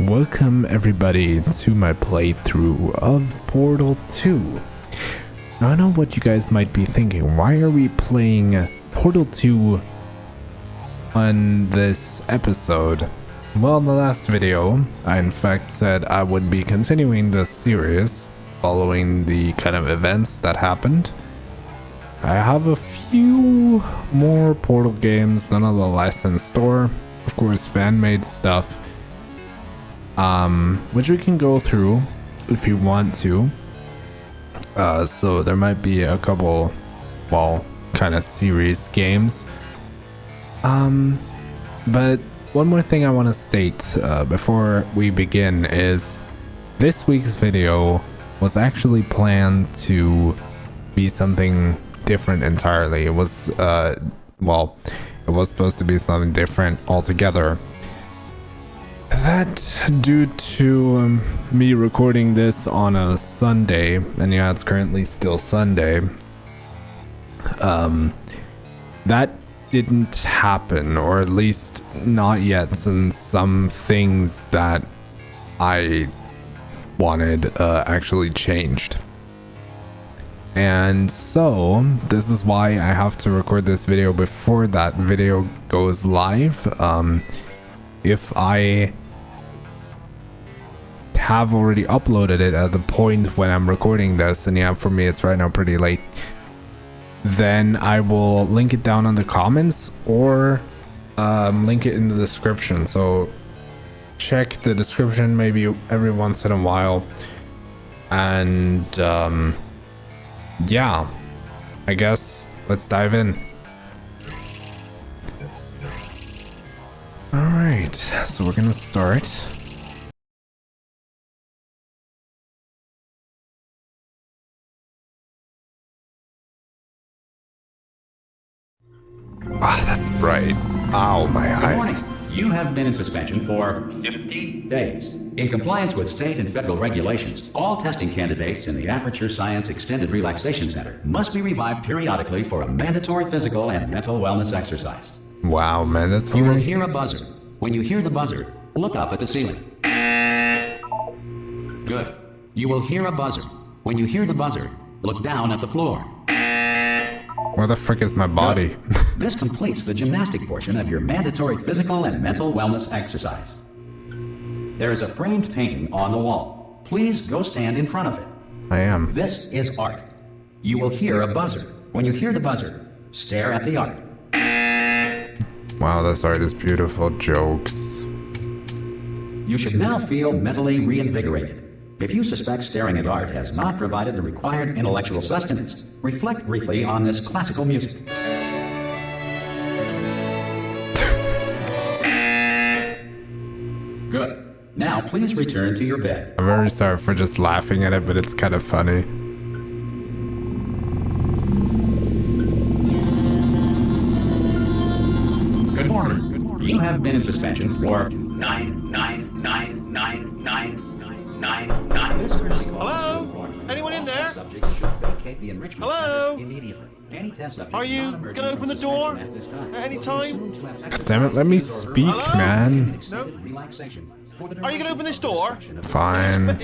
Welcome everybody to my playthrough of Portal 2. Now, I know what you guys might be thinking, why are we playing Portal 2 on this episode? Well, in the last video, I in fact said I would be continuing this series following the kind of events that happened. I have a few more Portal games, nonetheless, in store. Of course, fan-made stuff. Which we can go through if you want to. So there might be a couple, well, kind of series games. But one more thing I want to state before we begin is this week's video was actually planned to be something different entirely. It was, well, it was supposed to be something different altogether. That, due to me recording this on a Sunday, and yeah, it's currently still Sunday, that didn't happen, or at least not yet, since some things that I wanted actually changed. And so, this is why I have to record this video before that video goes live. If I have already uploaded it at the point when I'm recording this, and yeah, for me it's right now pretty late, then I will link it down in the comments or link it in the description. So check the description maybe every once in a while. And yeah, I guess let's dive in. Alright, so we're gonna start. Ah, that's bright. Ow, my eyes. Good morning. You have been in suspension for 50 days. In compliance with state and federal regulations, all testing candidates in the Aperture Science Extended Relaxation Center must be revived periodically for a mandatory physical and mental wellness exercise. Wow, mandatory? You will hear a buzzer. When you hear the buzzer, look up at the ceiling. Good. You will hear a buzzer. When you hear the buzzer, look down at the floor. Where the frick is my body? This completes the gymnastic portion of your mandatory physical and mental wellness exercise. There is a framed painting on the wall. Please go stand in front of it. I am. This is art. You will hear a buzzer. When you hear the buzzer, stare at the art. Wow, this art is beautiful. Jokes. You should now feel mentally reinvigorated. If you suspect staring at art has not provided the required intellectual sustenance, reflect briefly on this classical music. Good. Now please return to your bed. I'm very sorry for just laughing at it, but it's kind of funny. Good morning. You have been in suspension for 9999999. This courtesy call. Hello? Anyone in there? Subject should vacate the enrichment Hello? center immediately. Any test subject Are you not emerging gonna from open the door suspension at this time at any will be time? assumed to have God damn it, let me speak, Hello? man. extended relaxation for the Are you gonna open this door? Fine. Oh,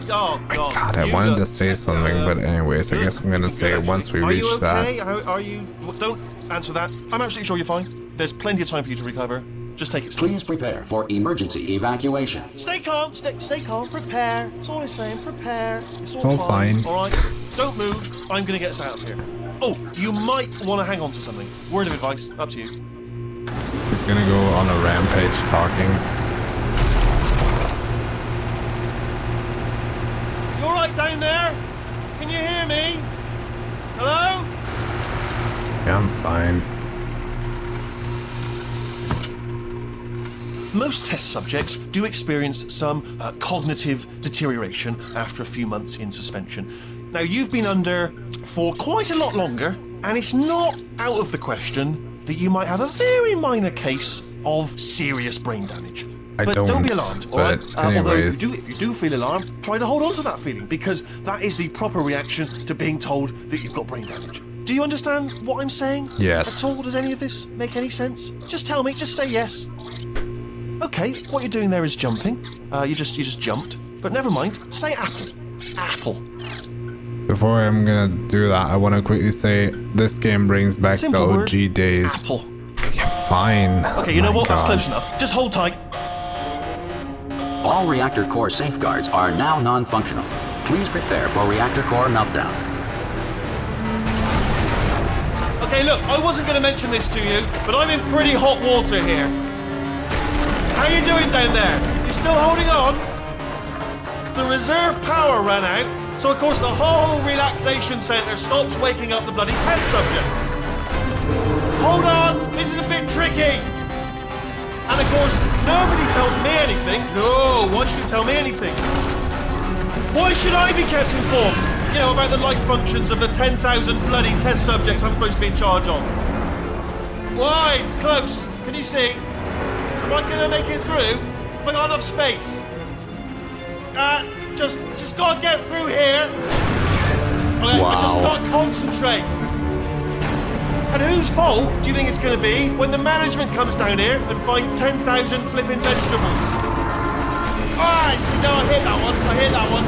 God. God, I You wanted to look- say something, but anyways, I guess I'm gonna say it once we Are reach you okay? that. Are you... Don't answer that. I'm absolutely sure you're fine. There's plenty of time for you to recover. Just take it slow. Please prepare for emergency evacuation. Stay calm. Stay calm. Prepare. That's all I'm saying. Prepare. It's all fine. All right? Don't move. I'm going to get us out of here. Oh, you might want to hang on to something. Word of advice. Up to you. He's gonna go on a rampage talking. You all right down there? Can you hear me? Hello? Yeah, I'm fine. Most test subjects do experience some cognitive deterioration after a few months in suspension. Now, you've been under for quite a lot longer, and it's not out of the question that you might have a very minor case of serious brain damage. But don't be alarmed, all right? but Although anyways. if you do feel alarmed, try to hold on to that feeling, because that is the proper reaction to being told that you've got brain damage. Do you understand what I'm saying? Yes. At all? Does any of this make any sense? Just tell me, just say yes. Okay, what you're doing there is jumping. You just jumped. But never mind. Say apple. Apple. Before I'm gonna do that, I want to quickly say this game brings back Simple the word. OG days. Apple. Yeah, fine. Okay, you know My what? That's God. close enough. Just hold tight. All reactor core safeguards are now non-functional. Please prepare for reactor core meltdown. Okay, look, I wasn't going to mention this to you, but I'm in pretty hot water here. How you doing down there? You still holding on? The reserve power ran out, so of course the whole relaxation centre stops waking up the bloody test subjects. Hold on, this is a bit tricky. And of course, nobody tells me anything. No, why should you tell me anything? Why should I be kept informed? You know, about the life functions of the 10,000 bloody test subjects I'm supposed to be in charge of. Why? It's close. Can you see? Am I gonna make it through? Have I got enough space? Just gotta get through here. Okay, I just gotta concentrate. And whose fault do you think it's gonna be when the management comes down here and finds 10,000 flipping vegetables? Alright, see, no, I hit that one. I hit that one.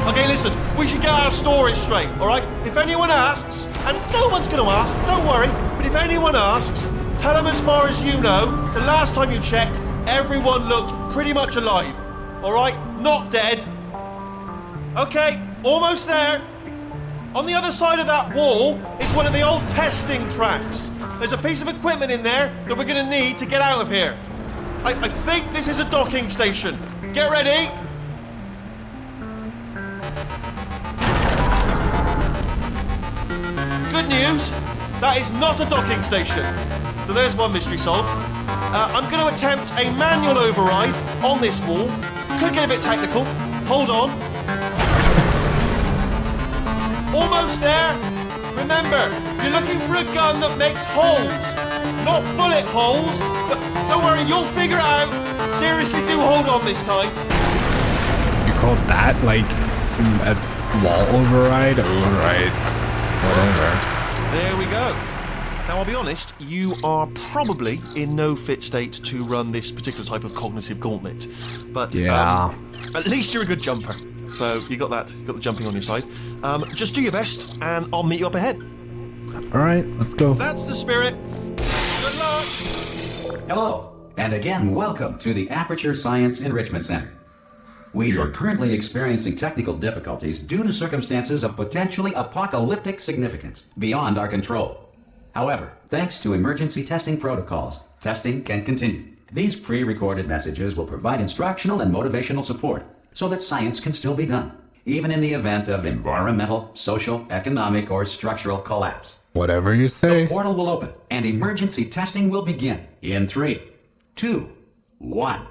Okay, listen, we should get our story straight, alright? If anyone asks, and no one's gonna ask, don't worry, but if anyone asks, tell them as far as you know, the last time you checked, everyone looked pretty much alive, alright? Not dead. Okay, almost there. On the other side of that wall is one of the old testing tracks. There's a piece of equipment in there that we're gonna need to get out of here. I think this is a docking station. Get ready. Good news, that is not a docking station. So there's one mystery solved. I'm going to attempt a manual override on this wall. Could get a bit technical. Hold on. Almost there. Remember, you're looking for a gun that makes holes, not bullet holes. But don't worry, you'll figure it out. Seriously, do hold on this time. You called that like a wall override? Alright. Whatever. There we go. Now, I'll be honest, you are probably in no fit state to run this particular type of cognitive gauntlet. But Yeah. at least you're a good jumper. So you got that, you got the jumping on your side. Just do your best, and I'll meet you up ahead. Alright, let's go. That's the spirit. Good luck. Hello, and again, welcome to the Aperture Science Enrichment Center. We are currently experiencing technical difficulties due to circumstances of potentially apocalyptic significance beyond our control. However, thanks to emergency testing protocols, testing can continue. These pre-recorded messages will provide instructional and motivational support so that science can still be done, even in the event of environmental, social, economic, or structural collapse. Whatever you say. The portal will open, and emergency testing will begin in 3, 2, 1.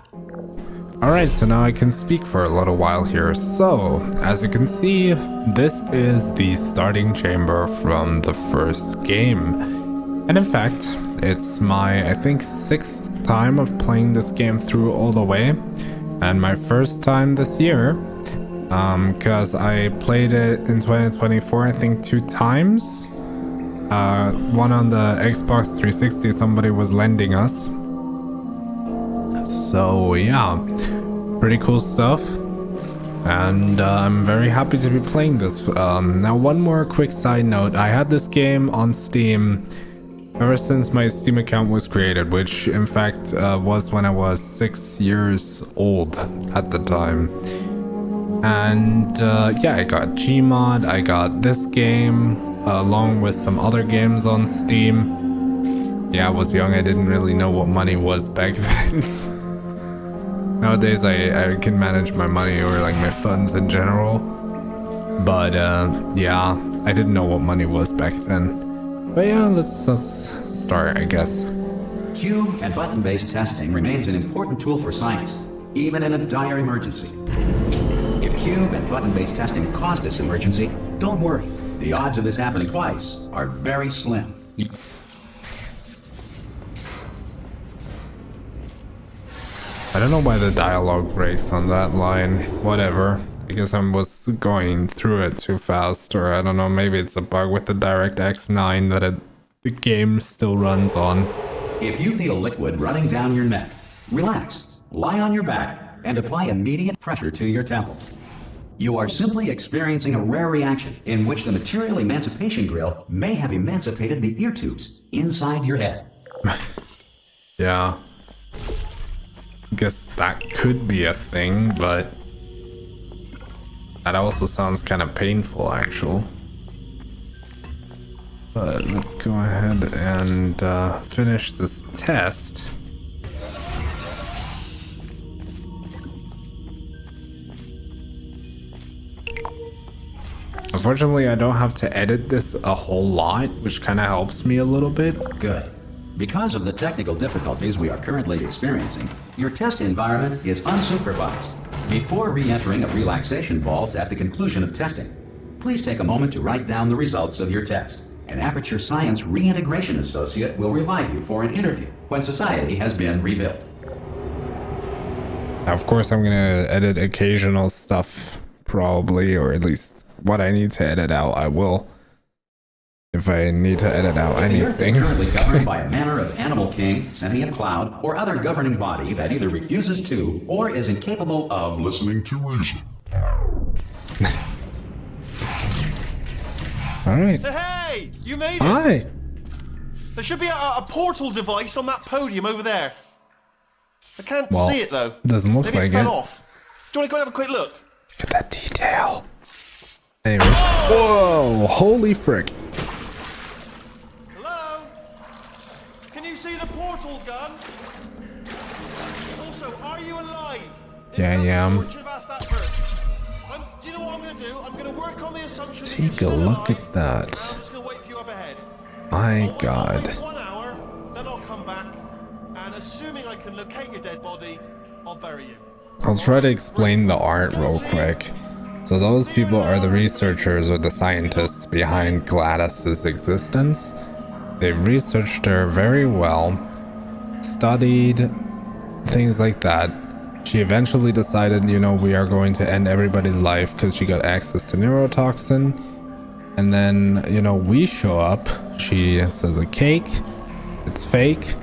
Alright, so now I can speak for a little while here. So, as you can see, this is the starting chamber from the first game. And in fact, it's my, I think, 6th time of playing this game through all the way. And my first time this year, because I played it in 2024, I think 2 times. One on the Xbox 360, somebody was lending us. So yeah, pretty cool stuff, and I'm very happy to be playing this. Now, one more quick side note: I had this game on Steam ever since my Steam account was created, which in fact was when I was 6 years old at the time. And yeah, I got Gmod, I got this game, along with some other games on Steam. Yeah, I was young, I didn't really know what money was back then. Nowadays, I can manage my money or like my funds in general. But yeah, I didn't know what money was back then. But yeah, let's start, I guess. Cube and button-based testing remains an important tool for science, even in a dire emergency. If cube and button-based testing caused this emergency, don't worry. The odds of this happening twice are very slim. I don't know why the dialogue breaks on that line. Whatever. I guess I was going through it too fast, or I don't know, maybe it's a bug with the DirectX 9 that it The game still runs on. If you feel liquid running down your neck, relax, lie on your back, and apply immediate pressure to your temples. You are simply experiencing a rare reaction in which the material emancipation grill may have emancipated the ear tubes inside your head. Yeah. Guess that could be a thing, but that also sounds kind of painful, actually. But let's go ahead and finish this test. Unfortunately, I don't have to edit this a whole lot, which kind of helps me a little bit. Good. Because of the technical difficulties we are currently experiencing, your test environment is unsupervised. Before re-entering a relaxation vault at the conclusion of testing, please take a moment to write down the results of your test. An Aperture Science Reintegration Associate will revive you for an interview when society has been rebuilt. Now, of course, I'm gonna edit occasional stuff, probably, or at least what I need to edit out, I will. If I need to edit out anything. The Earth is currently governed by a manner of animal king, sentient cloud, or other governing body that either refuses to or is incapable of listening to reason. All right. Hey, you made it. Hi. There should be a portal device on that podium over there. I can't Well, see it though. Doesn't look Maybe like it fell it. off. Do you want to go and have a quick look? Look at that detail. Anyway. Whoa! Holy frick. Hello? Can you see the portal gun? Also, are you alive? Yeah, I am. Should have asked that first. Do you know what I'm going to do? I'm going to work on the assumption that Take you're a still look alive, at that. and I'm just going to wait for you up ahead. My God. Wait 1 hour, then I'll come back, and assuming I can locate your dead body, I'll bury you. I'll try to explain the art real quick. So those people are the researchers or the scientists behind Gladys's existence. They've researched her very well, studied things like that. She eventually decided, you know, we are going to end everybody's life because she got access to neurotoxin. And then, you know, we show up. She says a cake. It's fake.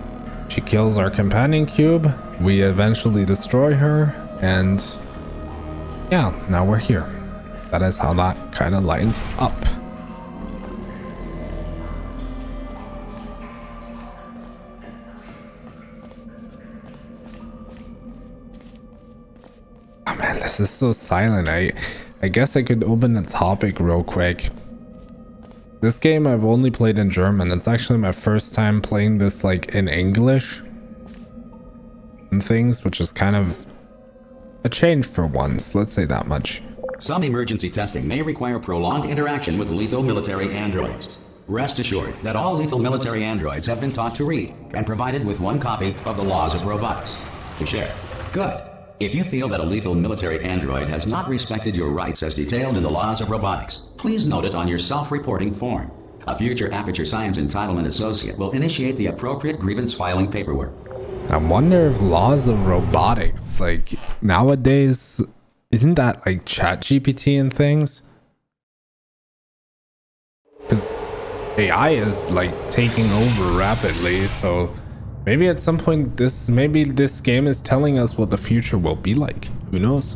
She kills our companion cube. We eventually destroy her. And yeah, now we're here. That is how that kind of lines up. Oh man, this is so silent. I guess I could open a topic real quick. This game I've only played in German. It's actually my first time playing this like in English and things, which is kind of a change for once, let's say that much. Some emergency testing may require prolonged interaction with lethal military androids. Rest assured that all lethal military androids have been taught to read and provided with 1 copy of the Laws of Robotics to share. Good. If you feel that a lethal military android has not respected your rights as detailed in the Laws of Robotics, please note it on your self-reporting form. A future Aperture Science Entitlement Associate will initiate the appropriate grievance filing paperwork. I wonder if Laws of Robotics, like nowadays, isn't that like ChatGPT and things? Because AI is like taking over rapidly, so maybe at some point maybe this game is telling us what the future will be like. Who knows?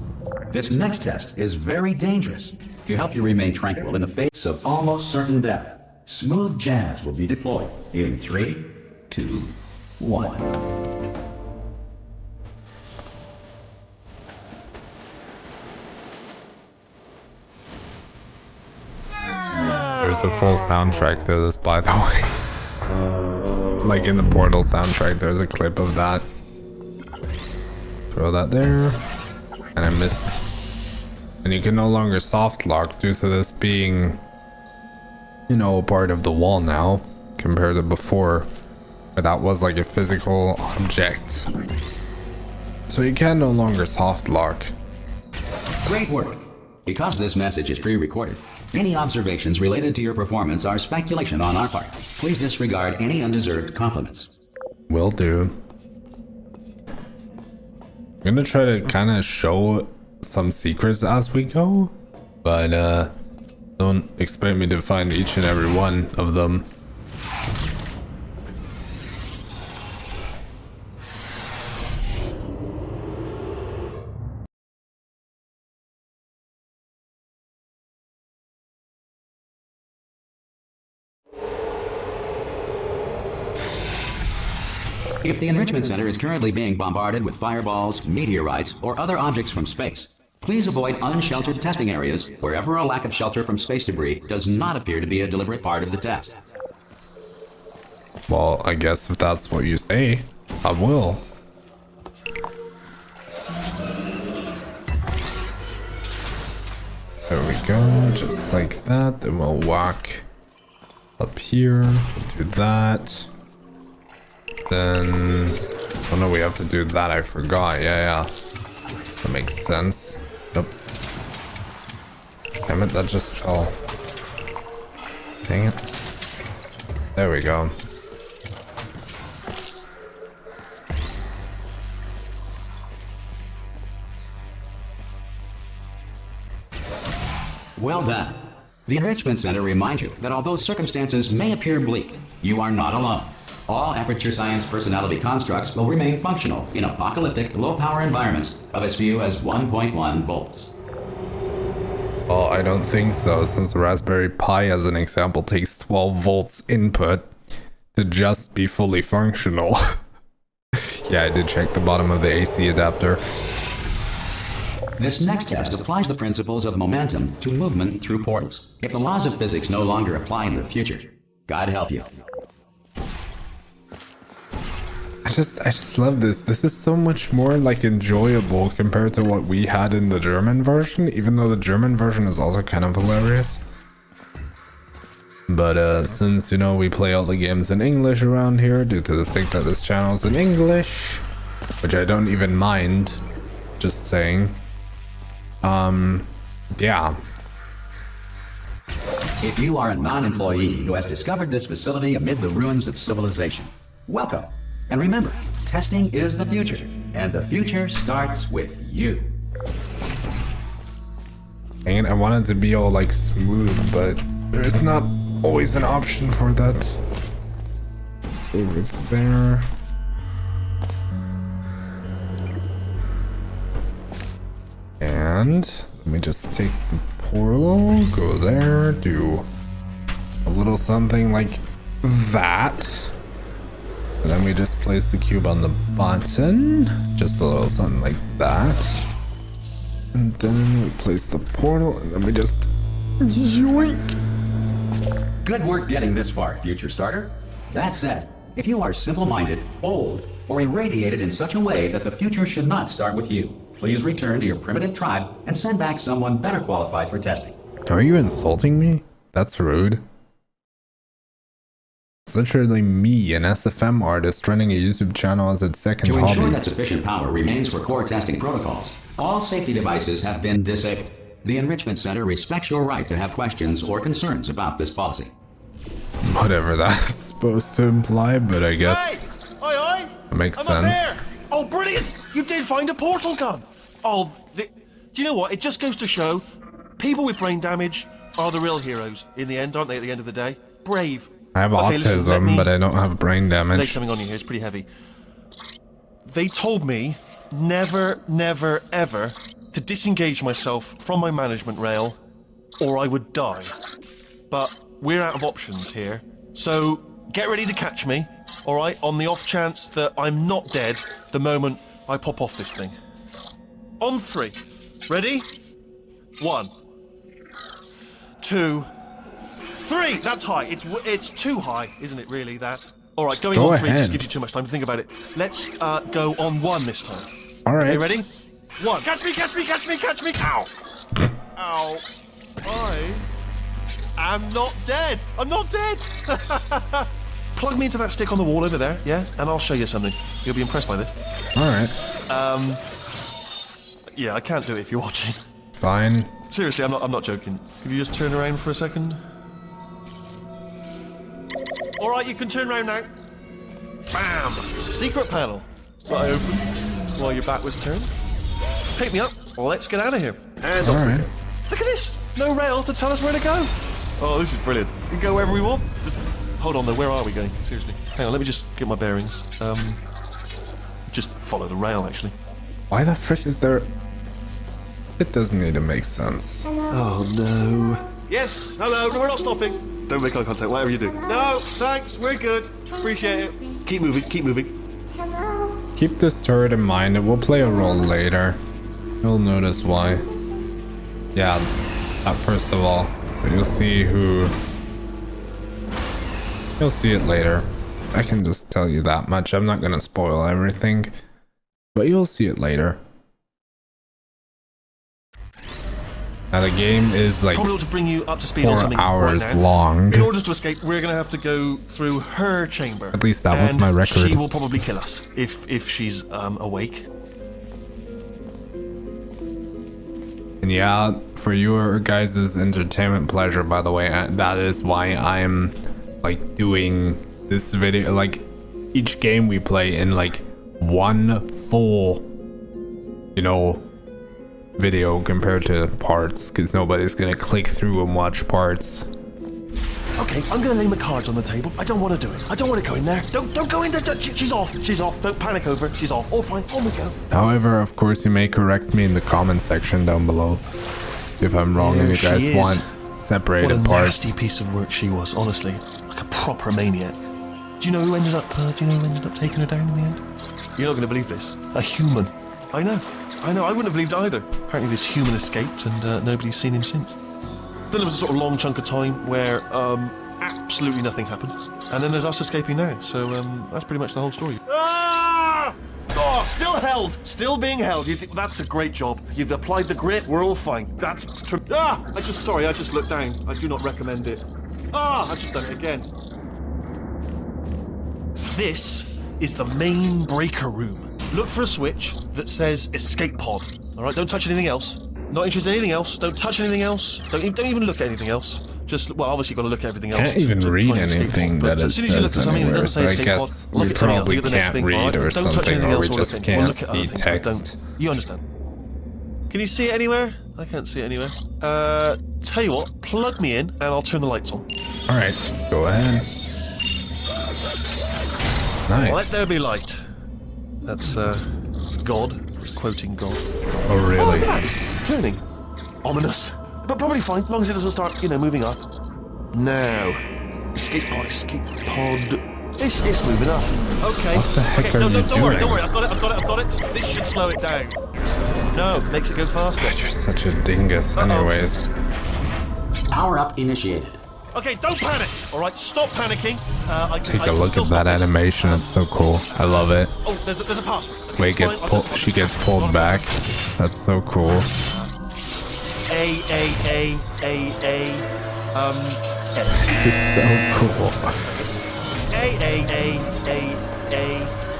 This next test is very dangerous. To help you remain tranquil in the face of almost certain death, smooth jazz will be deployed in 3, 2, 1. There's a full soundtrack to this, by the way. Like in the Portal soundtrack, there's a clip of that. Throw that there. And I missed. And you can no longer soft lock due to this being, you know, part of the wall now, compared to before, where that was like a physical object. So you can no longer soft lock. Great work. Because this message is pre-recorded, any observations related to your performance are speculation on our part. Please disregard any undeserved compliments. Will do. I'm gonna try to kind of show some secrets as we go, but don't expect me to find each and every one of them. If the Enrichment Center is currently being bombarded with fireballs, meteorites, or other objects from space, please avoid unsheltered testing areas wherever a lack of shelter from space debris does not appear to be a deliberate part of the test. Well, I guess if that's what you say, I will. There we go, just like that. Then we'll walk up here, do that. Then, oh no, we have to do that, I forgot. Yeah. That makes sense. Nope. Damn it, that just fell. Dang it. There we go. Well done. The Enrichment Center reminds you that although circumstances may appear bleak, you are not alone. All Aperture Science personality constructs will remain functional in apocalyptic, low-power environments of as few as 1.1 volts. Well, I don't think so, since the Raspberry Pi, as an example, takes 12 volts input to just be fully functional. Yeah, I did check the bottom of the AC adapter. This next test applies the principles of momentum to movement through portals. If the laws of physics no longer apply in the future, God help you. I just love this. This is so much more like enjoyable compared to what we had in the German version, even though the German version is also kind of hilarious. But since, you know, we play all the games in English around here due to the fact that this channel is in English, which I don't even mind, just saying. Yeah. If you are a non-employee who has discovered this facility amid the ruins of civilization, welcome. And remember, testing is the future, and the future starts with you. And I want it to be all like smooth, but there's not always an option for that. Over there. And let me just take the portal, go there, do a little something like that. And then we just place the cube on the button, just a little something like that. And then we place the portal, and then we just yoink. Good work getting this far, future starter. That said, if you are simple-minded, old, or irradiated in such a way that the future should not start with you, please return to your primitive tribe and send back someone better qualified for testing. Are you insulting me? That's rude. It's literally me, an SFM artist running a YouTube channel as its second To hobby. ensure that sufficient power remains for core testing protocols, all safety devices have been disabled. The Enrichment Center respects your right to have questions or concerns about this policy. Whatever that's supposed to imply, but I guess Hey! Oi! it makes I'm sense. up here! Oh, brilliant! You did find a portal gun! Oh, do you know what? It just goes to show, people with brain damage are the real heroes in the end, aren't they, at the end of the day? Brave. I have Okay, listen, let autism, me but I don't have brain lay damage. something on you here, it's pretty heavy. They told me never, ever to disengage myself from my management rail or I would die. But we're out of options here, so get ready to catch me, alright, on the off chance that I'm not dead the moment I pop off this thing. On 3. Ready? 1, 2, 3. That's high. It's too high, isn't it? Really, that. All right, going go on 3 ahead. just gives you too much time to think about it. Let's go on 1 this time. All right. Okay, ready? 1. Catch me! Ow! Ow! I am not dead. I'm not dead. Plug me into that stick on the wall over there, yeah, and I'll show you something. You'll be impressed by this. All right. Yeah, I can't do it if you're watching. Fine. Seriously, I'm not joking. Could you just turn around for a second? Alright, you can turn around now. Bam! Secret panel. Right open. While your back was turned. Pick me up. Let's get out of here. And All off we right. go. Look at this! No rail to tell us where to go. Oh, this is brilliant. We can go wherever we want. Just hold on though, where are we going? Seriously. Hang on, let me just get my bearings. Just follow the rail, actually. Why the frick is there? It doesn't need to make sense. Oh no. Yes, hello, no, we're not stopping. Don't make eye contact, whatever you do. No, thanks, we're good. Appreciate it. Keep moving, keep moving. keep this turret in mind. It will play a role later. You'll notice why. Yeah, not first of all, but you'll see who. You'll see it later. I can just tell you that much. I'm not gonna spoil everything, but you'll see it later. Now the game is like Probably ought to bring you up to speed 4 on something hours right now. long. In order to escape, we're going to have to go through her chamber. At least that was and my record. She will probably kill us if she's awake. And yeah, for your guys' entertainment pleasure, by the way, that is why I'm like doing this video, like each game we play in like one full, you know, video compared to parts, because nobody's gonna click through and watch parts. Okay, I'm gonna lay my cards on the table. I don't want to do it. I don't want to go in there. Don't go in there. She's off. She's off. Don't panic over her. She's off. All fine. On we go. However, of course, you may correct me in the comment section down below if I'm wrong and you There she guys is. want separated What a parts. nasty piece of work she was, honestly. Like a proper maniac. Do you know who ended up taking her down in the end? You're not going to believe this. A human. I know. I wouldn't have believed either. Apparently this human escaped and nobody's seen him since. Then there was a sort of long chunk of time where absolutely nothing happened. And then there's us escaping now. So that's pretty much the whole story. Ah! Oh, still held. Still being held. That's a great job. You've applied the grit. We're all fine. That's... I just looked down. I do not recommend it. I've just done it again. This is the main breaker room. Look for a switch that says escape pod. All right, don't touch anything else. Not interested in anything else. Don't touch anything else. Don't even look at anything else. Just, well, obviously you've got to look at everything else. Can't even to read find escape anything pod. But that it as soon as you look at says something that anywhere, doesn't say so I escape pod, guess look we at something else. probably Look at the next can't thing. read All right? or Don't touch something, anything or else we or look just at can't or look at other see things. But text. you understand? Can you see it anywhere? I can't see it anywhere. Tell you what, plug me in and I'll turn the lights on. All right, go ahead. Nice. Let there be light. That's God. He's quoting God. Oh, really? Oh, yeah. Turning. Ominous. But probably fine, as long as it doesn't start, moving up. Now. Escape pod. It's moving up. Okay. What the heck okay, are no, you don't worry, doing? I've got it. This should slow it down. No, makes it go faster. You're such a dingus, anyways. Power up initiated. Okay, don't panic. All right, stop panicking. Take a look at that animation. It's so cool. I love it. Oh, there's a password. Okay, Wait, she gets pulled back. That's so cool. A. It's so cool.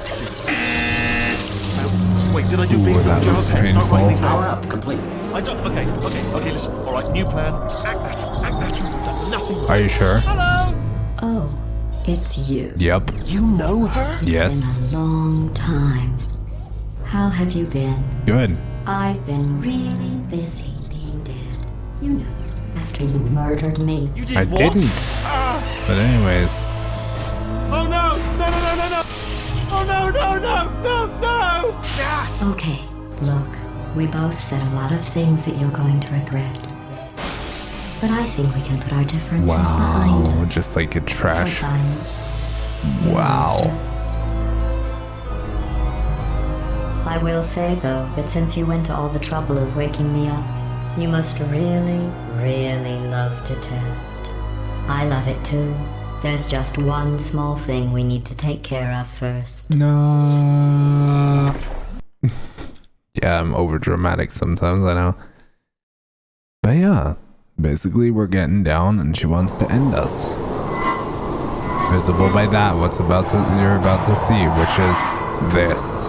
C. Wait, did I do Ooh, big that jump? was Start writing painful. things Power down. up complete. I don't. Okay. Listen. All right, new plan. Act natural. You've done nothing wrong. Are you sure? Hello. Oh, it's you. Yep. You know her? Yes. It's been a long time. How have you been? Good. I've been really busy being dead. You know, after you murdered me. You did I what? didn't. Ah. But anyways. Oh no! Oh no! Ah. Okay, look, we both said a lot of things that you're going to regret. But I think we can put our differences behind Wow. us. Just like a For trash. science. You Wow. monster. I will say, though, that since you went to all the trouble of waking me up, you must really, really love to test. I love it too. There's just one small thing we need to take care of first. No. Yeah, I'm over dramatic sometimes, I know. But yeah, basically we're getting down and she wants to end us. Visible by that, you're about to see, which is this.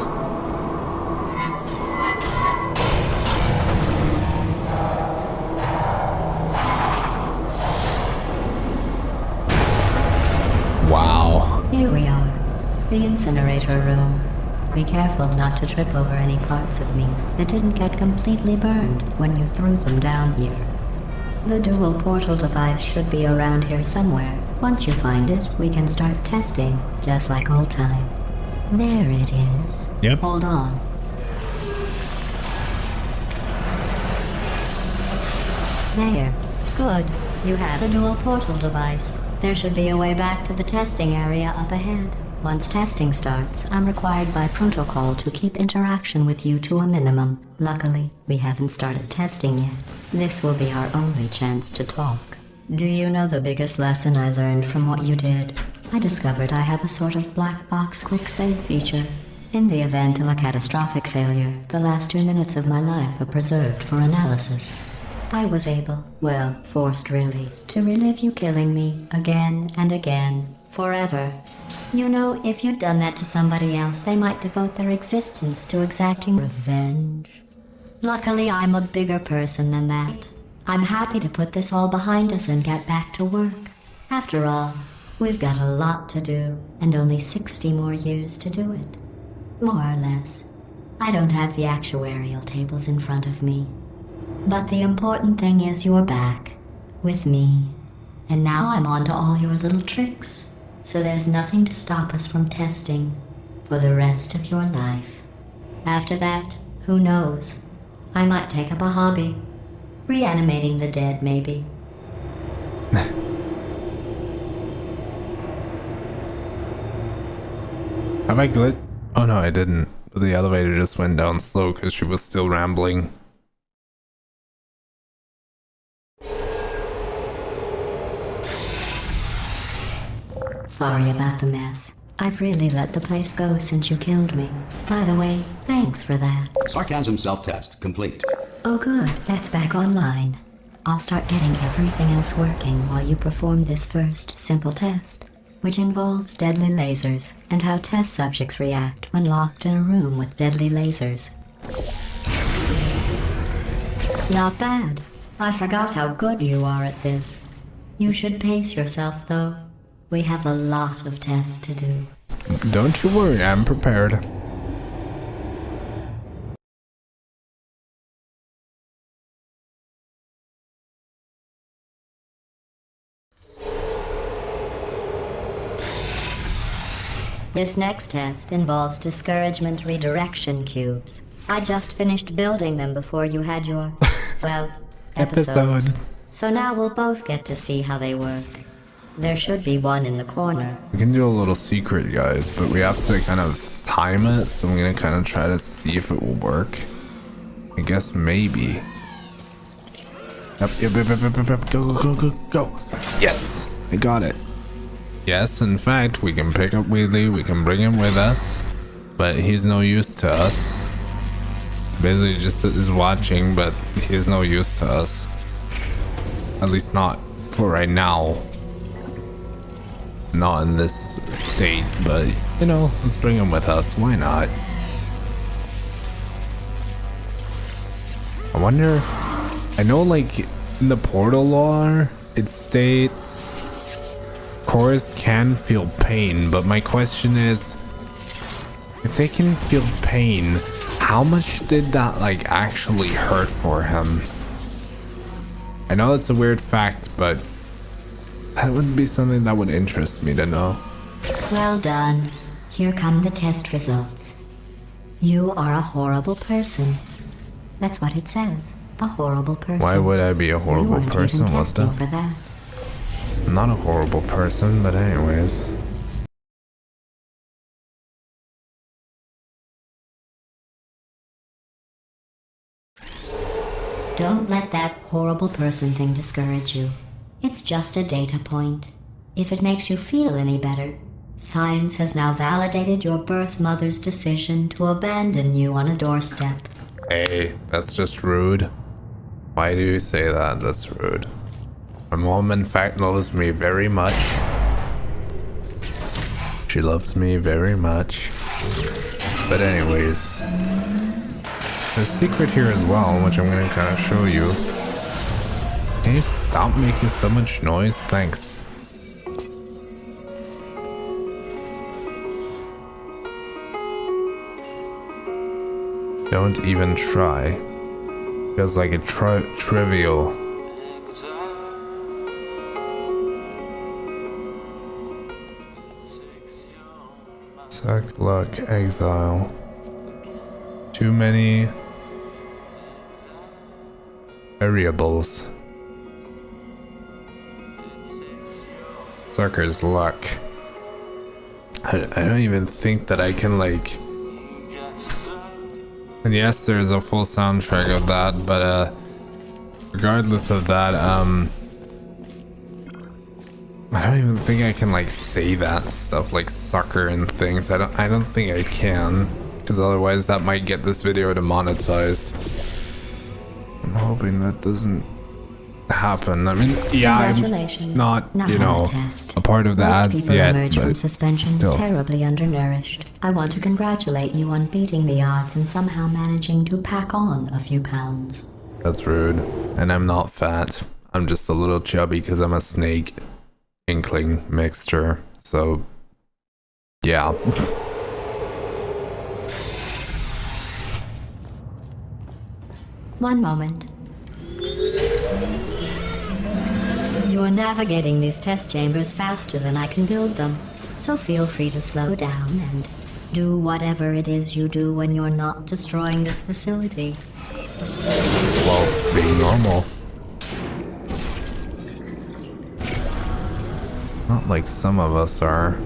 Wow. Here we are, the incinerator room. Be careful not to trip over any parts of me that didn't get completely burned when you threw them down here. The dual portal device should be around here somewhere. Once you find it, we can start testing, just like old times. There it is. Yep. Hold on. There. Good. You have a dual portal device. There should be a way back to the testing area up ahead. Once testing starts, I'm required by protocol to keep interaction with you to a minimum. Luckily, we haven't started testing yet. This will be our only chance to talk. Do you know the biggest lesson I learned from what you did? I discovered I have a sort of black box quick save feature. In the event of a catastrophic failure, the last 2 minutes of my life are preserved for analysis. I was able, well, forced really, to relive you killing me again and again, forever. You know, if you'd done that to somebody else, they might devote their existence to exacting revenge. Luckily, I'm a bigger person than that. I'm happy to put this all behind us and get back to work. After all, we've got a lot to do, and only 60 more years to do it. More or less. I don't have the actuarial tables in front of me. But the important thing is you're back, with me. And now I'm on to all your little tricks. So there's nothing to stop us from testing for the rest of your life. After that, who knows? I might take up a hobby. Reanimating the dead, maybe. Have I glitched? Oh no, I didn't. The elevator just went down slow because she was still rambling. Sorry about the mess. I've really let the place go since you killed me. By the way, thanks for that. Sarcasm self-test complete. Oh good, that's back online. I'll start getting everything else working while you perform this first, simple test, which involves deadly lasers and how test subjects react when locked in a room with deadly lasers. Not bad. I forgot how good you are at this. You should pace yourself, though. We have a lot of tests to do. Don't you worry, I'm prepared. This next test involves discouragement redirection cubes. I just finished building them before you had your, well, episode. So now we'll both get to see how they work. There should be one in the corner. We can do a little secret, guys, but we have to kind of time it, so I'm gonna kind of try to see if it will work. I guess maybe. Yep. Go. Yes, I got it. Yes, in fact, we can pick up Wheatley, we can bring him with us, but he's no use to us. Basically just is watching, but he's no use to us. At least not for right now. Not in this state, but you know, let's bring him with us. Why not? I wonder, I know like in the portal lore, it states cores can feel pain, but my question is, if they can feel pain, how much did that like actually hurt for him? I know it's a weird fact, but that would be something that would interest me to know. Well done. Here come the test results. You are a horrible person. That's what it says. A horrible person. Why would I be a horrible person? What's that? For that. I'm not a horrible person, but anyways. Don't let that horrible person thing discourage you. It's just a data point. If it makes you feel any better, science has now validated your birth mother's decision to abandon you on a doorstep. Hey, that's just rude. Why do you say that? That's rude. My mom, in fact, loves me very much. She loves me very much. But anyways, there's a secret here as well, which I'm gonna kind of show you. Can you stop making so much noise? Thanks. Don't even try. Feels like a trivial. Suck luck, exile. Too many variables. Sucker's luck. I don't even think that I can like. And yes, there's a full soundtrack of that, but regardless of that, I don't even think I can like say that stuff like sucker and things. I don't think I can, because otherwise that might get this video demonetized. I'm hoping that doesn't happen. I mean, yeah, I'm not, you know, a part of the Most ads people yet, emerge from but suspension still. terribly undernourished. I want to congratulate you on beating the odds and somehow managing to pack on a few pounds. That's rude. And I'm not fat. I'm just a little chubby because I'm a snake inkling mixture. So, yeah. One moment. You're navigating these test chambers faster than I can build them, so feel free to slow down and do whatever it is you do when you're not destroying this facility. Well, being normal. Not like some of us are.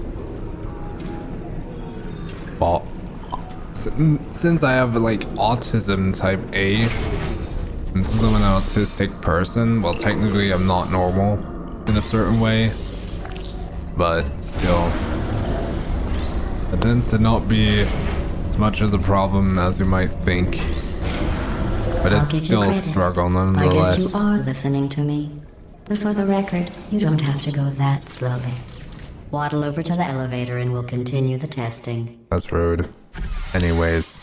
Well, since I have like autism type A, and since I'm an autistic person, well, technically I'm not normal in a certain way, but still, it tends to not be as much as a problem as you might think. But I'll it's give you still a credit. struggle I nonetheless. guess you are listening to me. But for the record, you don't have to go that slowly. Waddle over to the elevator and we'll continue the testing. That's rude. Anyways.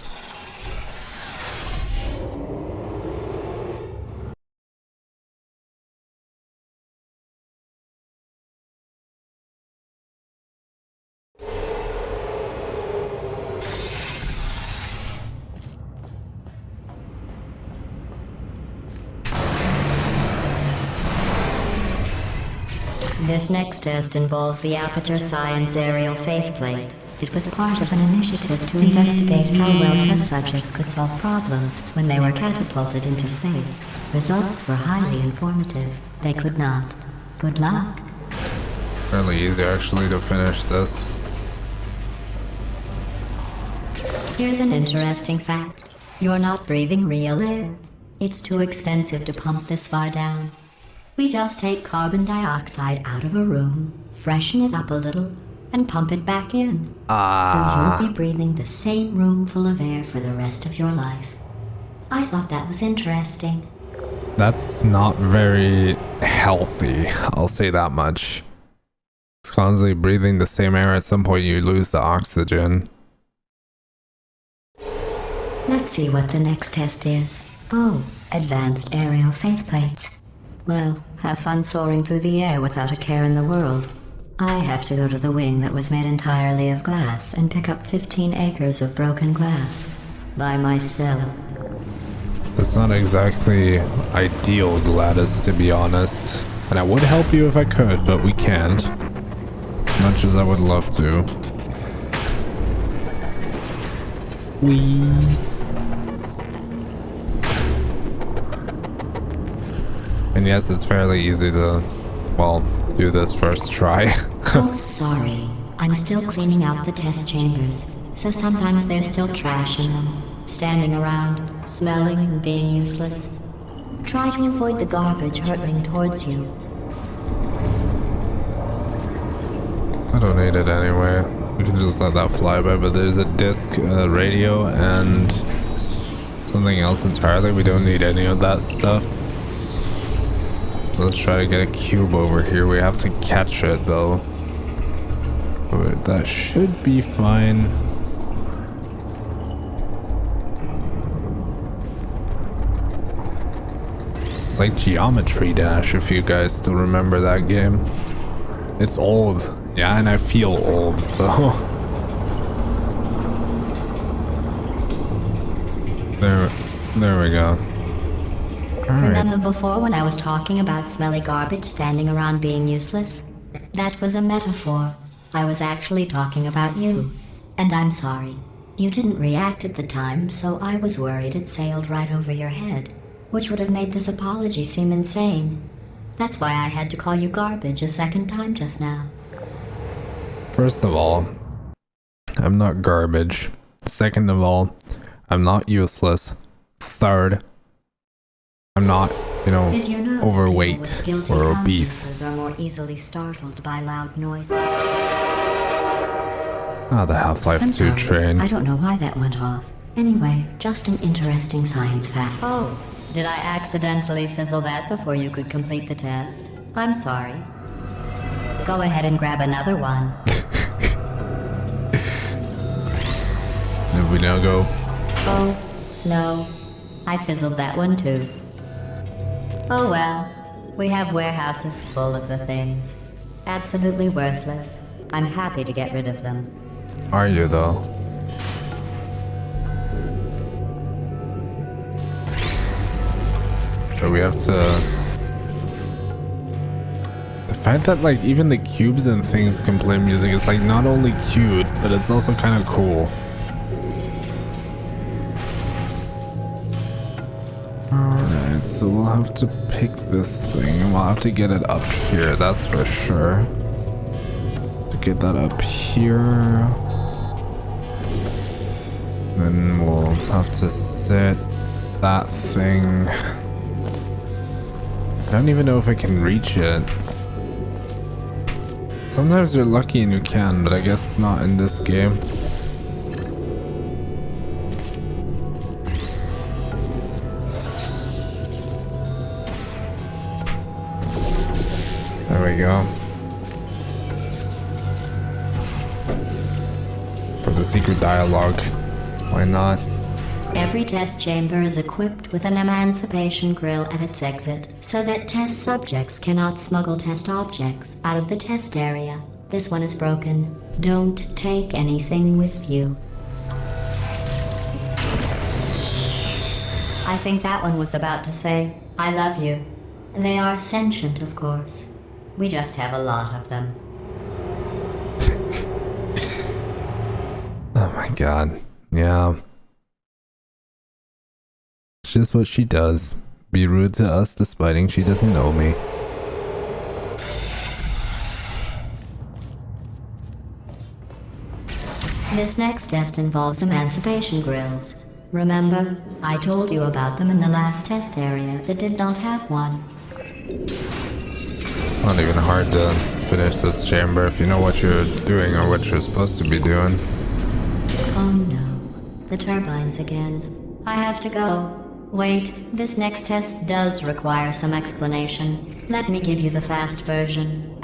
This next test involves the Aperture Science Aerial Faceplate. It was part of an initiative to investigate how well test subjects could solve problems when they were catapulted into space. Results were highly informative. They could not. Good luck. Fairly easy actually to finish this. Here's an interesting fact. You're not breathing real air. It's too expensive to pump this far down. We just take carbon dioxide out of a room, freshen it up a little, and pump it back in. So you'll be breathing the same room full of air for the rest of your life. I thought that was interesting. That's not very healthy, I'll say that much. It's constantly breathing the same air, at some point you lose the oxygen. Let's see what the next test is. Oh, advanced aerial faceplates. Well, have fun soaring through the air without a care in the world. I have to go to the wing that was made entirely of glass and pick up 15 acres of broken glass. By myself. That's not exactly ideal, Gladys, to be honest. And I would help you if I could, but we can't. As much as I would love to. Whee! And yes, it's fairly easy to, well, do this first try. Oh, sorry. I'm still cleaning out the test chambers, so sometimes there's still trash in them, standing around, smelling and being useless. Try to avoid the garbage hurtling towards you. I don't need it anyway. We can just let that fly by, but there's a disc, radio, and something else entirely. We don't need any of that stuff. Let's try to get a cube over here. We have to catch it though. But that should be fine. It's like Geometry Dash, if you guys still remember that game. It's old. Yeah, and I feel old, so. There we go. Remember before when I was talking about smelly garbage standing around being useless? That was a metaphor. I was actually talking about you. And I'm sorry. You didn't react at the time, so I was worried it sailed right over your head, which would have made this apology seem insane. That's why I had to call you garbage a second time just now. First of all, I'm not garbage. Second of all, I'm not useless. Third, I'm not, Did you know that overweight people with guilty or obese. consciences are more easily startled by loud noise? Ah, the Half-Life I'm 2 sorry. train. I don't know why that went off. Anyway, just an interesting science fact. Oh, did I accidentally fizzle that before you could complete the test? I'm sorry. Go ahead and grab another one. Did we now go? Oh, no. I fizzled that one too. Oh well. We have warehouses full of the things. Absolutely worthless. I'm happy to get rid of them. Are you though? So we have to... The fact that like even the cubes and things can play music is like not only cute, but it's also kind of cool. Alright, so we'll have to pick this thing and we'll have to get it up here, that's for sure. To get that up here. Then we'll have to set that thing. I don't even know if I can reach it. Sometimes you're lucky and you can, but I guess not in this game. There we go. For the secret dialogue. Why not? Every test chamber is equipped with an emancipation grill at its exit, so that test subjects cannot smuggle test objects out of the test area. This one is broken. Don't take anything with you. I think that one was about to say, I love you. They are sentient, of course. We just have a lot of them. Oh my god. Yeah. It's just what she does. Be rude to us despite she doesn't know me. This next test involves emancipation grills. Remember, I told you about them in the last test area that did not have one. It's not even hard to finish this chamber if you know what you're doing or what you're supposed to be doing. Oh no, the turbines again. I have to go. Wait, this next test does require some explanation. Let me give you the fast version.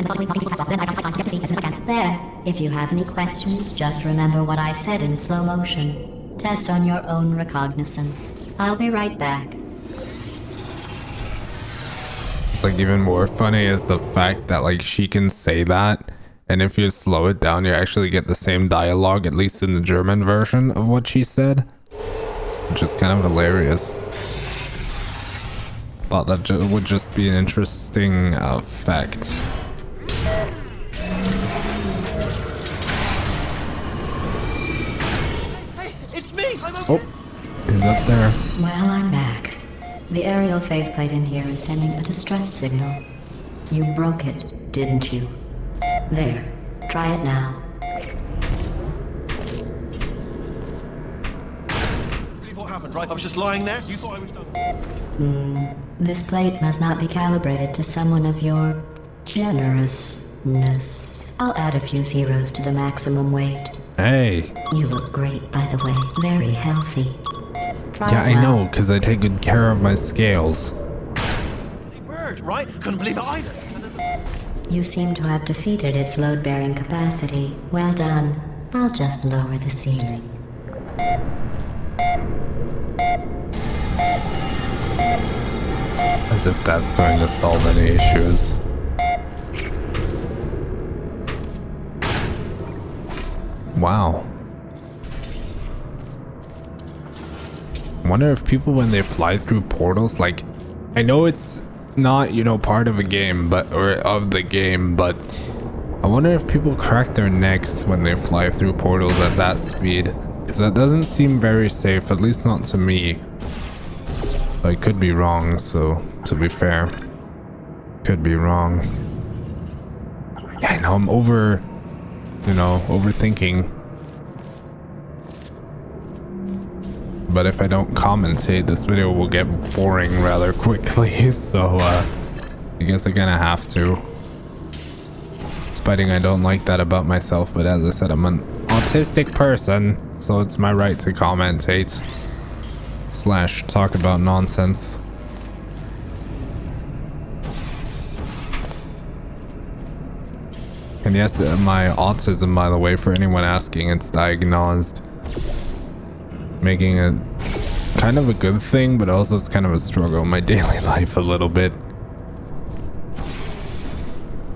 There, if you have any questions, just remember what I said in slow motion. Test on your own recognizance. I'll be right back. It's like even more funny is the fact that like she can say that, and if you slow it down you actually get the same dialogue, at least in the German version of what she said, which is kind of hilarious. Thought that would just be an interesting fact. Hey, it's me! I'm okay. Oh, he's up there. Well, I'm back. The aerial faceplate in here is sending a distress signal. You broke it, didn't you? There, try it now. Believe what happened, right? I was just lying there. You thought I was done. This plate must not be calibrated to someone of your generousness. I'll add a few zeros to the maximum weight. Hey. You look great, by the way. Very healthy. Try Yeah, it I now. know, because I take good care of my scales. Bloody bird, right? Couldn't believe it either. You seem to have defeated its load-bearing capacity. Well done. I'll just lower the ceiling. As if that's going to solve any issues. Wow. Wonder if people when they fly through portals, like, I know it's not, you know, part of a game, but, or of the game, but I wonder if people crack their necks when they fly through portals at that speed. Because that doesn't seem very safe, at least not to me. I could be wrong, so to be fair, could be wrong. Yeah, I know I'm overthinking. but if I don't commentate, this video will get boring rather quickly, so I guess I kinda have to. Despite I don't like that about myself, but as I said, I'm an autistic person, so it's my right to commentate / talk about nonsense. And yes, my autism, by the way, for anyone asking, it's diagnosed. Making it kind of a good thing, but also it's kind of a struggle in my daily life a little bit.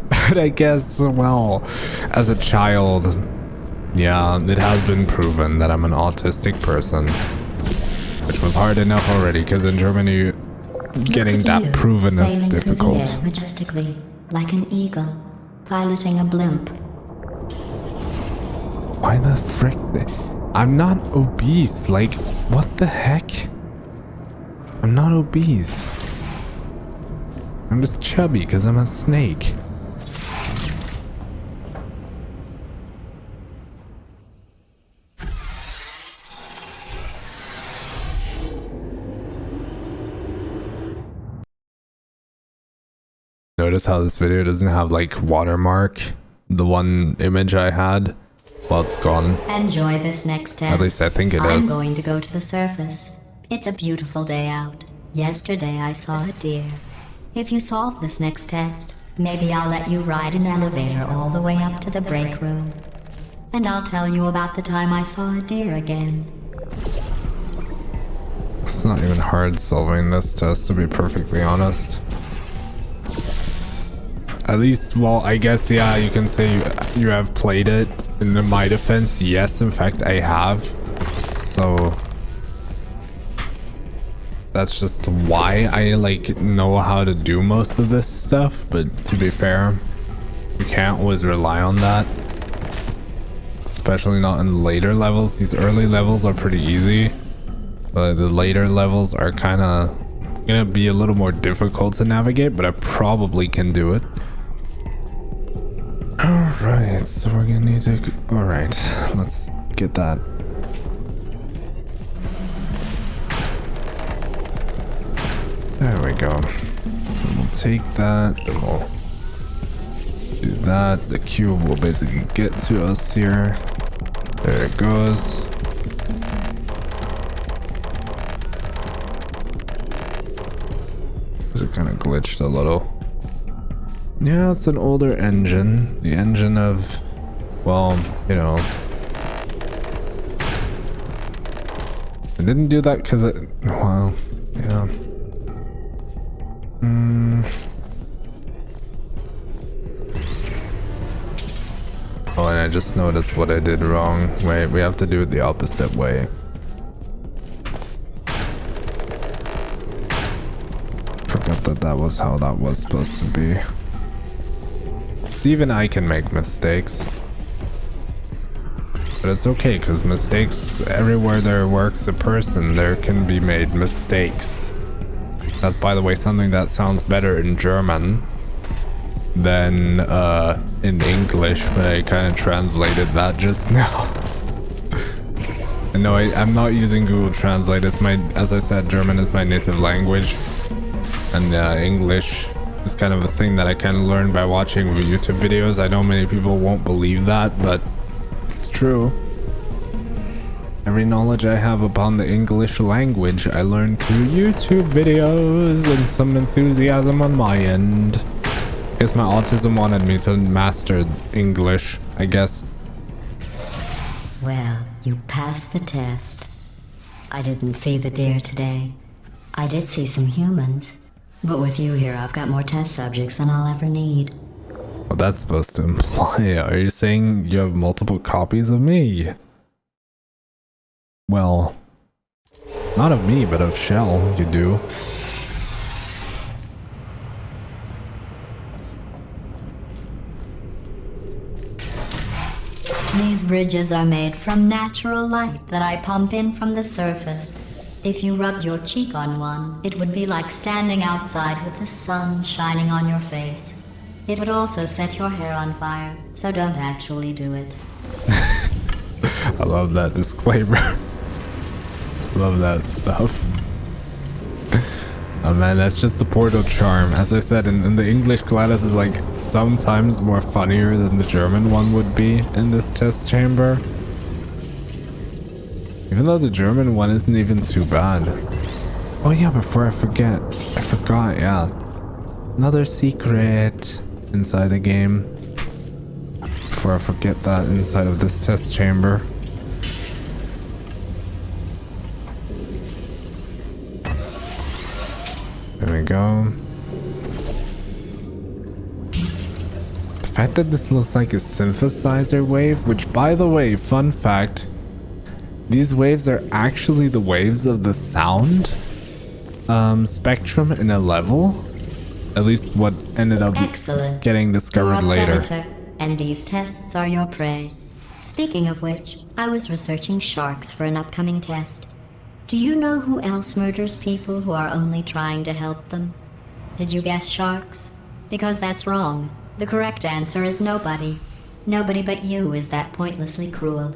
But I guess, well, as a child, yeah, it has been proven that I'm an autistic person. Which was hard enough already, because in Germany, getting that proven is difficult. Through the air majestically, like an eagle, piloting a blimp. Why the frick? I'm not obese. Like, what the heck? I'm not obese. I'm just chubby because I'm a snake. Notice how this video doesn't have like watermark. The one image I had, well, it's gone. Enjoy this next test. At least I think it I'm is. going to go to the surface. It's a beautiful day out. Yesterday I saw a deer. If you solve this next test, maybe I'll let you ride an elevator all the way up to the break room. And I'll tell you about the time I saw a deer again. It's not even hard solving this test, to be perfectly honest. At least, well, I guess, yeah, you can say you have played it. In my defense, yes, in fact, I have. So that's just why I, like, know how to do most of this stuff. But to be fair, you can't always rely on that. Especially not in later levels. These early levels are pretty easy. But the later levels are kind of gonna be a little more difficult to navigate, but I probably can do it. Alright, so we're gonna need to... Alright, let's get that. There we go. And we'll take that, and we'll do that. The cube will basically get to us here. There it goes. It kind of glitched a little. Yeah, it's an older engine. The engine of, well, you know. I didn't do that because it, well, yeah. Oh, and I just noticed what I did wrong. Wait, we have to do it the opposite way. Forgot that that was how that was supposed to be. So even I can make mistakes. But it's okay, because mistakes, everywhere there works a person, there can be made mistakes. That's, by the way, something that sounds better in German than in English, but I kind of translated that just now. And no, I'm not using Google Translate. It's my, as I said, German is my native language. And English is kind of a thing that I kind of learned by watching YouTube videos. I know many people won't believe that, but it's true. Every knowledge I have upon the English language, I learned through YouTube videos and some enthusiasm on my end. I guess my autism wanted me to master English, I guess. Well, you passed the test. I didn't see the deer today. I did see some humans. But with you here, I've got more test subjects than I'll ever need. What that's supposed to imply? Are you saying you have multiple copies of me? Well, not of me, but of Shell, you do. These bridges are made from natural light that I pump in from the surface. If you rubbed your cheek on one, it would be like standing outside with the sun shining on your face. It would also set your hair on fire, so don't actually do it. I love that disclaimer. Love that stuff. Oh man, that's just the Portal charm. As I said, in the English, GLaDOS is like sometimes more funnier than the German one would be in this test chamber. Even though the German one isn't even too bad. Oh yeah, before I forgot, yeah. Another secret inside the game. Before I forget that inside of this test chamber. There we go. The fact that this looks like a synthesizer wave, which by the way, fun fact, these waves are actually the waves of the sound spectrum in a level. At least what ended up Excellent. getting discovered You're a later. predator, and these tests are your prey. Speaking of which, I was researching sharks for an upcoming test. Do you know who else murders people who are only trying to help them? Did you guess sharks? Because that's wrong. The correct answer is nobody. Nobody but you is that pointlessly cruel.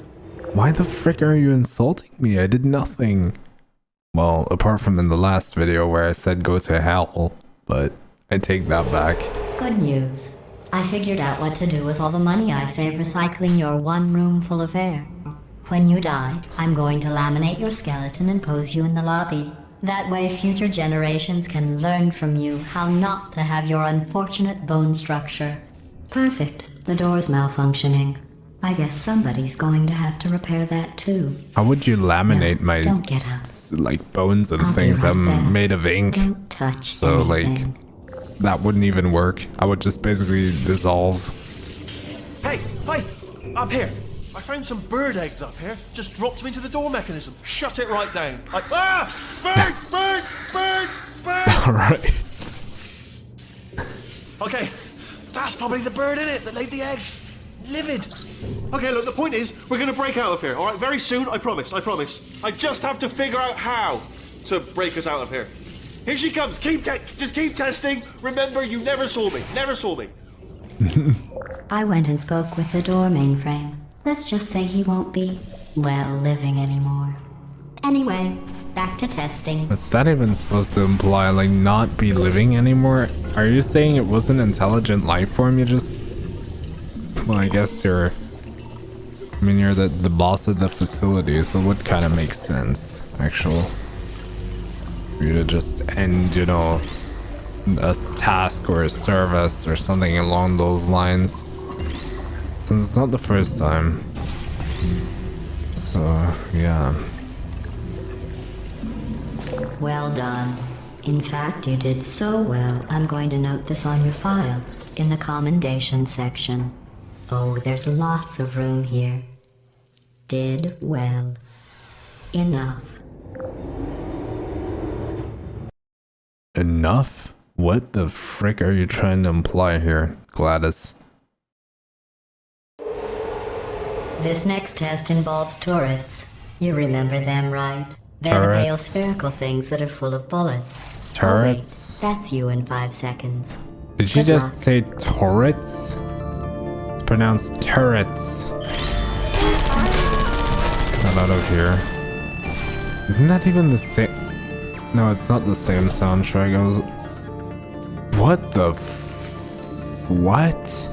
Why the frick are you insulting me? I did nothing. Well, apart from in the last video where I said go to hell, but I take that back. Good news. I figured out what to do with all the money I save recycling your one room full of air. When you die, I'm going to laminate your skeleton and pose you in the lobby. That way future generations can learn from you how not to have your unfortunate bone structure. Perfect. The door's malfunctioning. I guess somebody's going to have to repair that too. How would you laminate No, my don't get up. like bones and I'll be things? right I'm back. made of ink, Don't touch so anything. like that wouldn't even work. I would just basically dissolve. Hey, up here. I found some bird eggs up here. Just dropped them into the door mechanism. Shut it right down. Like, bird! All right. Okay, that's probably the bird in it that laid the eggs. Livid. Okay, look, the point is, we're gonna break out of here, all right? Very soon, I promise. I just have to figure out how to break us out of here. Here she comes. Just keep testing. Remember, you never saw me. I went and spoke with the door mainframe. Let's just say he won't be, well, living anymore. Anyway, back to testing. What's that even supposed to imply? Like not be living anymore? Are you saying it was an intelligent life form? You just... Well, I guess you're... I mean, you're the boss of the facility, so what kind of makes sense, actually? For you to just end, you know, a task or a service or something along those lines. Since it's not the first time. So, yeah. Well done. In fact, you did so well, I'm going to note this on your file, in the commendation section. Oh, there's lots of room here. Did well. Enough. Enough? What the frick are you trying to imply here, GLaDOS? This next test involves turrets. You remember them, right? They're the pale Turrets. spherical things that are full of bullets. Turrets? Oh, wait, that's you in 5 seconds. Did you Good just luck. say turrets? It's pronounced turrets. Get out of here. Isn't that even the same? No, it's not the same soundtrack. I was... What the what?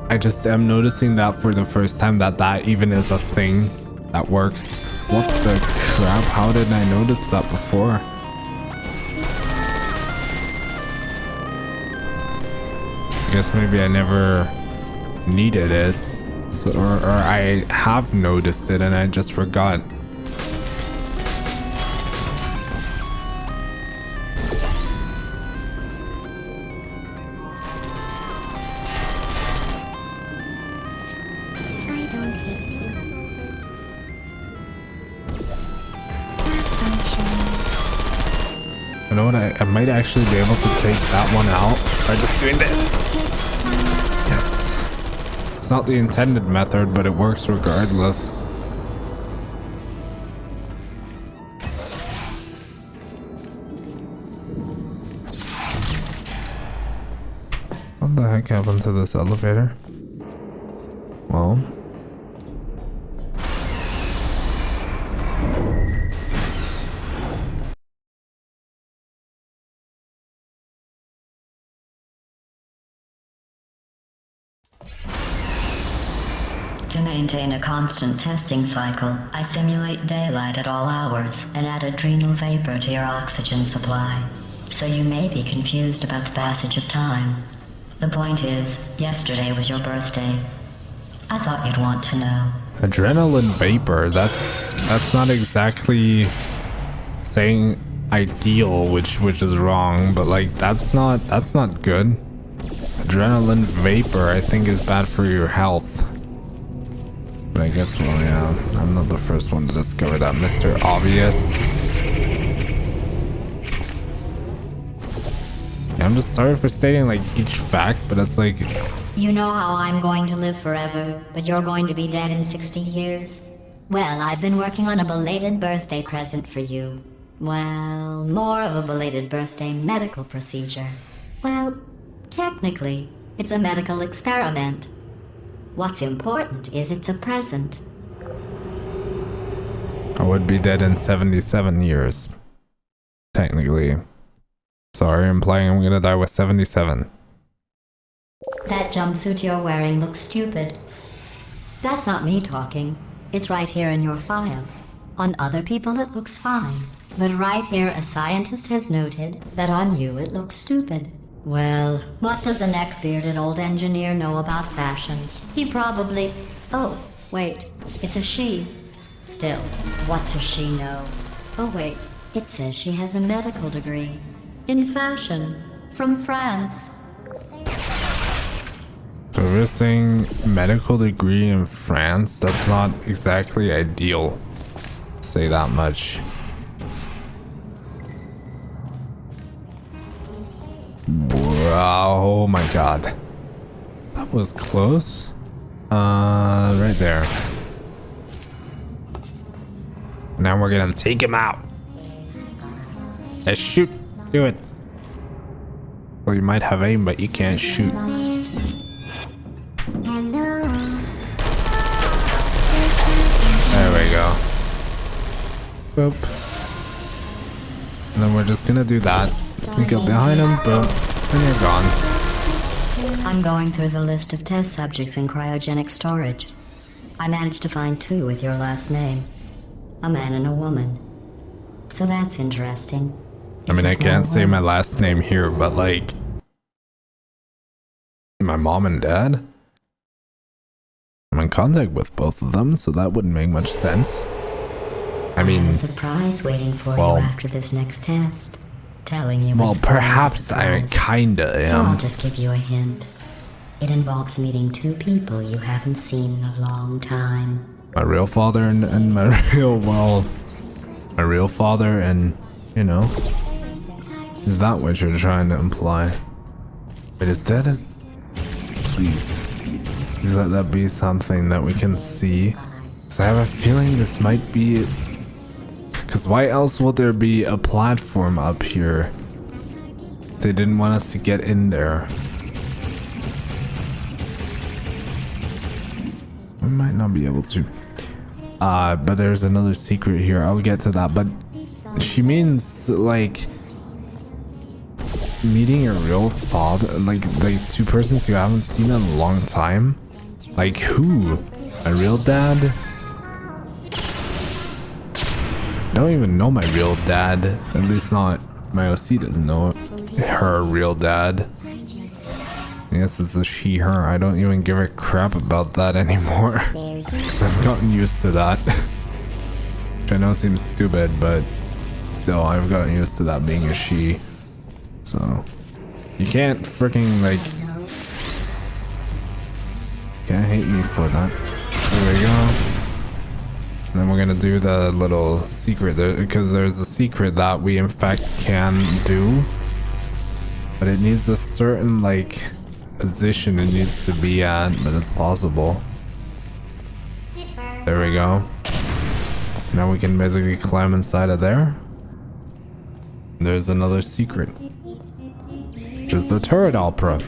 I just am noticing that for the first time that even is a thing that works. What the crap? How did I notice that before? I guess maybe I never needed it. So, or I have noticed it and I just forgot. You know what? I might actually be able to take that one out by just doing this. Yes. It's not the intended method, but it works regardless. What the heck happened to this elevator? Well. To maintain a constant testing cycle, I simulate daylight at all hours and add adrenal vapor to your oxygen supply. So you may be confused about the passage of time. The point is, yesterday was your birthday. I thought you'd want to know. Adrenaline vapor, that's not exactly saying ideal, which is wrong, but like that's not good. Adrenaline vapor I think is bad for your health. But I guess, well, yeah, I'm not the first one to discover that, Mr. Obvious. Yeah, I'm just sorry for stating like each fact, but it's like, You know how I'm going to live forever, but you're going to be dead in 60 years? Well, I've been working on a belated birthday present for you. Well, more of a belated birthday medical procedure. Well, technically, it's a medical experiment. What's important is it's a present. I would be dead in 77 years. Technically. Sorry, implying I'm gonna die with 77. That jumpsuit you're wearing looks stupid. That's not me talking. It's right here in your file. On other people it looks fine. But right here a scientist has noted that on you it looks stupid. Well, what does a neck-bearded old engineer know about fashion? He probably... Oh, wait, it's a she. Still, what does she know? Oh wait, it says she has a medical degree. In fashion. From France. So we're saying medical degree in France? That's not exactly ideal. Say that much. Wow, oh my god. That was close. Right there. Now we're gonna take him out. Let's shoot. Do it. Well, you might have aim, but you can't shoot. There we go. Boop. And then we're just gonna do that. Sneak up behind him, boom, and you're gone. I'm going through the list of test subjects in cryogenic storage. I managed to find 2 with your last name. A man and a woman. So that's interesting. I mean, I can't say my last name here, but like... my mom and dad? I'm in contact with both of them, so that wouldn't make much sense. I mean... have a surprise waiting for you after this next test. Telling you well, perhaps I kinda am. So I'll just give you a hint. It involves meeting 2 people you haven't seen in a long time. My real father and my real, well... my real father and, you know... Is that what you're trying to imply? But is that a... Please let that be something that we can see. Because I have a feeling this might be... Because why else would there be a platform up here? They didn't want us to get in there. We might not be able to. But there's another secret here. I'll get to that. But she means like meeting your real father, like 2 persons you haven't seen in a long time. Like who? My real dad? I don't even know my real dad. At least not my OC doesn't know her real dad. Yes, it's a she, her. I don't even give a crap about that anymore. Because I've gotten used to that. Which I know seems stupid, but still, I've gotten used to that being a she. So, you can't freaking, like... can't hate me for that. There we go. And then we're gonna do the little secret there, because there's a secret that we in fact can do. But it needs a certain, like... position it needs to be at, but it's possible. There we go. Now we can basically climb inside of there. There's another secret, which is the turret opera.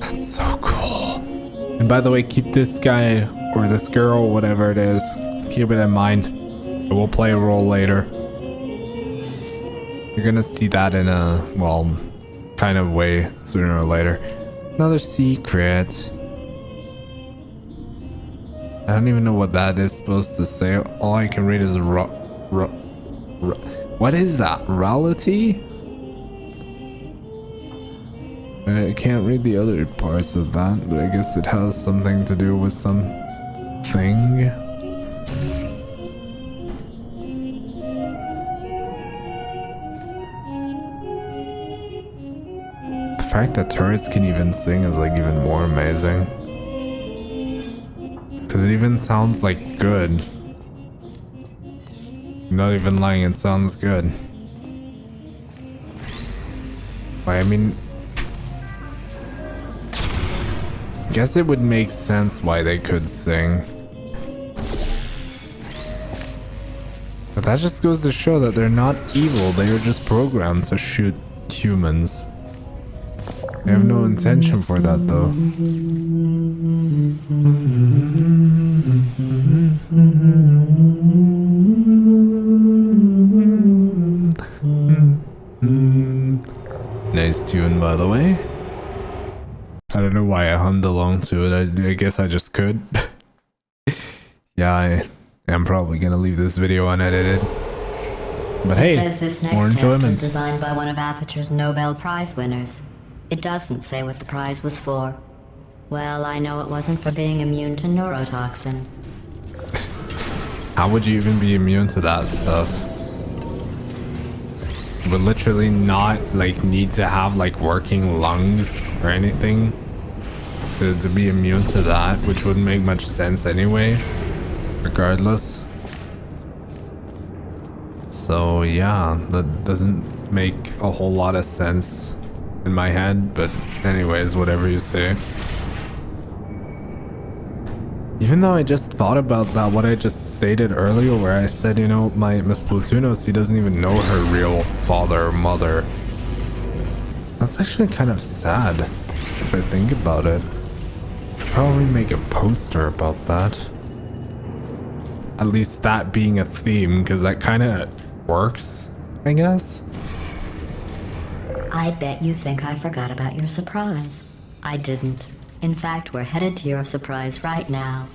That's so cool. And by the way, keep this guy or this girl, whatever it is. Keep it in mind. It will play a role later. You're gonna see that in a, well, kind of way sooner or later. Another secret. I don't even know what that is supposed to say. All I can read is what is that? Reality? I can't read the other parts of that, but I guess it has something to do with something. The fact that turrets can even sing is like even more amazing. Cause it even sounds like good. Not even lying, it sounds good. I mean, I guess it would make sense why they could sing. But that just goes to show that they're not evil, they are just programmed to shoot humans. They have no intention for that though. Nice tune, by the way. I don't know why I hummed along to it. I guess I just could. Yeah, I am probably gonna leave this video unedited. But hey, it says this more next test was enjoyment. designed by one of Aperture's Nobel Prize winners. It doesn't say what the prize was for. Well, I know it wasn't for being immune to neurotoxin. How would you even be immune to that stuff? You would literally not like need to have like working lungs or anything to be immune to that, which wouldn't make much sense anyway, regardless. So yeah, that doesn't make a whole lot of sense in my head, but anyways, whatever you say. Even though I just thought about that, what I just stated earlier, where I said, you know, my Miss Platunos, he doesn't even know her real father or mother. That's actually kind of sad, if I think about it. Probably make a poster about that. At least that being a theme, because that kind of works, I guess. I bet you think I forgot about your surprise. I didn't. In fact, we're headed to your surprise right now.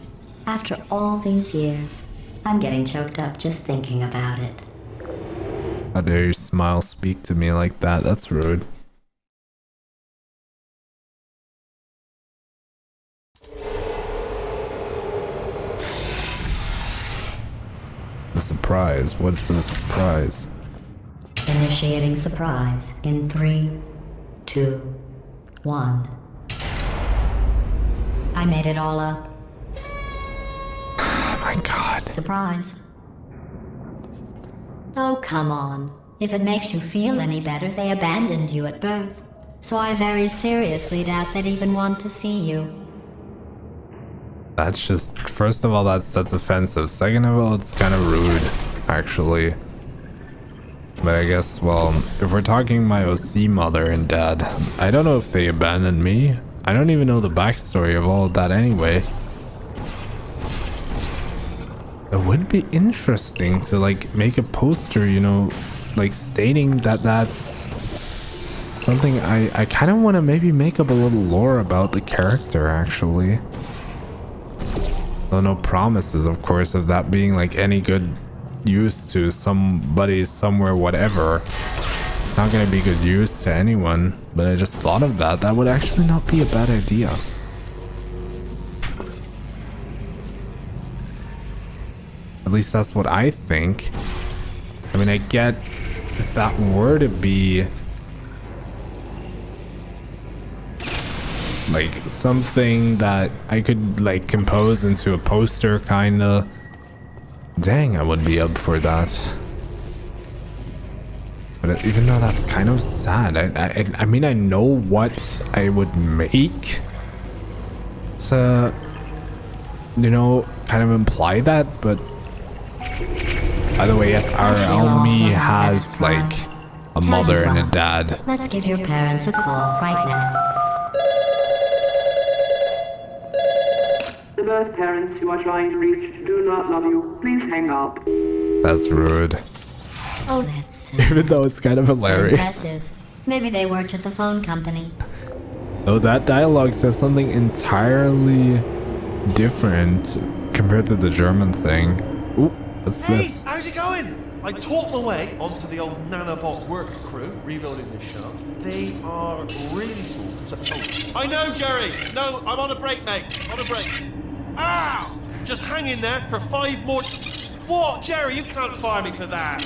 After all these years, I'm getting choked up just thinking about it. How dare you smile, speak to me like that? That's rude. The surprise? What's the surprise? Initiating surprise in 3, 2, 1. I made it all up. Oh my god. Surprise. Oh, come on. If it makes you feel any better, they abandoned you at birth. So I very seriously doubt they'd even want to see you. That's just, first of all, that's offensive. Second of all, it's kind of rude, actually. But I guess, well, if we're talking my OC mother and dad, I don't know if they abandoned me. I don't even know the backstory of all of that anyway. It would be interesting to like make a poster, you know, like stating that that's something I kind of want to maybe make up a little lore about the character, actually. Though no promises, of course, of that being like any good use to somebody somewhere, whatever. It's not going to be good use to anyone, but I just thought of that. That would actually not be a bad idea. At least that's what I think. I mean, I get if that were to be like something that I could like compose into a poster, kinda. Dang, I would be up for that. But even though that's kind of sad, I mean, I know what I would make to, you know, kind of imply that, but by the way, yes, our Elmi has like a mother and a dad. Let's give your parents a call right now. birth parents you are trying to reach do not love you. Please hang up. That's rude. Oh, that's Even though it's kind of hilarious. impressive. Maybe they worked at the phone company. Oh, that dialogue says something entirely different compared to the German thing. Ooh, what's Hey, this? how's it going? I taught my way onto the old nanobot work crew rebuilding this shaft. They are really small. So, I know, Jerry. No, I'm on a break, mate. On a break. Ow! Just hang in there for 5 more. What, Jerry? You can't fire me for that.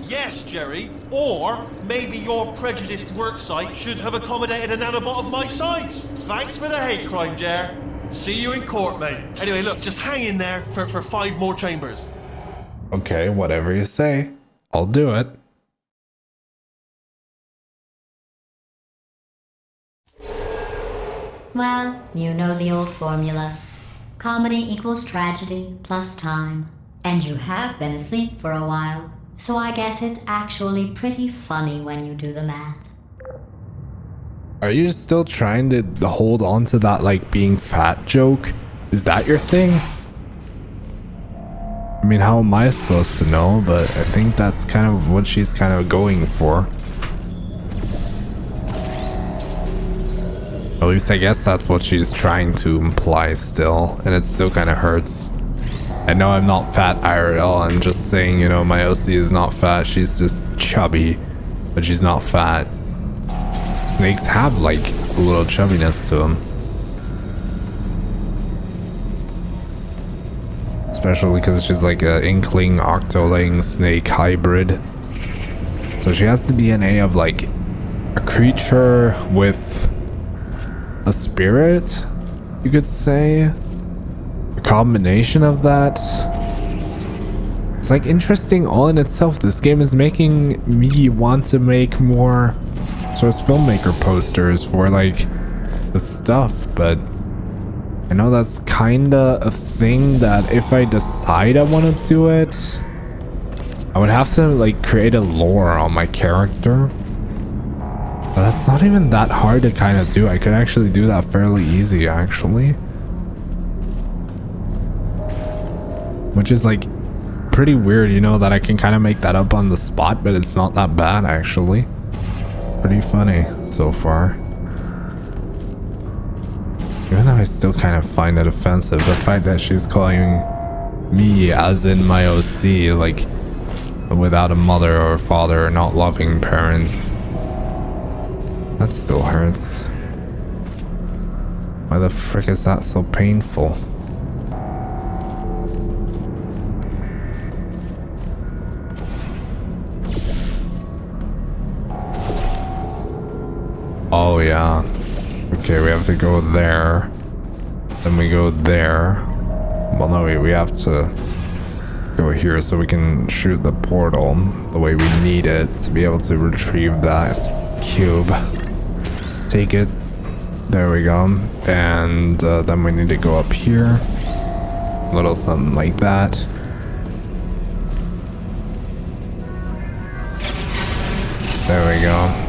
Yes, Jerry. Or maybe your prejudiced work site should have accommodated a nanobot of my size. Thanks for the hate crime, Jer. See you in court, mate. Anyway, look, just hang in there for 5 more chambers. Okay, whatever you say. I'll do it. Well, you know the old formula. Comedy equals tragedy plus time. And you have been asleep for a while, so I guess it's actually pretty funny when you do the math. Are you still trying to hold on to that, like, being fat joke? Is that your thing? I mean, how am I supposed to know? But I think that's kind of what she's kind of going for. At least I guess that's what she's trying to imply still, and it still kind of hurts. I know I'm not fat IRL, I'm just saying, you know, my OC is not fat, she's just chubby, but she's not fat. Snakes have, like, a little chubbiness to them. Especially because she's like an inkling octoling snake hybrid. So she has the DNA of, like, a creature with a spirit, you could say. A combination of that. It's like interesting all in itself. This game is making me want to make more source filmmaker posters for like the stuff, but I know that's kinda a thing that if I decide I want to do it, I would have to like create a lore on my character. But that's not even that hard to kind of do. I could actually do that fairly easy actually. Which is like pretty weird, you know, that I can kind of make that up on the spot, but it's not that bad actually. Pretty funny so far. Even though I still kind of find it offensive, the fact that she's calling me, as in my OC, like without a mother or father or not loving parents. That still hurts. Why the frick is that so painful? Oh yeah. Okay, we have to go there. Then we go there. Well no, we have to go here so we can shoot the portal the way we need it to be able to retrieve that cube. Take it. There we go. And then we need to go up here. A little something like that. There we go.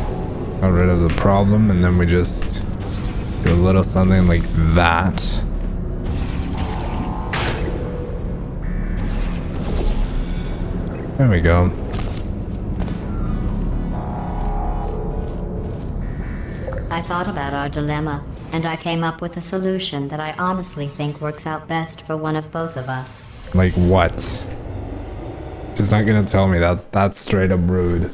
Got rid of the problem, and then we just do a little something like that. There we go. I thought about our dilemma, and I came up with a solution that I honestly think works out best for one of both of us. Like what? She's not gonna tell me that. That's straight up rude.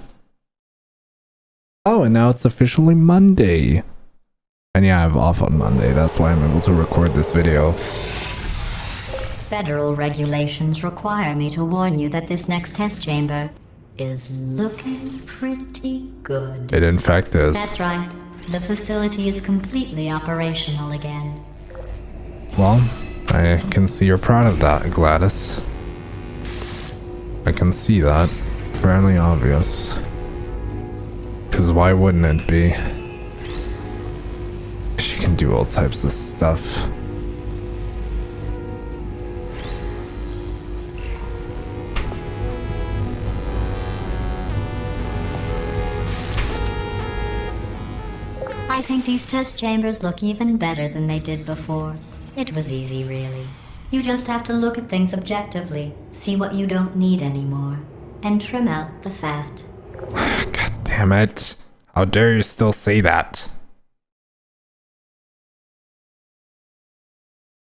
Oh, and now it's officially Monday. And yeah, I have off on Monday. That's why I'm able to record this video. Federal regulations require me to warn you that this next test chamber is looking pretty good. It in fact is. That's right. The facility is completely operational again. Well, I can see you're proud of that, Gladys. I can see that. Fairly obvious. Because why wouldn't it be? She can do all types of stuff. I think these test chambers look even better than they did before. It was easy, really. You just have to look at things objectively, see what you don't need anymore, and trim out the fat. God damn it. How dare you still say that?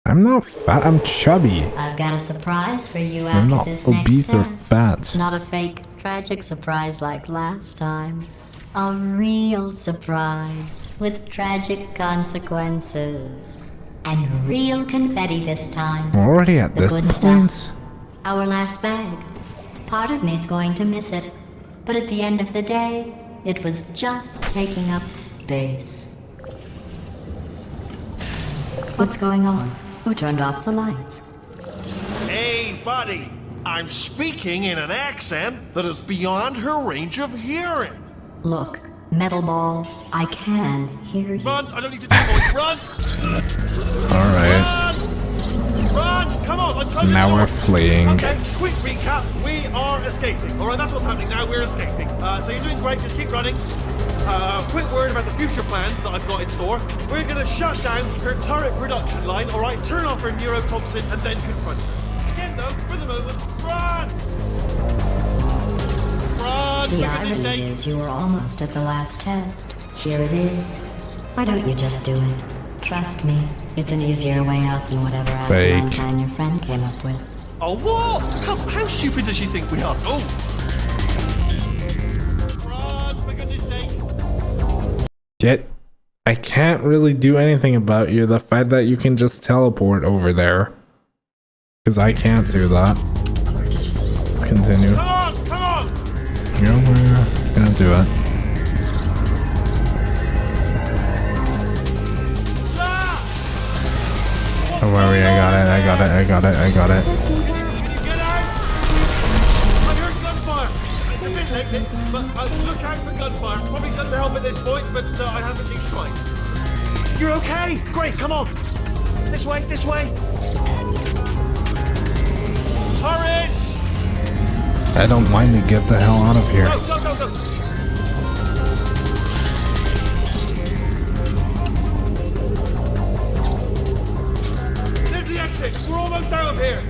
I'm not fat, I'm chubby. I've got a surprise for you I'm after not this obese or next test. fat. Not a fake, tragic surprise like last time. A real surprise with tragic consequences. And real confetti this time. We're already at The this good point? stuff. Our last bag. Part of me's going to miss it. But at the end of the day, it was just taking up space. What's going on? Who turned off the lights? Hey, buddy! I'm speaking in an accent that is beyond her range of hearing. Look, metal ball, I can hear you. Run! I don't need to do a voice. Run! Alright. Run! Run! Come on, I'm closing Now the we're door. fleeing. Okay, quick recap. We are escaping. Alright, that's what's happening now. We're escaping. So you're doing great. Just keep running. Quick word about the future plans that I've got in store. We're gonna shut down her turret production line, alright? Turn off her neurotoxin and then confront her. Again though, for the moment, run! Run! The For irony goodness sake! is you were almost at the last test. Here it is. Why don't you just do it? Trust me, it's an easier way out than whatever asinine Fake. plan your friend came up with. Oh, what? How stupid does she think we are? Oh! Run, for goodness sake! I can't really do anything about you. The fact that you can just teleport over there. Because I can't do that. Let's continue. Come on, come on! Yeah, we're gonna do it. Ah! Don't worry, I got it. Can you get out? I heard gunfire. It's a bit late, this, but look out for gunfire. Probably doesn't help at this point, but I haven't been trying. You're okay? Great, come on. This way, this way. Turret! I don't mind to get the hell out of here. Go, go, go, go. There's the exit. We're almost out of here.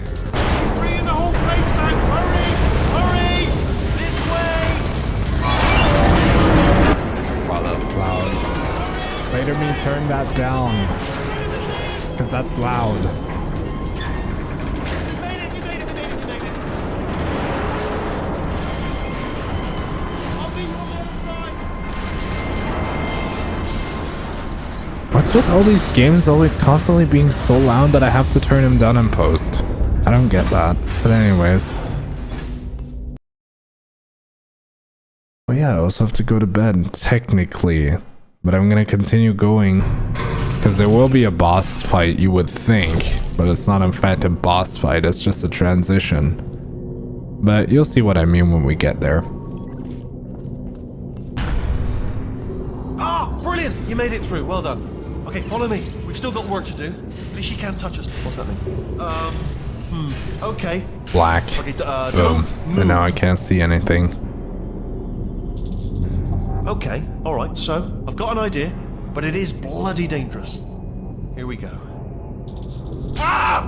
Bringing the whole place down. Hurry! Hurry! This way! Wow, that's loud. Later me turn that down. Because that's loud. You made it, you made it, you made it, you made it. I'll be on the other side. What's with all these games always constantly being so loud that I have to turn them down in post? I don't get that. But anyways. Oh yeah, I also have to go to bed, technically. But I'm gonna continue going. Because there will be a boss fight, you would think. But it's not in fact a boss fight, it's just a transition. But you'll see what I mean when we get there. Ah, brilliant! You made it through. Well done. Okay, follow me. We've still got work to do. At least she can't touch us. What's happening? Okay. Black. Okay, Boom. don't move. And now I can't see anything. Okay, alright, so I've got an idea, but it is bloody dangerous. Here we go. Ah!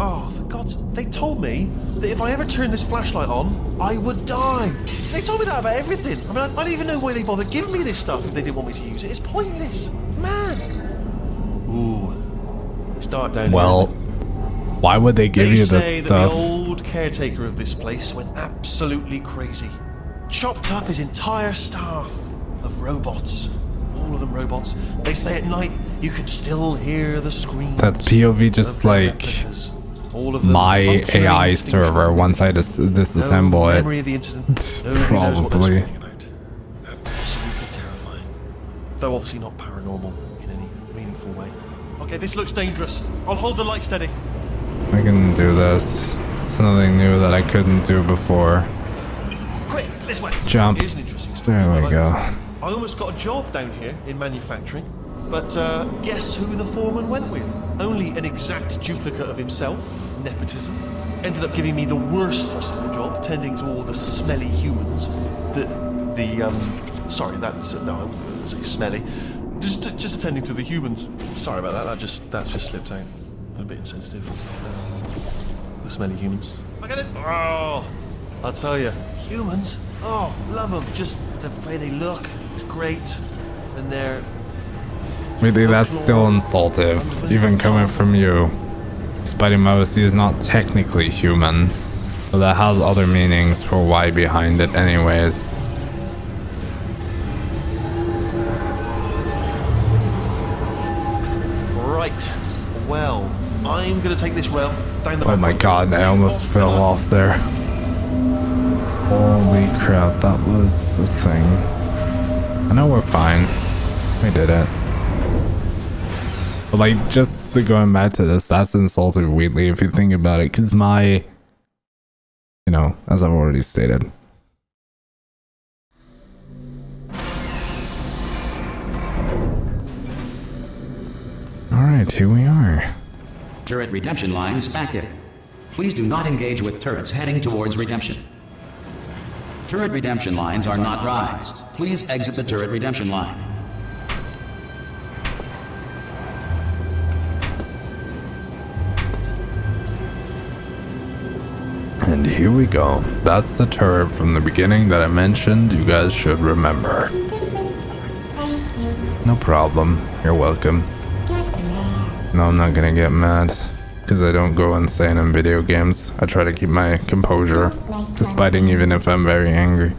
Oh, for God's sake, they told me that if I ever turned this flashlight on, I would die. They told me that about everything. I mean, I don't even know why they bothered giving me this stuff if they didn't want me to use it. It's pointless. Man. Ooh. It's dark down Well, here. why would they give They you say this that stuff? the old caretaker of this place went absolutely crazy. Chopped up his entire staff of robots. All of them robots. They say at night you could still hear the screams. That's POV of just their like replicas. All of them my functionally AI indistinguishable server once I No disassemble memory it. of the incident. Nobody knows what they're Probably. screaming about. Absolutely terrifying. Though obviously not paranormal in any meaningful way. Okay, this looks dangerous. I'll hold the light steady. I can do this. It's nothing new that I couldn't do before. Quick, this way. Jump. Here's an interesting story. There we I like go. this. I almost got a job down here in manufacturing, but guess who the foreman went with? Only an exact duplicate of himself. Nepotism. Ended up giving me the worst possible job, tending to all the smelly humans. Sorry, that's no, I wouldn't say smelly. Just attending to the humans. Sorry about that. That just slipped out. I'm a bit insensitive. The smelly humans. Look at this. Oh, I'll tell you, humans. Oh, love them. Just the way they look is great, and they're. Maybe that's still insultive, even coming from you. Spidey Mousy is not technically human, but that has other meanings for why behind it anyways. Right. Well, I'm gonna take this rail down the. Oh my god, I almost fell off there. Holy crap, that was a thing. I know we're fine. We did it. But like, just going back to this, that's insultive weirdly if you think about it, because my, you know, as I've already stated. Alright, here we are. Turret redemption lines active. Please do not engage with turrets heading towards redemption. Turret redemption lines are not rides. Please exit the turret redemption line. And here we go. That's the turret from the beginning that I mentioned you guys should remember. No problem. You're welcome. No, I'm not gonna get mad. Because I don't go insane in video games. I try to keep my composure. Despite even if I'm very angry.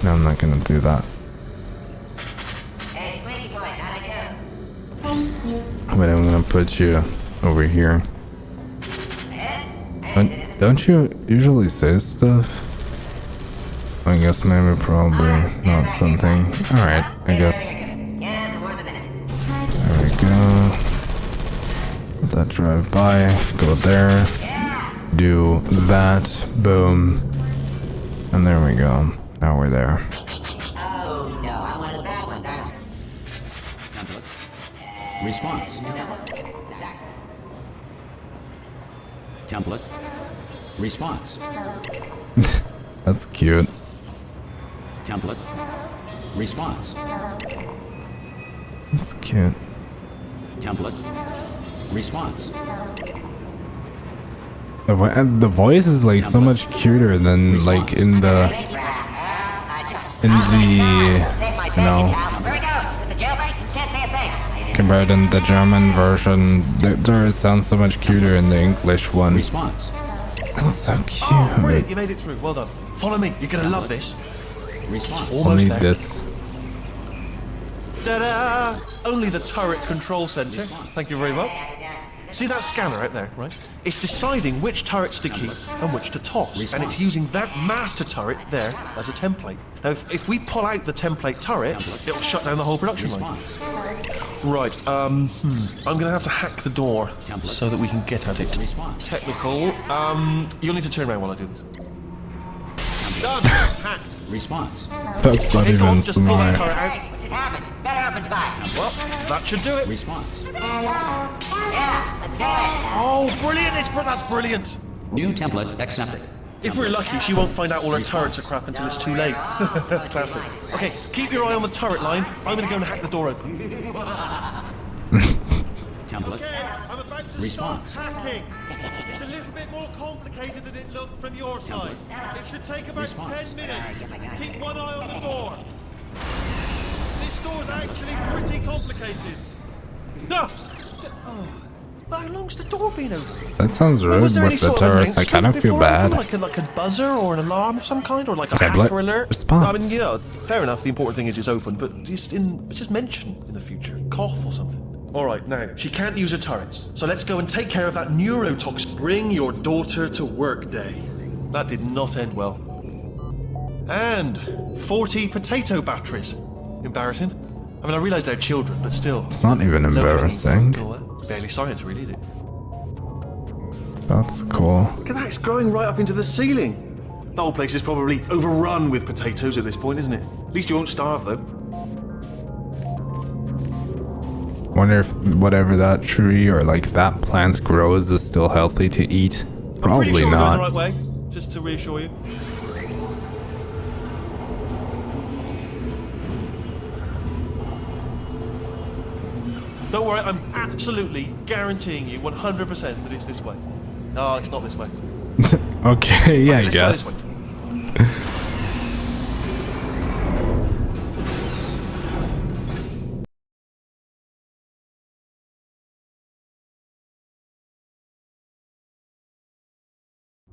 No, I'm not gonna do that. But I'm gonna put you over here. Don't you usually say stuff? I guess maybe probably not something. Alright, I guess. There we go. Let that drive by. Go there. Do that. Boom. And there we go. Now we're there. Oh no, I'm one of the bad ones, aren't I? Template. Response. Template. Response. That's cute. Template. Response. That's cute. Template. Response. The voice is like so much cuter than like in the you know, compared in the German version. There it sounds so much cuter in the English one. Response. That's so cute. Oh, brilliant! You made it through. Well done. Follow me. You're gonna love this. Response. I'll Almost need there. this. Ta-da! Only the turret control center. Thank you very much. See that scanner out there, right? It's deciding which turrets to keep and which to toss, and it's using that master turret there as a template. Now, if we pull out the template turret, it'll shut down the whole production line. Right. I'm gonna have to hack the door so that we can get at it. Technical. You'll need to turn around while I do this. Done. Hacked. Response. That's not Hey, go on, even just pull that smart. turret out. What just happened? Better open fire. Well, that should do it. Response. Yeah, let's do it. Oh, brilliant! That's brilliant. New template accepted. If we're lucky, she wonon't find out all her turrets are crap until it's too late. Classic. Okay, keep your eye on the turret line. I'm gonna go and hack the door open. Template. I'm about to Response. start hacking. It's a little bit more complicated than it looked from your side. It should take about Response. 10 minutes. Keep one eye on the door. This door's actually pretty complicated. No! Oh. How long's the door been open? That sounds rude Was there any with the sort of turrets. I kind of feel announcement bad. before? Like a buzzer or an alarm of some kind, or like a Tablet hacker alert. response. I mean, you know, fair enough. The important thing is it's open, but just mention in the future, cough or something. All right, now she can't use her turrets, so let's go and take care of that neurotoxin. Bring your daughter to work day. That did not end well. And 40 potato batteries. Embarrassing. I mean, I realise they're children, but still. It's not even embarrassing. Barely science, really, is it? That's cool. Look at that, it's growing right up into the ceiling. The whole place is probably overrun with potatoes at this point, isn't it? At least you won't starve, though. Wonder if whatever that tree or like that plant grows is still healthy to eat. I'm Probably pretty sure we're not. going the right way, just to reassure you. Don't worry, I'm absolutely guaranteeing you 100% that it's this way. No, it's not this way. Okay, yeah, I Let's try this guess. way.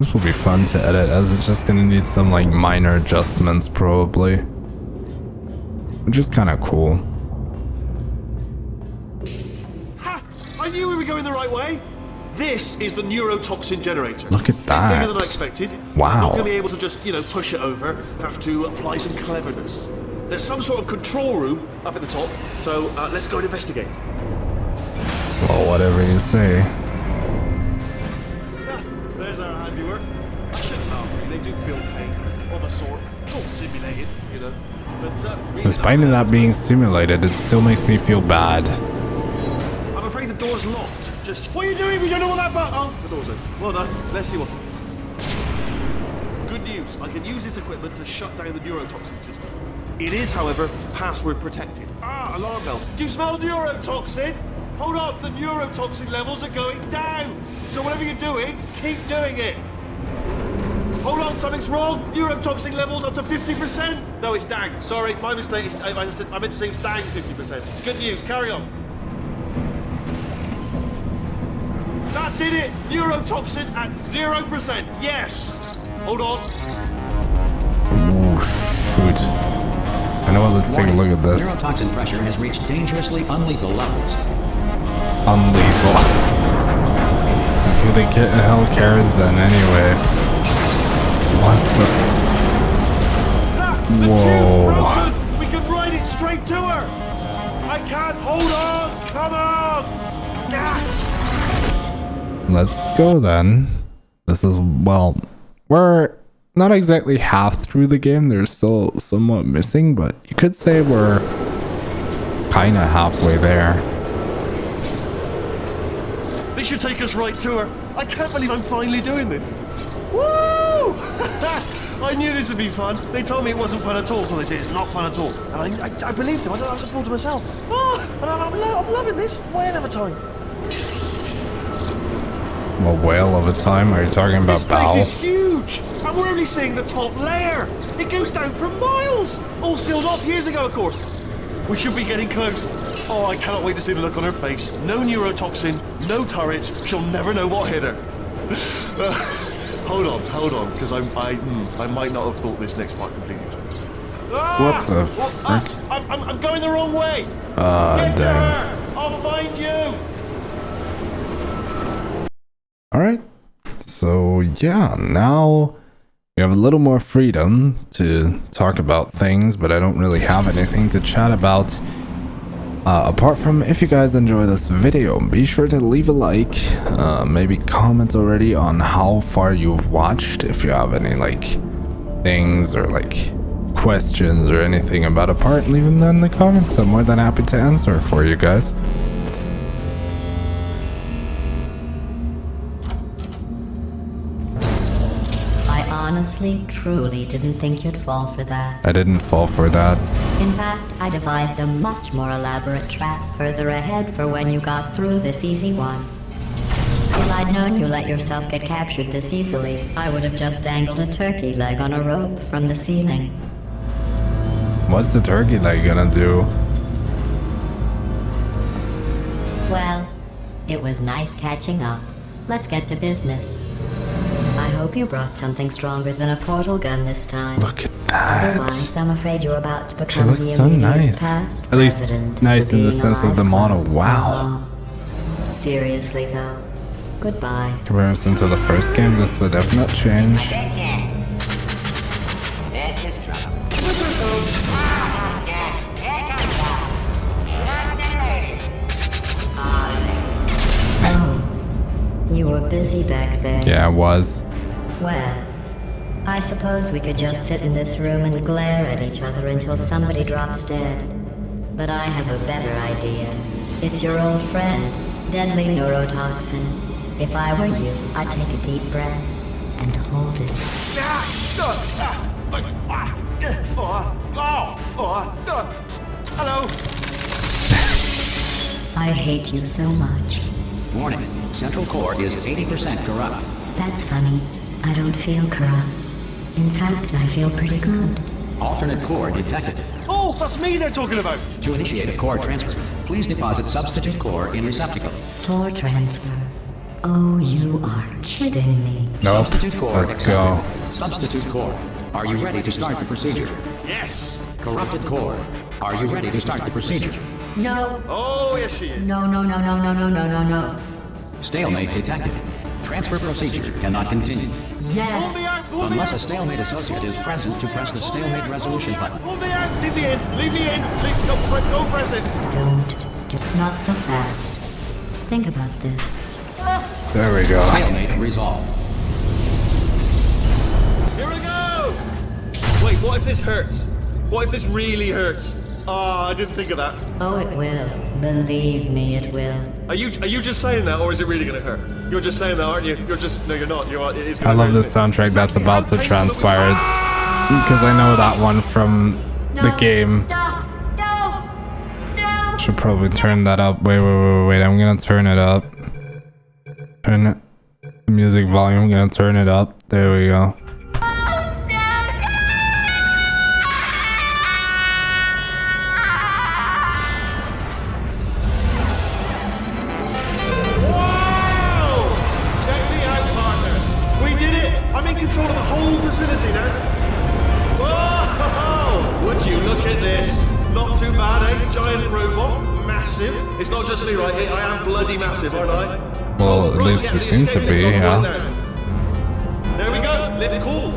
This will be fun to edit, as it's just gonna need some like minor adjustments probably. Which is kind of cool. Ha! I knew we were going the right way. This is the neurotoxin generator. Look at that. Bigger than I expected. Wow. I'm not going to be able to just, push it over. Have to apply some cleverness. There's some sort of control room up at the top, so let's go and investigate. Well, whatever you say. There's our handiwork. I shouldn't laugh. They do feel pain of a sort. It's all simulated, But really Despite it not being simulated, it still makes me feel bad. I'm afraid the door's locked. Just what are you doing? We don't know what that button. Oh, the door's open. Well done. Let's see what's it. Good news. I can use this equipment to shut down the neurotoxin system. It is, however, password protected. Ah, alarm bells. Do you smell neurotoxin? Hold on, the neurotoxin levels are going down. So whatever you're doing, keep doing it. Hold on, something's wrong. Neurotoxin levels up to 50%. No, it's down. Sorry, my mistake. I meant to say it's down 50%. It's good news. Carry on. That did it. Neurotoxin at 0%. Yes. Hold on. Ooh, shoot. I know what, let's take a look at this. Neurotoxin pressure has reached dangerously unlethal levels. Unlethal. Who the hell cares then anyway? What the? The tube's Whoa. broken. We can ride it straight to her. I can't. Hold on. Come on. Ah. Let's go then. This is, well, we're not exactly half through the game. There's still somewhat missing, but you could say we're kind of halfway there. This should take us right to her. I can't believe I'm finally doing this. Woo! I knew this would be fun. They told me it wasn't fun at all, so they said it's not fun at all. And I believed them. I was a fool to myself. Oh, and I'm loving this. Whale of a time. A whale of a time? Are you talking about This place Bao? is huge, and we're only seeing the top layer. It goes down for miles. All sealed off years ago, of course. We should be getting close. Oh, I cannot wait to see the look on her face. No neurotoxin, no turrets. She'll never know what hit her. Hold on, because I might not have thought this next part completely through. What the frick? I'm going the wrong way. Get to Dang. her. I'll find you. Alright, so yeah, now we have a little more freedom to talk about things, but I don't really have anything to chat about. Apart from, if you guys enjoy this video, be sure to leave a like, maybe comment already on how far you've watched, if you have any like things or like questions or anything about a part, leave them down in the comments. I'm more than happy to answer for you guys. Honestly, truly didn't think you'd fall for that. I didn't fall for that. In fact, I devised a much more elaborate trap further ahead for when you got through this easy one. If I'd known you let yourself get captured this easily, I would have just dangled a turkey leg on a rope from the ceiling. What's the turkey leg gonna do? Well, it was nice catching up. Let's get to business. I hope you brought something stronger than a portal gun this time. Look at that. Otherwise, I'm afraid you're about to She become looks the so immediate nice. past At least president nice for in the being sense of the alive. model. Wow. Seriously though, goodbye. Comparison to the first game, this is a definite change. Big chance. This is trouble. Here comes Oh, you were busy back there. Yeah, it was. Well, I suppose we could just sit in this room and glare at each other until somebody drops dead. But I have a better idea. It's your old friend, deadly neurotoxin. If I were you, I'd take a deep breath and hold it. Hello. I hate you so much. Warning, central core is 80% corrupt. That's funny. I don't feel corrupt. In fact, I feel pretty good. Alternate core detected. Oh, that's me they're talking about. To initiate a core transfer, please deposit substitute core in receptacle. Core transfer. Oh, you are kidding me. Nope. Substitute core Let's accepted. go. Substitute core. Are you ready to start the procedure? Yes. Corrupted core. Are you ready to start the procedure? No. Oh, yes, she is. No, no, no, no, no, no, no, no, no. Stalemate detected. Transfer procedure cannot continue. Pull me Yes. out, pull me Unless out. a stalemate associate is present to press the stalemate resolution button. Pull me out. Leave me in. Leave me in. Don't press it. Not so fast. Think about this. There we go. Stalemate resolved. Here we go. Wait, what if this hurts? What if this really hurts? Oh, I didn't think of that. Oh, it will. Believe me, it will. Are you just saying that, or is it really gonna hurt? You're just saying that, aren't you? No, you're not. It is I gonna love hurt, the isn't it? soundtrack that's Exactly about to how painful it transpire. was. Because I know that one from the game. Stop! No! No! Should probably turn that up. Wait. I'm gonna turn it up. Turn it. The music volume. I'm gonna turn it up. There we go. Wow! Check me out, partner. We did it. I'm in control of the whole facility now. Whoa! Would you look at this? Not too bad, eh? Giant robot, massive. It's not just me, right? I am bloody massive, aren't I? Well, Oh, at right, least yeah, it the seems to escape be, lift yeah. on now. There we go. Lift cool.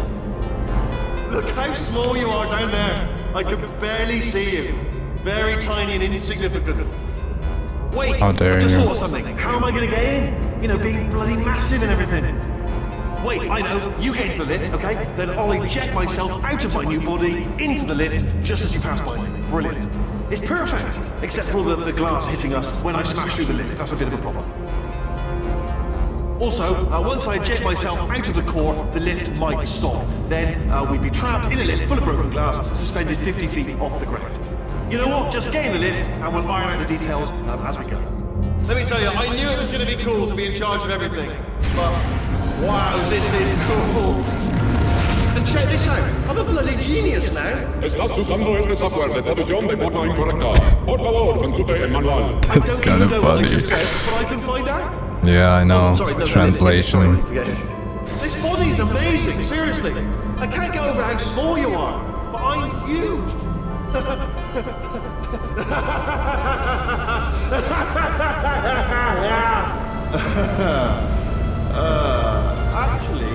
Look how small you are down there. I can barely see you. Very tiny and insignificant. Wait, How dare I just you. thought of something. How am I going to get in? You know, being bloody massive and everything. Wait, I know. You get into the lift, okay? Then I'll eject myself out of my new body into the lift just as you pass by. Brilliant. It's perfect, except for the glass hitting us when I smash through the lift. That's a bit of a problem. Also, once I eject myself out of the core, the lift might stop. Then we'd be trapped in a lift full of broken glass, suspended 50 feet off the ground. You know what? Just get in the lift and we'll iron out the details as we go. Let me tell you, I knew it was going to be cool to be in charge of everything. But, wow, this is cool. And check this out. I'm a bloody genius now. Estás usando este software de traducción de forma incorrecta. Por favor, consulte el manual. I don't kinda even know what I funny. just said, but I can find out. Yeah, I know. Oh, sorry, no, Translation. sorry, forget it. This body's amazing, seriously. I can't get over how small you are, but I'm huge. Actually,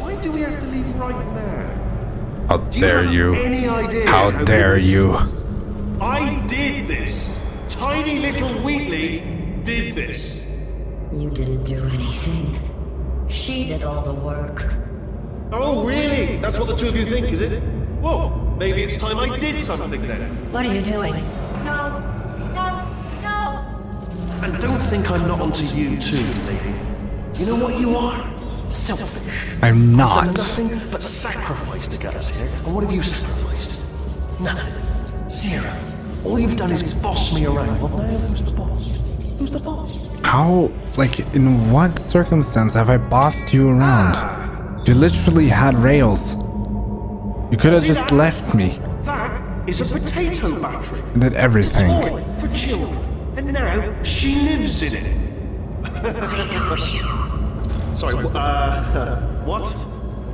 why do we have to leave right now? How Do dare have you? any idea How dare good this you? is? I did this. Tiny little Wheatley did this. You didn't do anything. She did all the work. Oh, really? That's what the two of you think, is it? Well, maybe it's time I did something then. What are you doing? No! No! No! And don't think I'm not onto you too, lady. You know what you are? Selfish. I'm Done not. nothing but sacrifice to get us here. And what have you sacrificed? Nothing. Zero. All you've done is boss me around. Well, now who's the boss? Who's the boss? How, like, in what circumstance have I bossed you around? You literally had rails. You could have See just that? left me. That is a potato battery. I did It's a everything. toy for children. And now she lives in it. Sorry, what?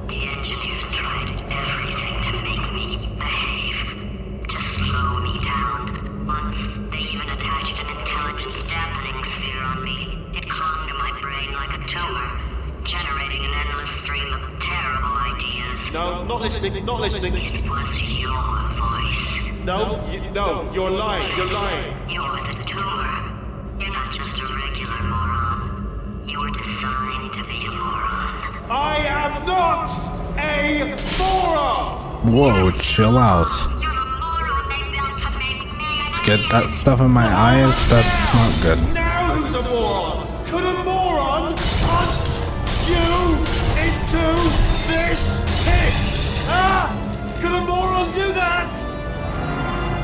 The engineers tried everything to make me behave, to slow me down. Once, they even attached an intelligence dampening sphere on me. It clung to my brain like a tumor, generating an endless stream of terrible ideas. No, not listening, not listening. It was your voice. No, no, you're lying, you're lying. You're the tumor. You're not just a regular moron. You were designed to be a moron. I am not a moron! Whoa, chill out. You're the moron they built to make me. Get that stuff in my eyes? That's not good. Now who's a moron? Could a moron punt you into this pit? Ah! Could a moron do that?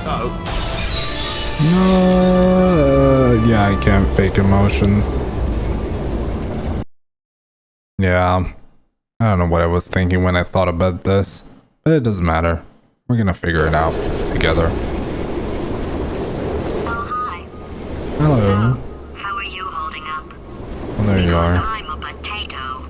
Uh-oh. No, Yeah, I can't fake emotions. Yeah. I don't know what I was thinking when I thought about this, but it doesn't matter. We're gonna figure it out together. Oh, hi. Hello. How are you holding up? Well, there you Because are. I'm a potato.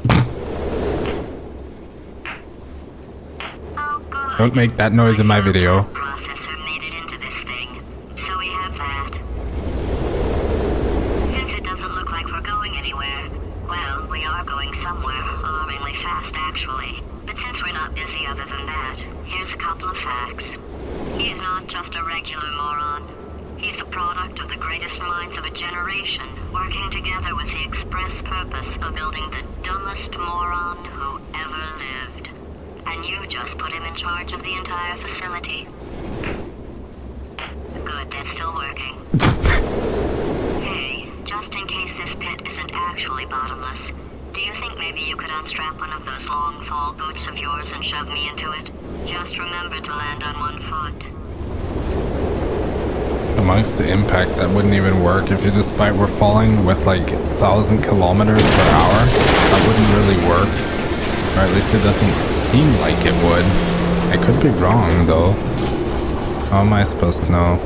Oh, good. Don't make that noise in my video. Processor made it into this thing, so we have that. Since it doesn't look like we're going anywhere, well, we are going somewhere, alarmingly fast actually. But since we're not busy other than that, here's a couple of facts. He's not just a regular moron. He's the product of the greatest minds of a generation, working together with the express purpose of building the dumbest moron who ever lived. And you just put him in charge of the entire facility. Good, that's still working. Hey, just in case this pit isn't actually bottomless, do you think maybe you could unstrap one of those long fall boots of yours and shove me into it? Just remember to land on one foot. Amongst the impact, that wouldn't even work if you despite we're falling with like 1,000 kilometers per hour. That wouldn't really work. Or at least it doesn't seem like it would. I could be wrong though. How am I supposed to know?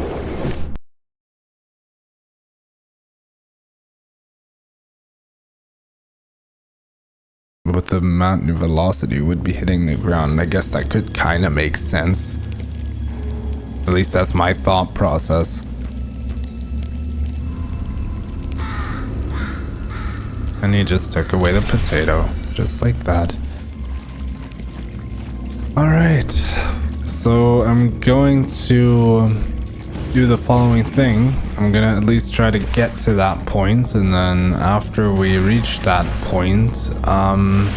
With the amount of velocity would be hitting the ground, I guess that could kind of make sense. At least that's my thought process. And he just took away the potato, just like that. Alright, so I'm going to do the following thing. I'm gonna at least try to get to that point, and then after we reach that point, I'm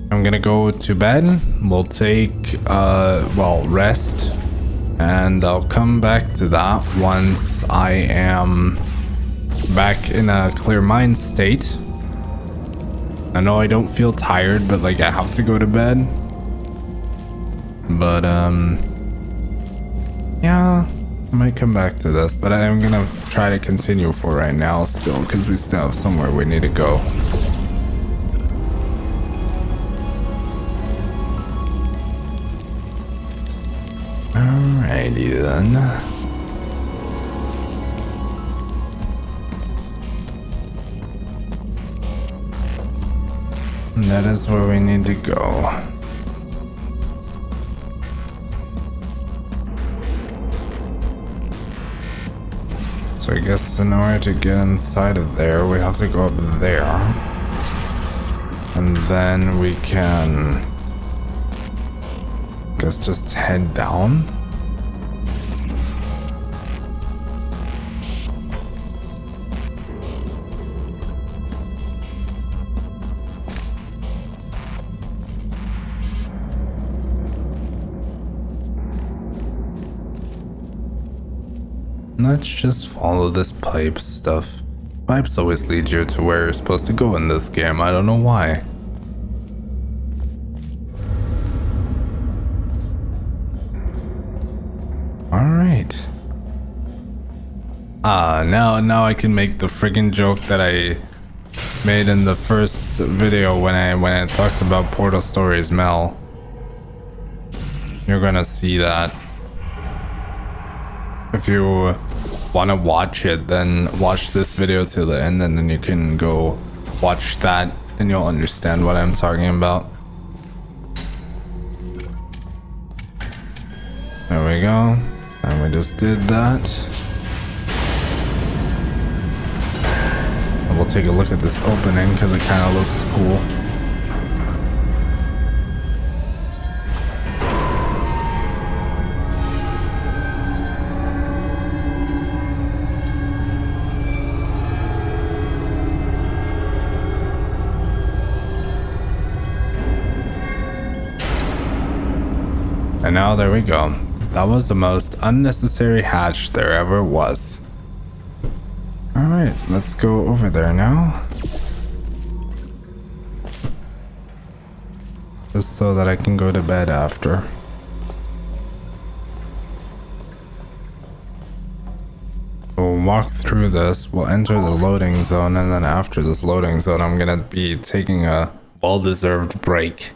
gonna go to bed. We'll take, rest, and I'll come back to that once I am back in a clear mind state. I know I don't feel tired, but like I have to go to bed. But yeah, I might come back to this, but I'm gonna try to continue for right now still, because we still have somewhere we need to go. Alrighty then. And that is where we need to go. So I guess in order to get inside of there, we have to go up there. And then we can, I guess, just head down. Let's just follow this pipe stuff. Pipes always lead you to where you're supposed to go in this game. I don't know why. Alright. Now I can make the friggin' joke that I made in the first video when I talked about Portal Stories Mel. You're gonna see that. If you want to watch it, then watch this video till the end, and then you can go watch that and you'll understand what I'm talking about. There we go. And we just did that. And we'll take a look at this opening because it kind of looks cool. And now there we go. That was the most unnecessary hatch there ever was. Alright, let's go over there now. Just so that I can go to bed after. we'll walk through this, we'll enter the loading zone, and then after this loading zone, I'm gonna be taking a well-deserved break.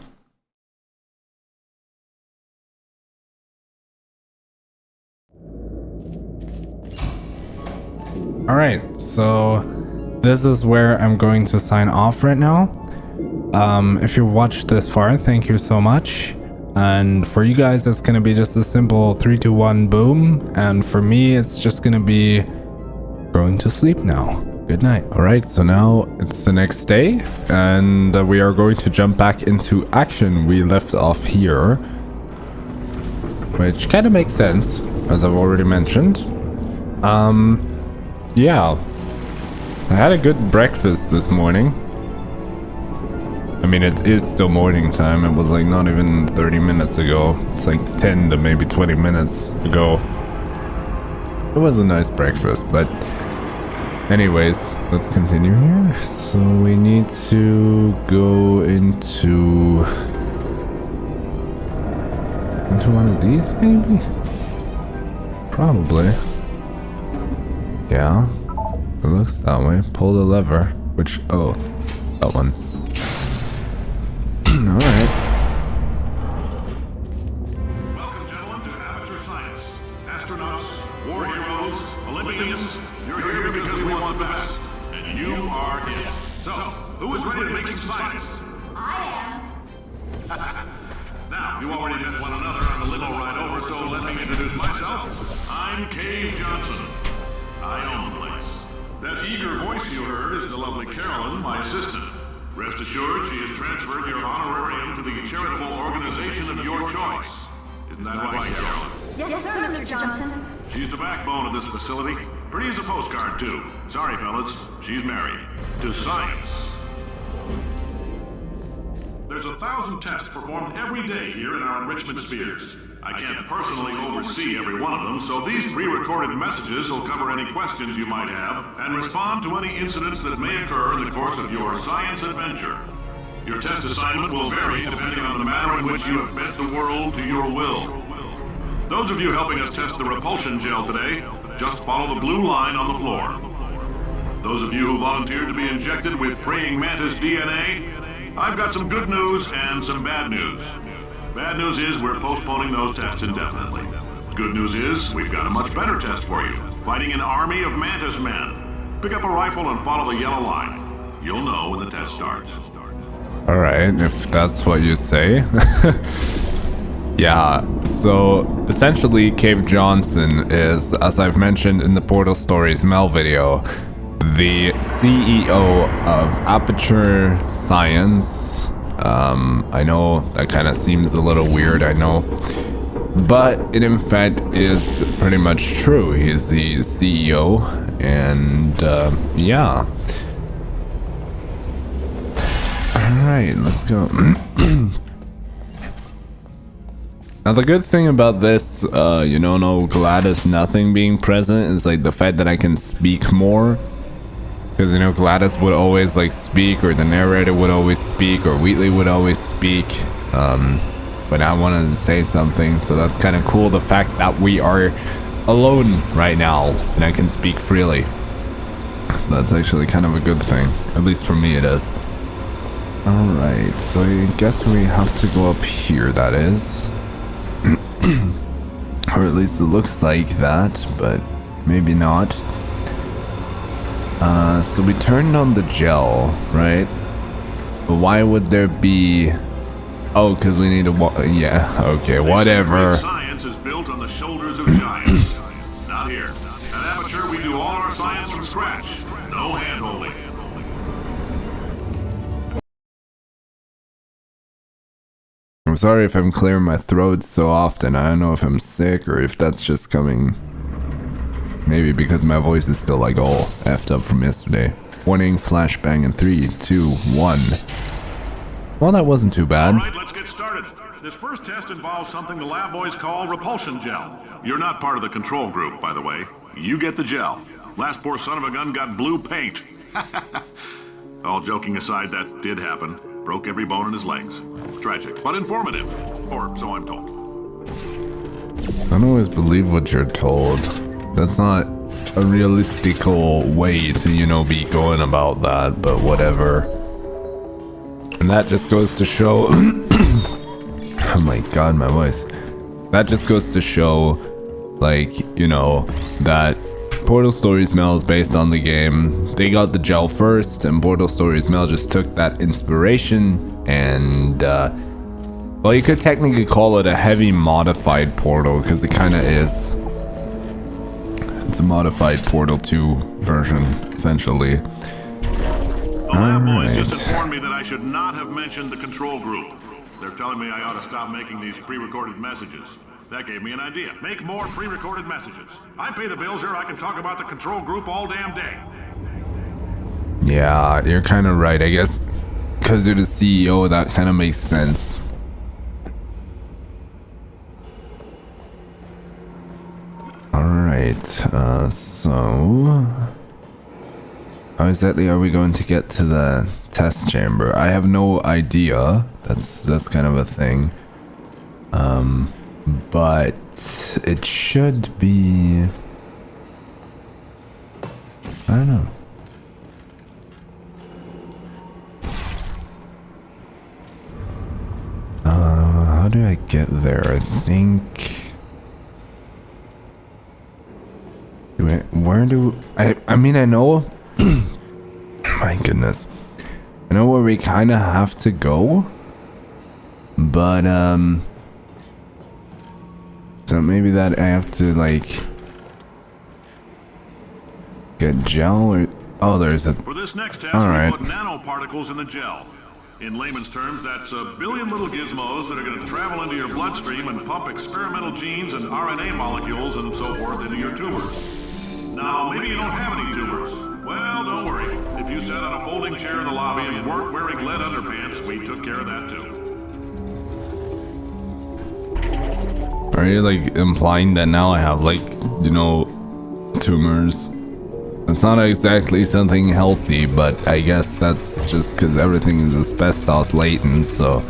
Alright, so this is where I'm going to sign off right now. If you watched this far, thank you so much. And for you guys, it's gonna be just a simple 3, 2, 1, boom. And for me, it's just gonna be going to sleep now. Good night. Alright, so now it's the next day, and we are going to jump back into action. We left off here, which kind of makes sense, as I've already mentioned. Yeah. I had a good breakfast this morning. I mean, it is still morning time. It was like not even 30 minutes ago. It's like 10 to maybe 20 minutes ago. It was a nice breakfast, but anyways, let's continue here. So we need to go into one of these, maybe? Probably. Yeah. It looks that way. Pull the lever, which, oh, that one. Alright. Welcome, gentlemen, to Amateur Science. Astronauts, war heroes, Olympians, you're here because we want the best. And you are it. So, who is ready to make some science? I am. Now, you already met one another on the limo ride over, so let me introduce myself. I'm Cave Johnson. I own the place. That eager voice you heard is the lovely Carolyn, my assistant. Rest assured, she has transferred your honorarium to the charitable organization of your choice. Isn't that right, Carolyn? Yes, sir, Mr. Johnson. She's the backbone of this facility. Pretty as a postcard, too. Sorry, fellas. She's married. To science. There's 1,000 tests performed every day here in our enrichment spheres. I can't personally oversee every one of them, so these pre-recorded messages will cover any questions you might have and respond to any incidents that may occur in the course of your science adventure. Your test assignment will vary depending on the manner in which you have bent the world to your will. Those of you helping us test the repulsion gel today, just follow the blue line on the floor. Those of you who volunteered to be injected with praying mantis DNA, I've got some good news and some bad news. Bad news is we're postponing those tests indefinitely. Good news is we've got a much better test for you. Fighting an army of mantis men. Pick up a rifle and follow the yellow line. You'll know when the test starts. Alright, if that's what you say. Yeah, so essentially Cave Johnson is, as I've mentioned in the Portal Stories Mel video, the CEO of Aperture Science. I know that kind of seems a little weird, I know, but it in fact is pretty much true. He's the CEO, and yeah. Alright, let's go. Now the good thing about this, you know, no Gladys nothing being present is like the fact that I can speak more. Because, you know, Gladys would always, like, speak, or the narrator would always speak, or Wheatley would always speak, when I wanted to say something. So that's kind of cool, the fact that we are alone right now, and I can speak freely. That's actually kind of a good thing. At least for me it is. Alright, so I guess we have to go up here, that is. Or at least it looks like that, but maybe not. So we turned on the gel, right? But why would there be... Oh, because we need to... Yeah, okay, whatever. Science is built on the shoulders of giants. Not here. At Aperture, we do all our science from scratch. No hand-holding. I'm sorry if I'm clearing my throat so often. I don't know if I'm sick or if that's just coming... Maybe because my voice is still like all effed up from yesterday. Warning, flashbang in 3, 2, 1. Well, that wasn't too bad. Alright, let's get started. This first test involves something the lab boys call repulsion gel. You're not part of the control group, by the way. You get the gel. Last poor son of a gun got blue paint. All joking aside, that did happen. Broke every bone in his legs. Tragic, but informative. Or so I'm told. I don't always believe what you're told. That's not a realistical way to, you know, be going about that, but whatever. And that just goes to show oh my god, my voice. That just goes to show, like, you know, that Portal Stories Mail is based on the game. They got the gel first, and Portal Stories Mail just took that inspiration and, well, you could technically call it a heavy modified Portal, because it kind of is. It's a modified Portal 2 version, essentially. The lab boys just informed me that I should not have mentioned the control group. They're telling me I ought to stop making these pre-recorded messages. That gave me an idea. Make more pre-recorded messages. I pay the bills here, I can talk about the control group all damn day. Yeah, you're kind of right. I guess because you're the CEO, that kind of makes sense. Alright, so how exactly are we going to get to the test chamber? I have no idea. That's kind of a thing. But it should be, I don't know. How do I get there? I think, I mean, I know my goodness, I know where we kind of have to go, but so maybe that I have to, like, get gel or, oh, there's a, For this next test, all right. we put nanoparticles in the gel. In layman's terms, that's a billion little gizmos that are going to travel into your bloodstream and pump experimental genes and RNA molecules and so forth into your tumors. Now, maybe you don't have any tumors. Well, don't worry. If you sat on a folding chair in the lobby and weren't wearing lead underpants, we took care of that too. Are you, like, implying that now I have, like, you know, tumors? It's not exactly something healthy, but I guess that's just because everything is asbestos latent, so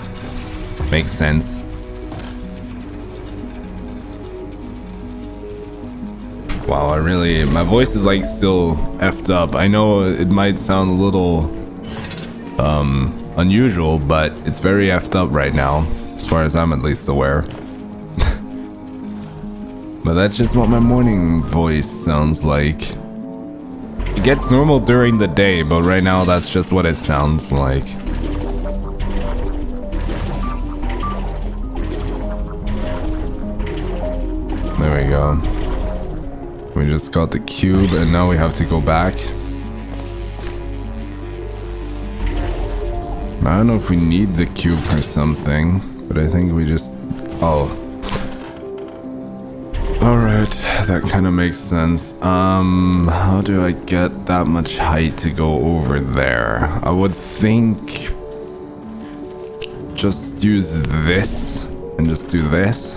makes sense. Wow, my voice is, like, still effed up. I know it might sound a little unusual, but it's very effed up right now, as far as I'm at least aware. But that's just what my morning voice sounds like. It gets normal during the day, but right now that's just what it sounds like. There we go. We just got the cube and now we have to go back. I don't know if we need the cube for something, but I think we just, oh. Alright, that kind of makes sense. How do I get that much height to go over there? I would think just use this and just do this.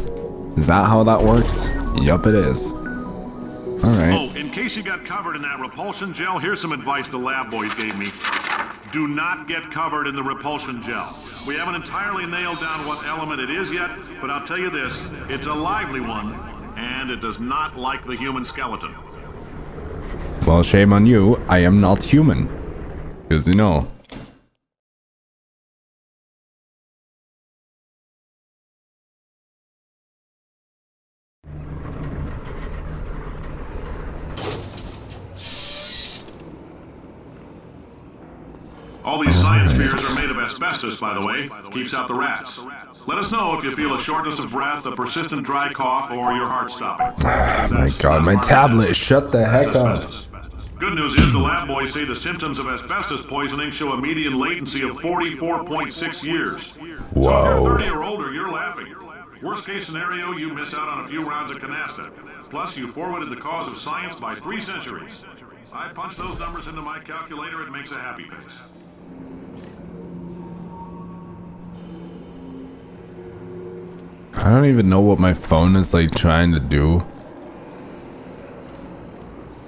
Is that how that works? Yup, it is. Alright. Oh, in case you got covered in that repulsion gel, here's some advice the lab boys gave me. Do not get covered in the repulsion gel. We haven't entirely nailed down what element it is yet, but I'll tell you this, it's a lively one. And it does not like the human skeleton. Well, shame on you. I am not human. Because, you know. All these science fairs are made of asbestos, by the way. Keeps out the rats. Let us know if you feel a shortness of breath, a persistent dry cough, or your heart stopping. Oh my god, my tablet, shut the heck up. Good news is the lab boys say the symptoms of asbestos poisoning show a median latency of 44.6 years. Whoa. So if you're 30 or older, you're laughing. Worst case scenario, you miss out on a few rounds of canasta. Plus, you forwarded the cause of science by 3 centuries. I punch those numbers into my calculator, it makes a happy face. I don't even know what my phone is, like, trying to do.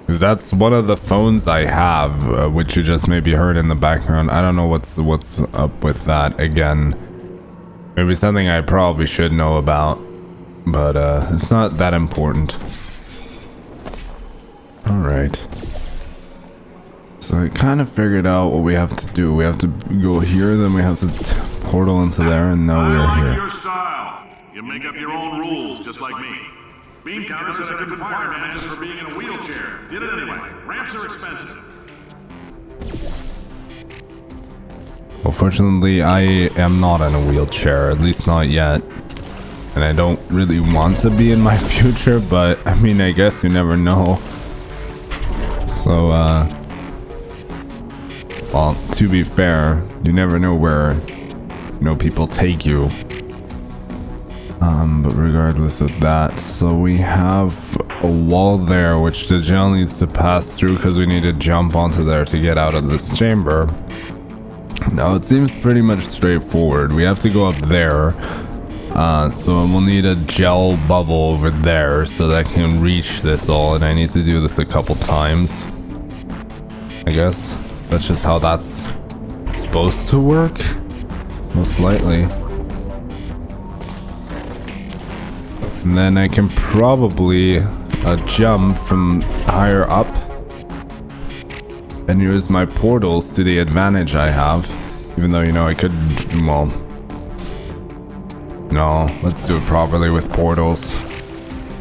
Because that's one of the phones I have, which you just maybe heard in the background. I don't know what's up with that again. Maybe something I probably should know about. But, it's not that important. Alright. So I kind of figured out what we have to do. We have to go here, then we have to portal into there, and now we are I like here. your style. You make up your own rules, just like me. Bean Counter says I couldn't fire managers for being in a wheelchair. Did it anyway. Ramps are expensive. Well, fortunately, I am not in a wheelchair, at least not yet. And I don't really want to be in my future, but I mean, I guess you never know. So, well, to be fair, you never know where, you know, people take you. But regardless of that, so we have a wall there, which the gel needs to pass through because we need to jump onto there to get out of this chamber. Now, it seems pretty much straightforward. We have to go up there. So we'll need a gel bubble over there so that I can reach this all, and I need to do this a couple times. I guess that's just how that's supposed to work, most likely. And then I can probably jump from higher up and use my portals to the advantage I have, even though, you know, I could, well, no, let's do it properly with portals,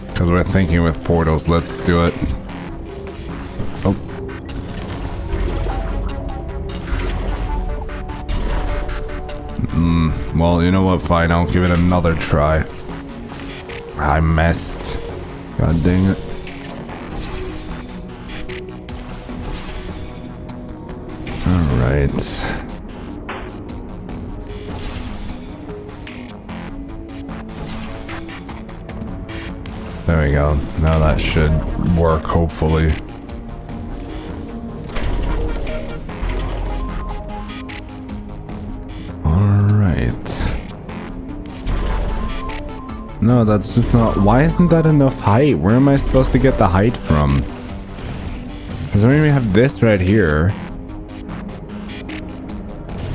because we're thinking with portals. Let's do it. Oh. Well, you know what, fine, I'll give it another try. I missed. God dang it. Alright. There we go. Now that should work, hopefully. Alright. No, that's just not... Why isn't that enough height? Where am I supposed to get the height from? Because I mean, we have this right here.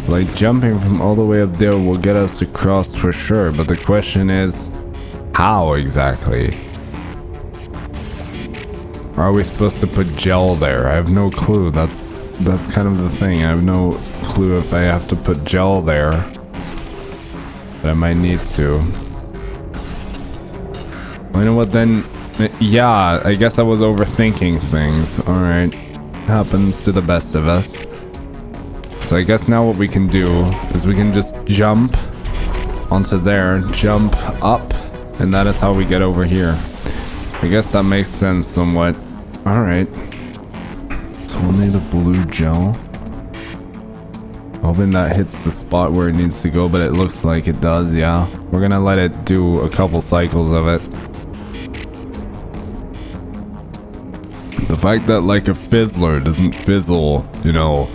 Like, jumping from all the way up there will get us across for sure, but the question is, how exactly? Are we supposed to put gel there? I have no clue. That's kind of the thing. I have no clue if I have to put gel there. But I might need to. Well, you know what then? Yeah, I guess I was overthinking things. Alright. Happens to the best of us. So I guess now what we can do is we can just jump onto there, jump up, and that is how we get over here. I guess that makes sense somewhat. Alright. So we'll need a blue gel. Hoping that hits the spot where it needs to go, but it looks like it does, yeah. We're gonna let it do a couple cycles of it. The fact that like a fizzler doesn't fizzle, you know,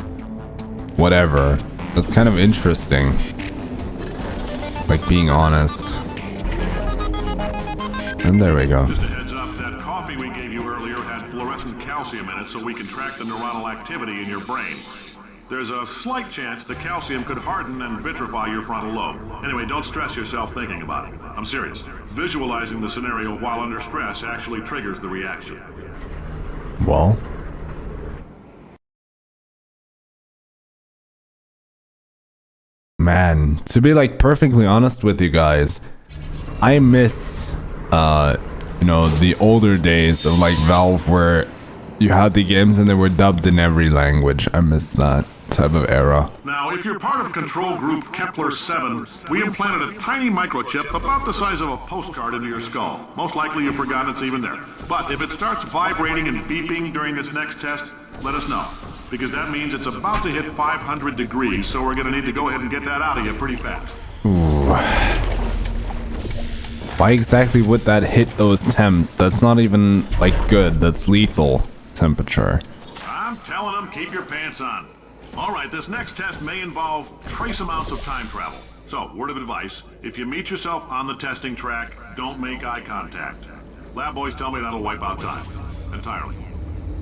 whatever. That's kind of interesting. Like, being honest. And there we go. Just a heads up, that coffee we gave you earlier had fluorescent calcium in it so we can track the neuronal activity in your brain. There's a slight chance the calcium could harden and vitrify your frontal lobe. Anyway, don't stress yourself thinking about it. I'm serious. Visualizing the scenario while under stress actually triggers the reaction. Well... Man, to be like perfectly honest with you guys, I miss, you know, the older days of like Valve where you had the games and they were dubbed in every language. I miss that type of era. Now, if you're part of control group Kepler-7, we implanted a tiny microchip about the size of a postcard into your skull. Most likely you've forgotten it's even there. But if it starts vibrating and beeping during this next test, let us know. Because that means it's about to hit 500 degrees, so we're gonna need to go ahead and get that out of you pretty fast. Ooh. Why exactly would that hit those temps? That's not even, like, good. That's lethal temperature. I'm telling them, keep your pants on. Alright, this next test may involve trace amounts of time travel. So, word of advice, if you meet yourself on the testing track, don't make eye contact. Lab boys tell me that'll wipe out time. Entirely.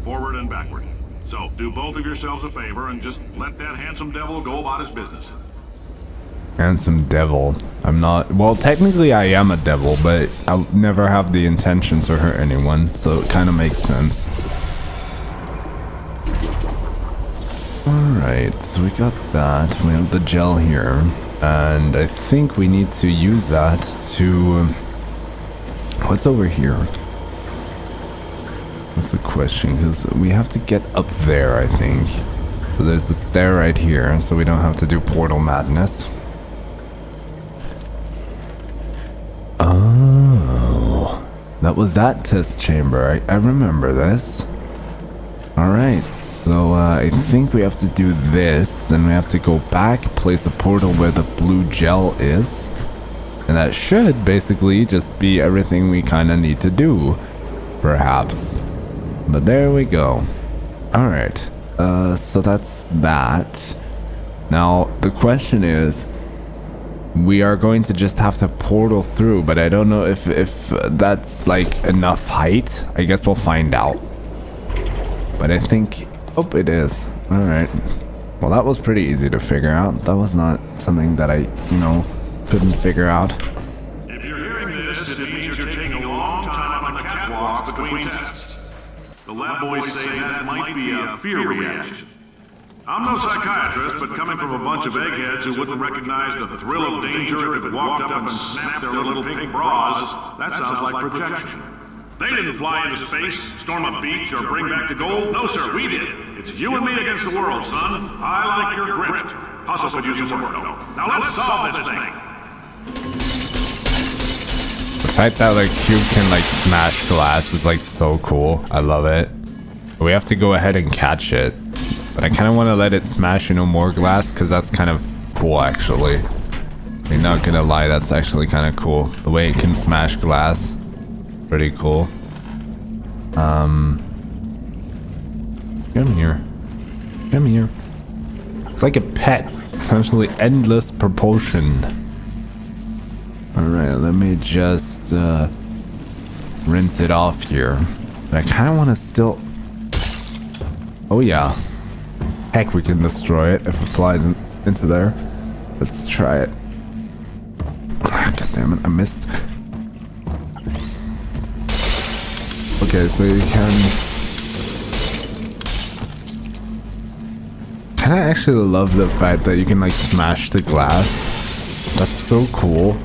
Forward and backward. So, do both of yourselves a favor and just let that handsome devil go about his business. Handsome devil. I'm not... Well, technically I am a devil, but I'll never have the intention to hurt anyone, so it kind of makes sense. Alright, so we got that. We have the gel here. And I think we need to use that to... What's over here? That's a question, because we have to get up there, I think. So there's the stair right here, so we don't have to do portal madness. Oh, that was that test chamber. I remember this. Alright, so I think we have to do this. Then we have to go back, place a portal where the blue gel is. And that should basically just be everything we kind of need to do. Perhaps. But there we go. Alright, so that's that. Now, the question is, we are going to just have to portal through, but I don't know if that's like enough height. I guess we'll find out. But I think... Oh, it is. Alright. Well, that was pretty easy to figure out. That was not something that I, you know, couldn't figure out. If you're hearing this, it means you're taking a long time on the catwalk between tests. The lab boys say that might be a fear reaction. I'm no psychiatrist, but coming from a bunch of eggheads who wouldn't recognize the thrill of danger if it walked up and snapped their little pink bras, that sounds like projection. They didn't fly into space, storm a beach, or bring back the gold. No, sir, we did. It's you and me against the world, son. I like your grit. Hustle could use some work, though. Now let's solve this thing. The fact that like Cube can like smash glass is like so cool. I love it. We have to go ahead and catch it. But I kind of want to let it smash, you know, more glass, because that's kind of cool, actually. I'm not gonna lie, that's actually kind of cool. The way it can smash glass. Pretty cool. Come here. Come here. It's like a pet. Essentially endless propulsion. Alright, let me just rinse it off here. But I kind of want to still... Oh yeah. Heck, we can destroy it if it flies into there. Let's try it. Ah, God damn it, I missed. Okay, so you can I actually love the fact that you can like smash the glass. That's so cool.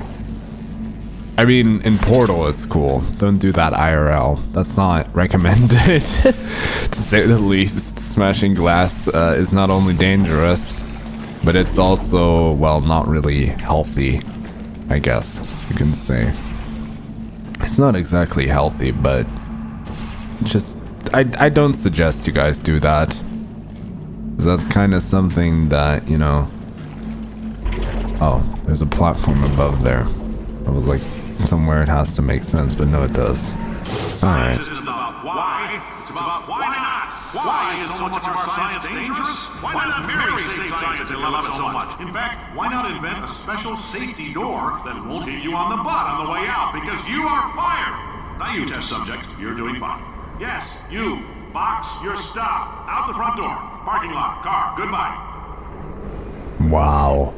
I mean, in Portal it's cool. Don't do that IRL. That's not recommended, to say the least. Smashing glass is not only dangerous, but it's also, well, not really healthy, I guess you can say. It's not exactly healthy, but just I don't suggest you guys do that, 'cause that's kind of something that, you know. Oh, there's a platform above there. I was like, somewhere it has to make sense, but no, it does. Alright. This isn't about why, it's about why not. Why is so much of our science dangerous? Why not marry safe science and love it so much? In fact, why not invent a special safety door that won't hit you on the butt on the way out, because you are fired. Now you test subject, you're doing fine. Yes, you. Box your stuff. Out the front door. Parking lot. Car. Goodbye. Wow.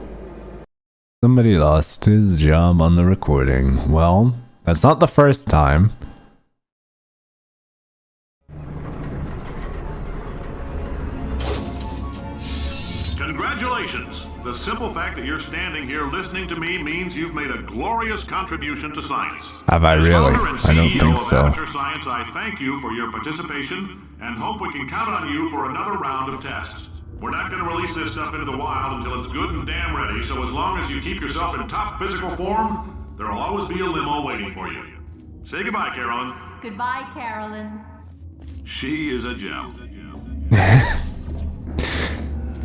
Somebody lost his job on the recording. Well, that's not the first time. Congratulations. The simple fact that you're standing here listening to me means you've made a glorious contribution to science. Have I As really? founder and I don't CEO think of so. Amateur Science, I thank you for your participation and hope we can count on you for another round of tests. We're not going to release this stuff into the wild until it's good and damn ready, so as long as you keep yourself in top physical form, there'll always be a limo waiting for you. Say goodbye, Carolyn. Goodbye, Carolyn. She is a gem.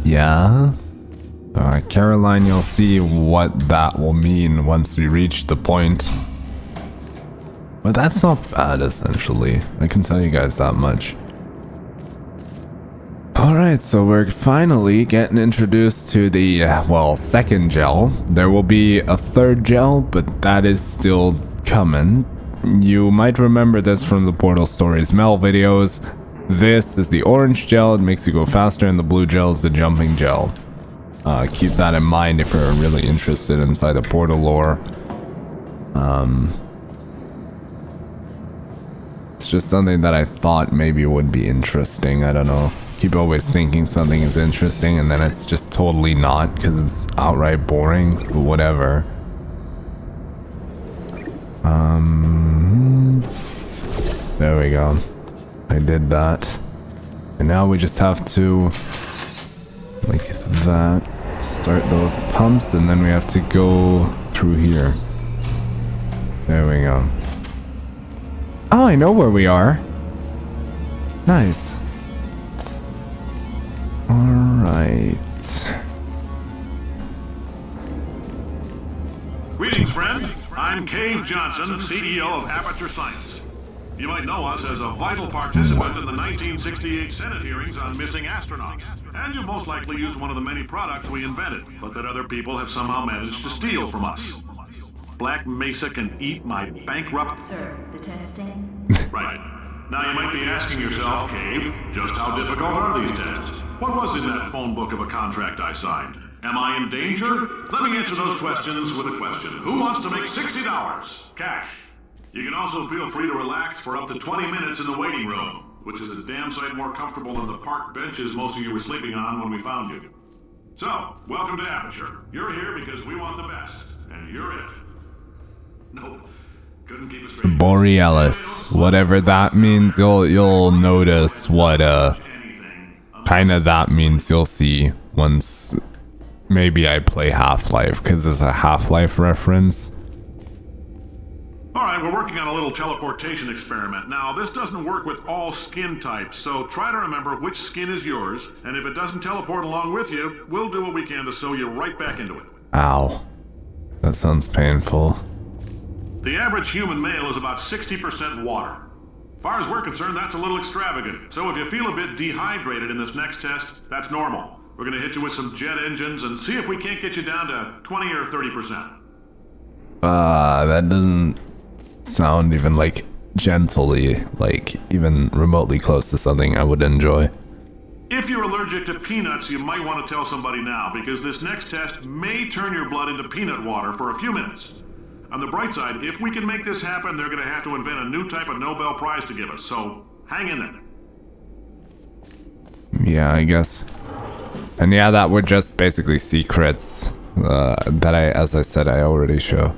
Yeah? Caroline, you'll see what that will mean once we reach the point. But that's not bad, essentially. I can tell you guys that much. Alright, so we're finally getting introduced to the, well, second gel. There will be a third gel, but that is still coming. You might remember this from the Portal Stories Mel videos. This is the orange gel, it makes you go faster, and the blue gel is the jumping gel. Keep that in mind if you're really interested inside the Portal lore. It's just something that I thought maybe would be interesting, I don't know. keep always thinking something is interesting and then it's just totally not because it's outright boring, but whatever. There we go. I did that. And now we just have to, like that, start those pumps, and then we have to go through here. There we go. Oh, I know where we are. Nice. Alright. Greetings, friend. I'm Cave Johnson, CEO of Aperture Science. You might know us as a vital participant in the 1968 Senate hearings on missing astronauts. And you most likely used one of the many products we invented, but that other people have somehow managed to steal from us. Black Mesa can eat my bankrupt... Sir, the testing? Right. Now you might be asking yourself, Cave, just how difficult are these tests? What was in that phone book of a contract I signed? Am I in danger? Let me answer those questions with a question. Who wants to make $60? Cash. You can also feel free to relax for up to 20 minutes in the waiting room, which is a damn sight more comfortable than the park benches most of you were sleeping on when we found you. So, welcome to Aperture. You're here because we want the best, and you're it. Nope. Couldn't keep a straight. Borealis. Whatever that means, you'll notice what kind of that means. You'll see once maybe I play Half-Life, because it's a Half-Life reference. Alright, we're working on a little teleportation experiment. Now, this doesn't work with all skin types, so try to remember which skin is yours, and if it doesn't teleport along with you, we'll do what we can to sew you right back into it. Ow. That sounds painful. The average human male is about 60% water. As far as we're concerned, that's a little extravagant. So if you feel a bit dehydrated in this next test, that's normal. We're gonna hit you with some jet engines and see if we can't get you down to 20 or 30%. That doesn't sound even like gently, like even remotely close to something I would enjoy. If you're allergic to peanuts, you might want to tell somebody now, because this next test may turn your blood into peanut water for a few minutes. On the bright side, if we can make this happen, they're going to have to invent a new type of Nobel Prize to give us, so hang in there. Yeah, I guess. And yeah, that were just basically secrets that as I said, I already show.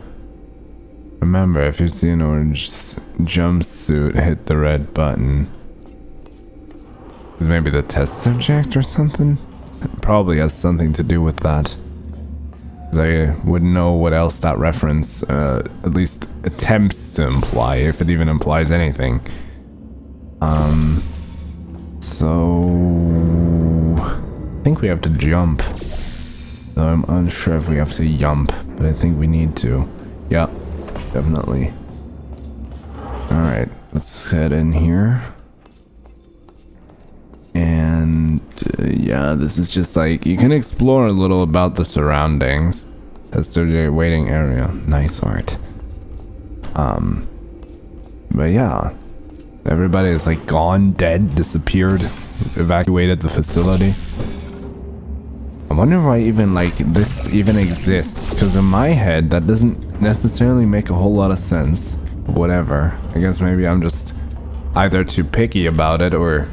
Remember, if you see an orange jumpsuit, hit the red button. Is maybe the test subject or something? It probably has something to do with that. I wouldn't know what else that reference at least attempts to imply, if it even implies anything. So I think we have to jump. So I'm unsure if we have to jump, but I think we need to. Yeah, definitely. Alright, let's head in here. And yeah, this is just like, you can explore a little about the surroundings. That's the waiting area. Nice art. But yeah, everybody is like gone, dead, disappeared, evacuated the facility. I wonder why even like this even exists, because in my head that doesn't necessarily make a whole lot of sense. Whatever, I guess maybe I'm just either too picky about it or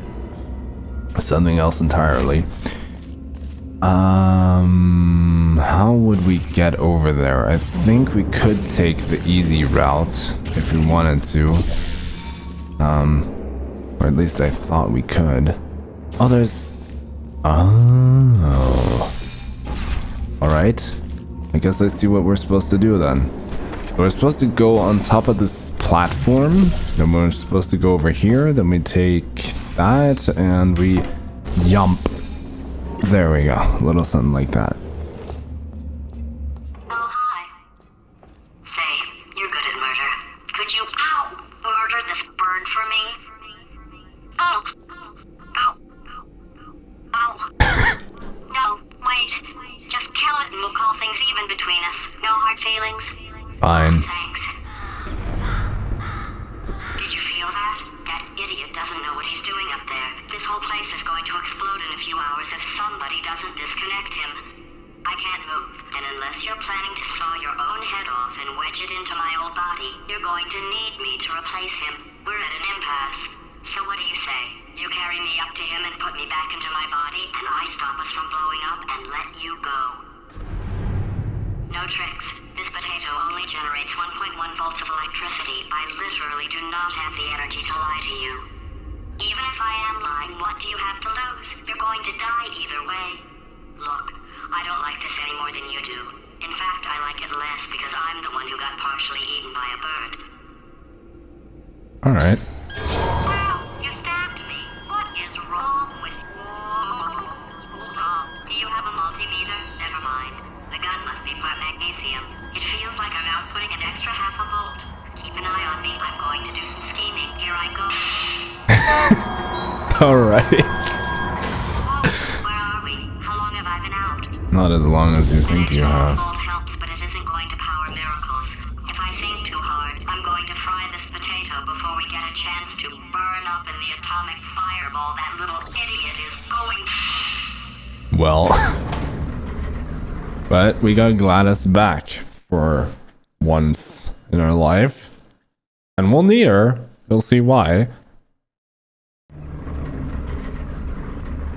something else entirely. How would we get over there? I think we could take the easy route if we wanted to. Or at least I thought we could. Oh, there's... Oh. Alright. I guess let's see what we're supposed to do then. We're supposed to go on top of this platform. Then we're supposed to go over here. Then we take that and we jump. There we go. A little something like that. Oh, hi. Say, you're good at murder. Could you, murder this bird for me? Ow. No, wait. Just kill it and we'll call things even between us. No hard feelings? Fine. Thanks. Did you feel that? That idiot doesn't know what he's doing up there. This whole place is going to explode in a few hours if somebody doesn't disconnect him. I can't move, and unless you're planning to saw your own head off and wedge it into my old body, you're going to need me to replace him. We're at an impasse. So what do you say? You carry me up to him and put me back into my body, and I stop us from blowing up and let you go. No tricks. This potato only generates 1.1 volts of electricity. I literally do not have the energy to lie to you. Even if I am lying, what do you have to lose? You're going to die either way. Look, I don't like this any more than you do. In fact, I like it less because I'm the one who got partially eaten by a bird. Alright. Wow, you stabbed me. What is wrong with you? Hold on. Do you have a multimeter? Never mind. The gun must be part magnesium. It feels like I'm outputting an extra half a volt. Keep an eye on me. I'm going to do some scheming. Here I go. Alright. Whoa, where are we? How long have I been out? Not as long as you think you have. Volt helps, but it isn't going to power miracles. If I think too hard, I'm going to fry this potato before we get a chance to burn up in the atomic fireball that little idiot is going to. Well. But we got Gladys back for once in our life. And we'll need her. You'll see why.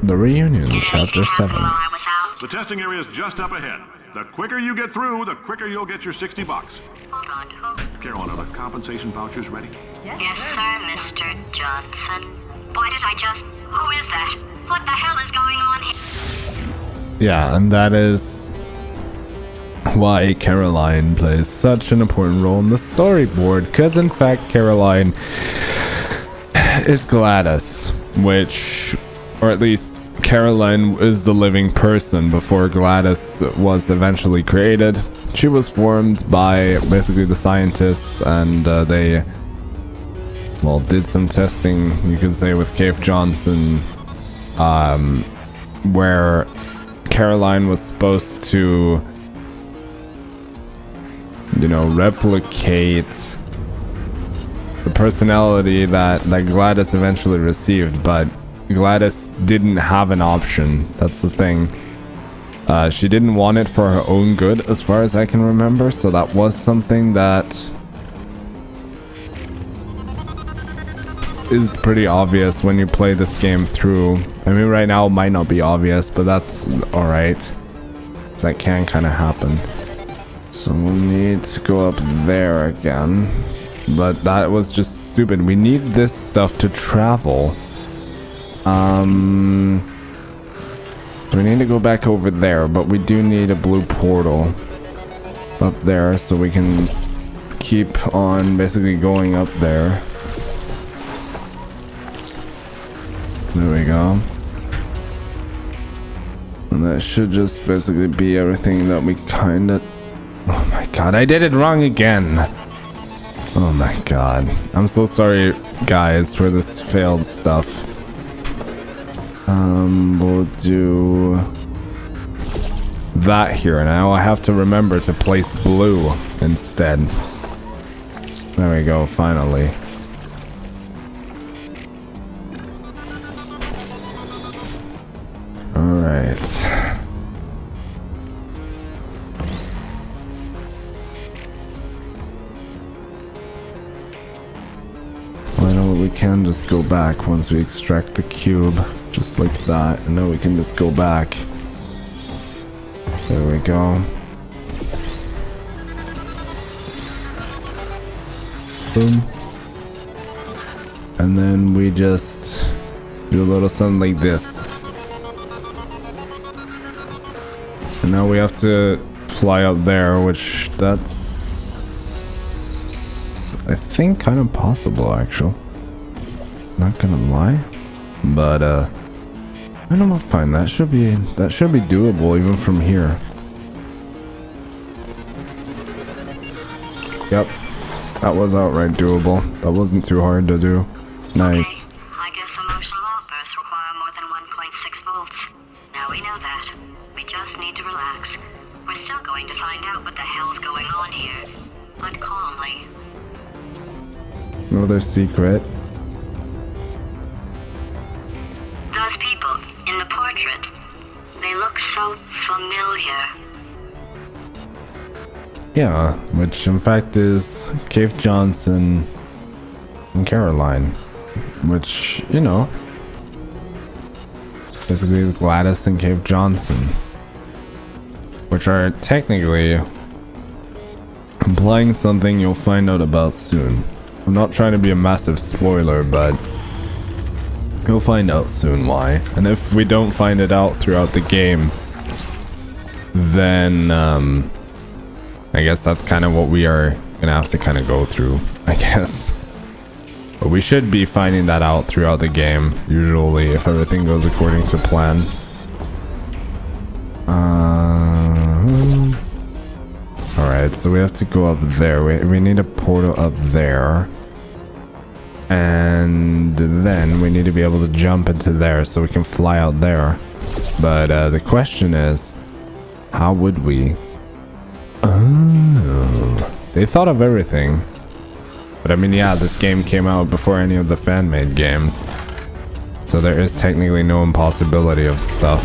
The Reunion, Chapter 7. The testing area is just up ahead. The quicker you get through, the quicker you'll get your $60. Hold on. Carolyn, are the compensation vouchers ready? Yes, sir, Mr. Johnson. Why did I just... Who is that? What the hell is going on here? Yeah, and that is why Caroline plays such an important role in the storyboard, because in fact Caroline is Gladys, which, or at least Caroline is the living person before Gladys was eventually created. She was formed by basically the scientists, and they, well, did some testing, you could say, with Cave Johnson, where Caroline was supposed to, you know, replicate the personality that Gladys eventually received, but Gladys didn't have an option. That's the thing. She didn't want it for her own good, as far as I can remember, so that was something that is pretty obvious when you play this game through. I mean, right now it might not be obvious, but that's alright. That can kind of happen. So we'll need to go up there again. But that was just stupid. We need this stuff to travel. We need to go back over there, but we do need a blue portal up there so we can keep on basically going up there. There we go. And that should just basically be everything that we kind of... Oh my god, I did it wrong again! Oh my god. I'm so sorry, guys, for this failed stuff. We'll do that here. Now I have to remember to place blue instead. There we go, finally. Alright. Well, I know we can just go back once we extract the cube. Just like that, and then we can just go back. There we go. Boom. And then we just do a little something like this. And now we have to fly up there, which that's, I think, kind of possible, actually. Not gonna lie. But I don't know, fine. That should be doable even from here. Yep, that was outright doable. That wasn't too hard to do. Nice. Okay. I guess emotional outbursts require more than 1.6 volts. Now we know that. We just need to relax. We're still going to find out what the hell's going on here, but calmly. Another secret. Those people in the portrait, they look so familiar. Yeah, which in fact is Cave Johnson and Caroline. which, you know, basically Gladys and Cave Johnson, which are technically implying something you'll find out about soon. I'm not trying to be a massive spoiler, but you'll find out soon why. And if we don't find it out throughout the game, then I guess that's kind of what we are gonna have to kind of go through, I guess. But we should be finding that out throughout the game, usually, if everything goes according to plan. Alright, so we have to go up there. We need a portal up there. And then we need to be able to jump into there so we can fly out there. But the question is, how would we? Oh, they thought of everything. But I mean, yeah, this game came out before any of the fan-made games. So there is technically no impossibility of stuff.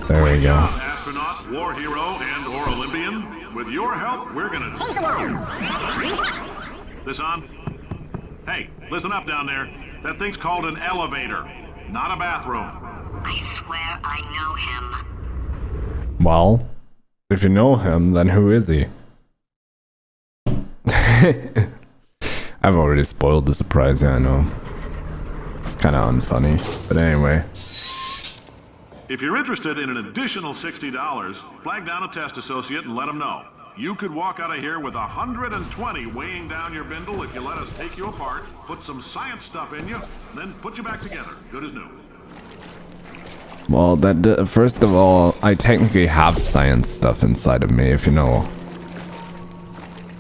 There we go. Astronaut, war hero, and or Olympian. With your help, we're gonna change the world. This on? Hey, listen up down there. That thing's called an elevator, not a bathroom. I swear I know him. Well, if you know him, then who is he? I've already spoiled the surprise, yeah, I know. It's kind of unfunny, but anyway. If you're interested in an additional $60, flag down a test associate and let them know. You could walk out of here with 120 weighing down your bindle if you let us take you apart, put some science stuff in you, and then put you back together, good as new. Well, that first of all, I technically have science stuff inside of me, if you know.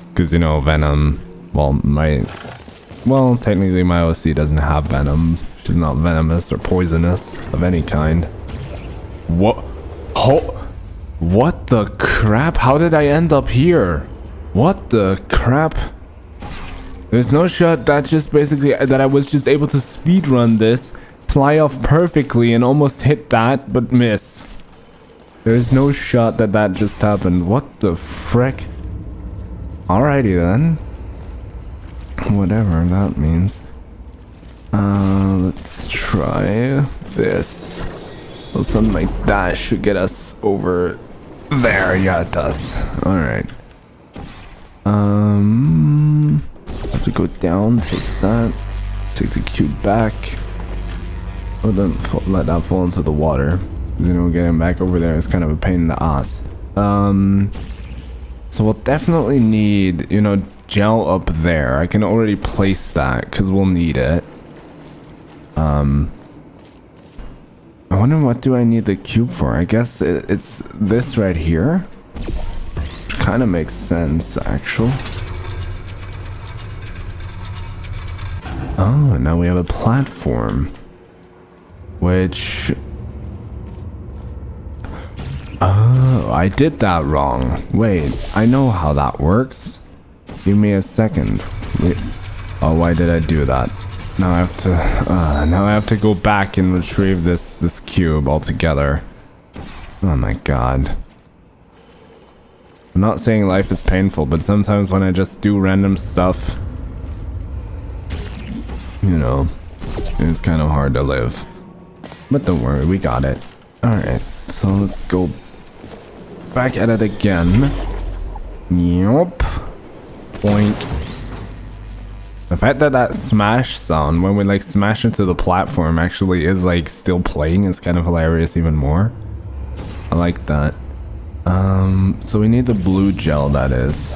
Because, you know, Venom, well, technically my OC doesn't have Venom. She's not venomous or poisonous of any kind. What? Oh, what the crap? How did I end up here? What the crap? There's no shot that just basically, that I was just able to speedrun this, fly off perfectly and almost hit that, but miss. There's no shot that that just happened. What the frick? Alrighty then. Whatever that means. Let's try this. Well, something like that should get us over there. Yeah, it does. Alright. Have to go down, take that, take the cube back. Oh, then let that fall into the water. You know, getting back over there is kind of a pain in the ass. So we'll definitely need, you know, gel up there. I can already place that because we'll need it. I wonder what do I need the cube for? I guess it's this right here. Which kind of makes sense, actually. Oh, now we have a platform. Which... Oh, I did that wrong. Wait, I know how that works. Give me a second. Wait. Oh, why did I do that? Now I have to go back and retrieve this cube altogether. Oh my god. I'm not saying life is painful, but sometimes when I just do random stuff, you know, it's kind of hard to live. But don't worry, we got it. Alright, so let's go back at it again. Yup. Boink. The fact that that smash sound when we like smash into the platform actually is like still playing is kind of hilarious even more. I like that. So we need the blue gel, that is.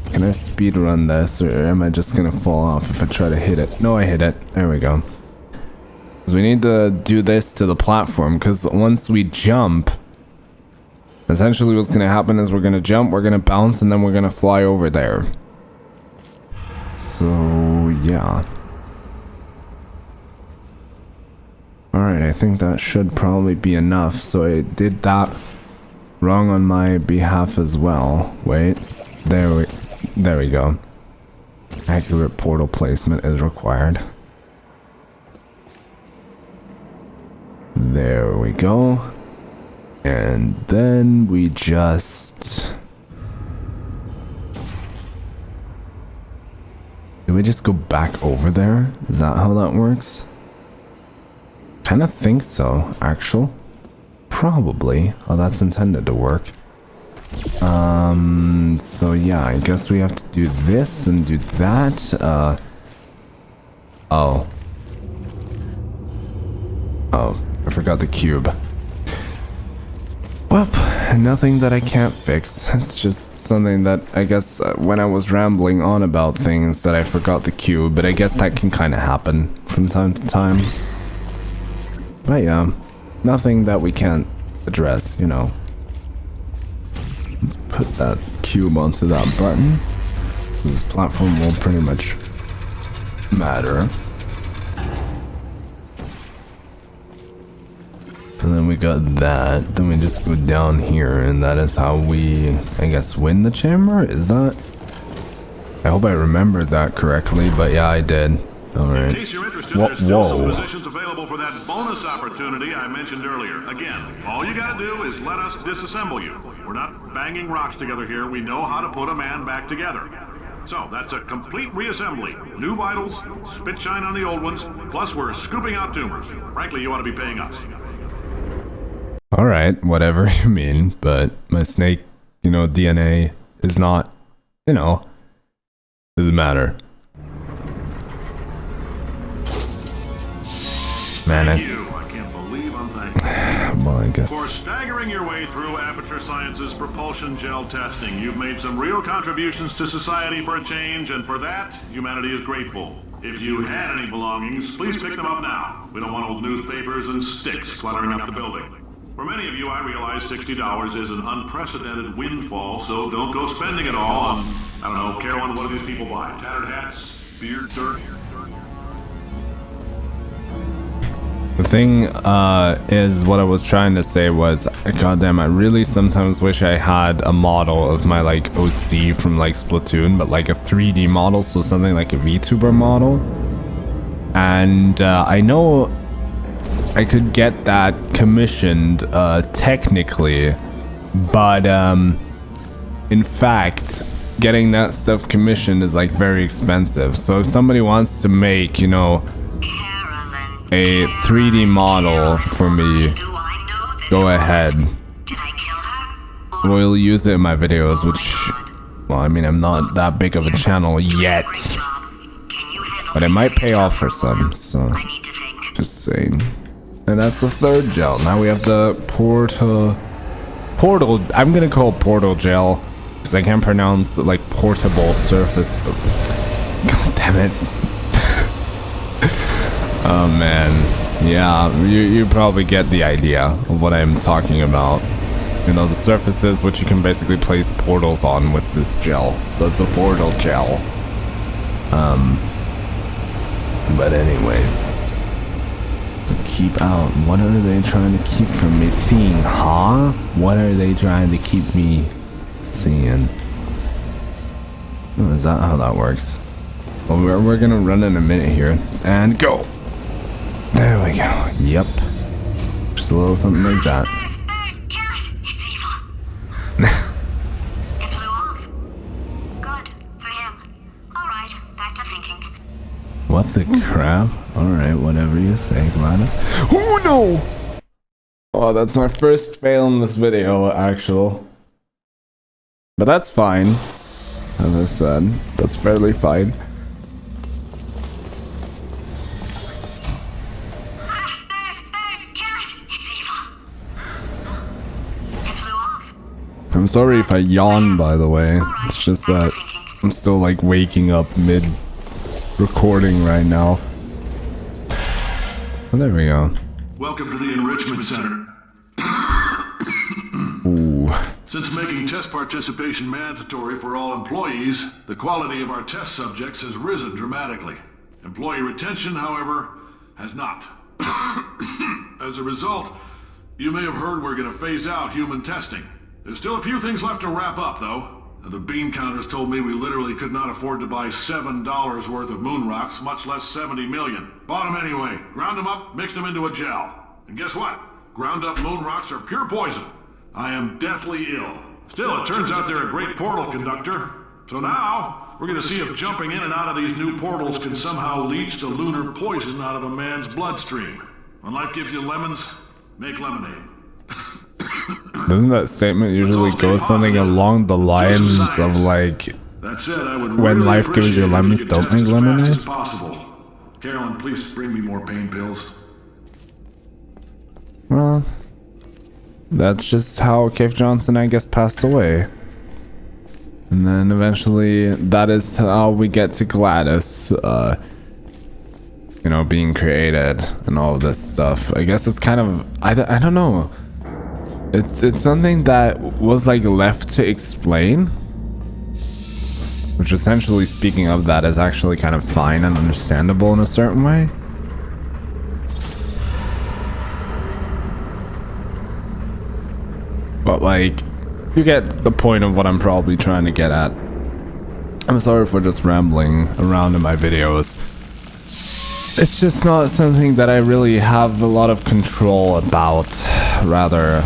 Can I speed run this or am I just gonna fall off if I try to hit it? No, I hit it. There we go. Because we need to do this to the platform because once we jump, essentially what's gonna happen is we're gonna jump, we're gonna bounce, and then we're gonna fly over there. So, yeah. Alright, I think that should probably be enough. So I did that wrong on my behalf as well. Wait, there we go. Accurate portal placement is required. There we go. And then we just... Do we just go back over there? Is that how that works? Kind of think so, actual. Probably. Oh, that's intended to work. So yeah, I guess we have to do this and do that. Oh. Oh, I forgot the cube. Well, nothing that I can't fix. It's just something that I guess when I was rambling on about things that I forgot the cube, but I guess that can kind of happen from time to time. But yeah, nothing that we can't address, you know. Let's put that cube onto that button. This platform will pretty much matter. And then we got that. Then we just go down here, and that is how we, I guess, win the chamber? Is that? I hope I remembered that correctly, but yeah, I did. Alright. In case you're interested, there's still some positions available for that bonus opportunity I mentioned earlier. Again, all you gotta do is let us disassemble you. We're not banging rocks together here. We know how to put a man back together. So, that's a complete reassembly. New vitals, spit shine on the old ones, plus we're scooping out tumors. Frankly, you ought to be paying us. Alright, whatever you mean, but my snake, you know, DNA is not, you know, doesn't matter. Man, I can't believe I'm thankful. Well, I guess. For staggering your way through Aperture Science's propulsion gel testing, you've made some real contributions to society for a change, and for that, humanity is grateful. If you had any belongings, please pick them up now. We don't want old newspapers and sticks cluttering up the building. For many of you, I realize $60 is an unprecedented windfall, so don't go spending it all on, I don't know, Carolyn, what do these people buy? Tattered hats? Beard dirt? The thing is, what I was trying to say was, goddamn, I really sometimes wish I had a model of my, like, OC from, like, Splatoon, but, like, a 3D model, so something like a VTuber model. And I know I could get that commissioned, technically, but, in fact, getting that stuff commissioned is, like, very expensive. So if somebody wants to make, you know, a 3D model for me, go ahead. We'll use it in my videos, which, well, I mean, I'm not that big of a channel yet, but it might pay off for some, so just saying. And that's the third gel. Now we have the portal, I'm gonna call it portal gel, because I can't pronounce, like, portable surface. God damn it. Oh man, yeah, you probably get the idea of what I'm talking about. You know, the surfaces which you can basically place portals on with this gel. So it's a portal gel. But anyway, to keep out, what are they trying to keep from me seeing, huh? What are they trying to keep me seeing? Oh, is that how that works? Well, we're gonna run in a minute here, and go! There we go. Yep. Just a little something like that. It's evil. It blew off. Good for him. All right, back to thinking. What the crap? Alright, whatever you say, Gladys. Oh no! Oh, that's my first fail in this video, actual. But that's fine. As I said, that's fairly fine. I'm sorry if I yawn, by the way. It's just that I'm still, like, waking up mid-recording right now. Oh, there we go. Welcome to the Enrichment Center. Ooh. Since making test participation mandatory for all employees, the quality of our test subjects has risen dramatically. Employee retention, however, has not. As a result, you may have heard we're going to phase out human testing. There's still a few things left to wrap up, though. The bean counters told me we literally could not afford to buy $7 worth of moon rocks, much less 70 million. Bought them anyway, ground them up, mixed them into a gel. And guess what? Ground up moon rocks are pure poison. I am deathly ill. Still, it turns out they're a great portal conductor. So now, We're gonna see if jumping in and out of these new portals can somehow leach the lunar poison out of a man's bloodstream. When life gives you lemons, make lemonade. Doesn't that statement usually go something along the lines of like, That said, I would when really life gives you appreciate it if lemons, could don't test make as fast lemonade? as possible. Carolyn, please bring me more pain pills. well, that's just how Cave Johnson, I guess, passed away. And then eventually, that is how we get to Gladys, you know, being created and all of this stuff. I guess it's kind of, I don't know. It's something that was like left to explain. Which essentially, speaking of that, is actually kind of fine and understandable in a certain way. But like, you get the point of what I'm probably trying to get at. I'm sorry for just rambling around in my videos. It's just not something that I really have a lot of control about. Rather,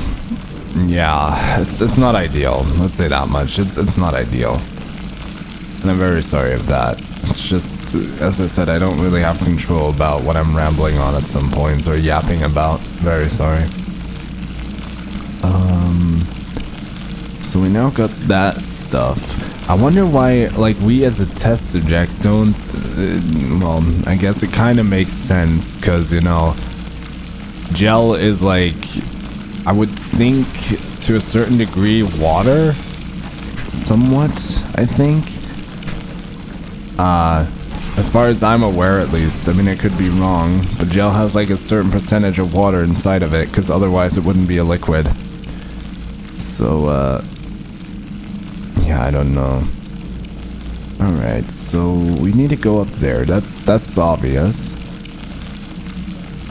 yeah, it's not ideal. Let's say that much. It's not ideal. And I'm very sorry of that. It's just, as I said, I don't really have control about what I'm rambling on at some points or yapping about. Very sorry. So we now got that stuff. I wonder why, like, we as a test subject don't, well, I guess it kind of makes sense, because, you know, gel is like, I would think, to a certain degree, water? Somewhat, I think. As far as I'm aware, at least. I mean, I could be wrong, but gel has like a certain percentage of water inside of it, because otherwise it wouldn't be a liquid. So, yeah, I don't know. Alright, so we need to go up there. That's obvious.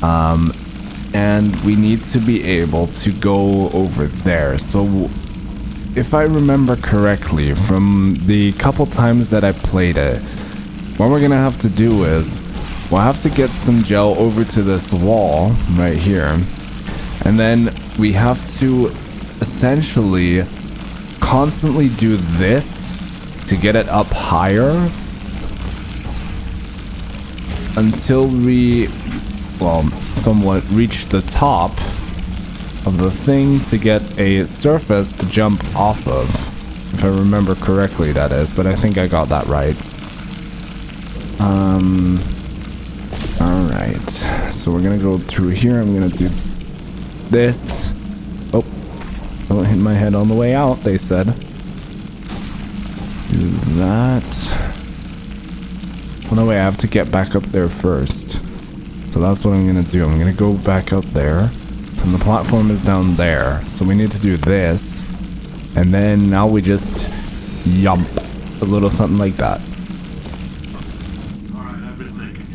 And we need to be able to go over there. So, if I remember correctly, from the couple times that I played it, what we're gonna have to do is, we'll have to get some gel over to this wall right here, and then we have to essentially constantly do this to get it up higher until we, well, somewhat reach the top of the thing to get a surface to jump off of. If I remember correctly, that is, but I think I got that right. Alright. So we're gonna go through here. I'm gonna do this. Oh, don't hit my head on the way out, they said. Do that. Oh no, wait, I have to get back up there first. So that's what I'm gonna do. I'm gonna go back up there. And the platform is down there. So we need to do this. And then now we just yump. A little something like that. Alright, I've been thinking.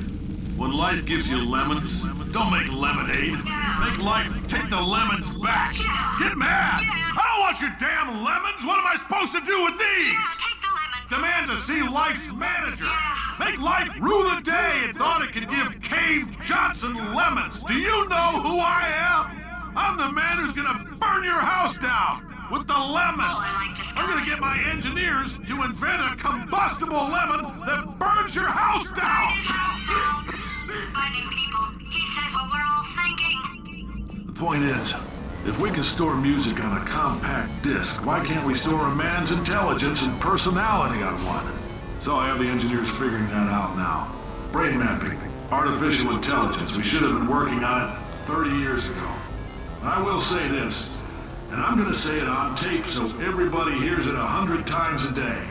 When life gives you lemons, don't make lemonade. Make life take the lemons back. Get mad! I don't want your damn lemons! What am I supposed to do with these? Take the lemons. Demand to see life's manager. Make life rue the day it thought it could give Cave Johnson lemons. Do you know who I am? I'm the man who's gonna burn your house down with the lemons. Oh, I like this guy. I'm gonna get my engineers to invent a combustible lemon that burns your house down. His house down. Burning people. He says what we're all thinking. The point is, if we can store music on a compact disc, why can't we store a man's intelligence and personality on one? So I have the engineers figuring that out now. Brain mapping, artificial intelligence. We should have been working on it 30 years ago. I will say this, and I'm gonna say it on tape so everybody hears it 100 times a day.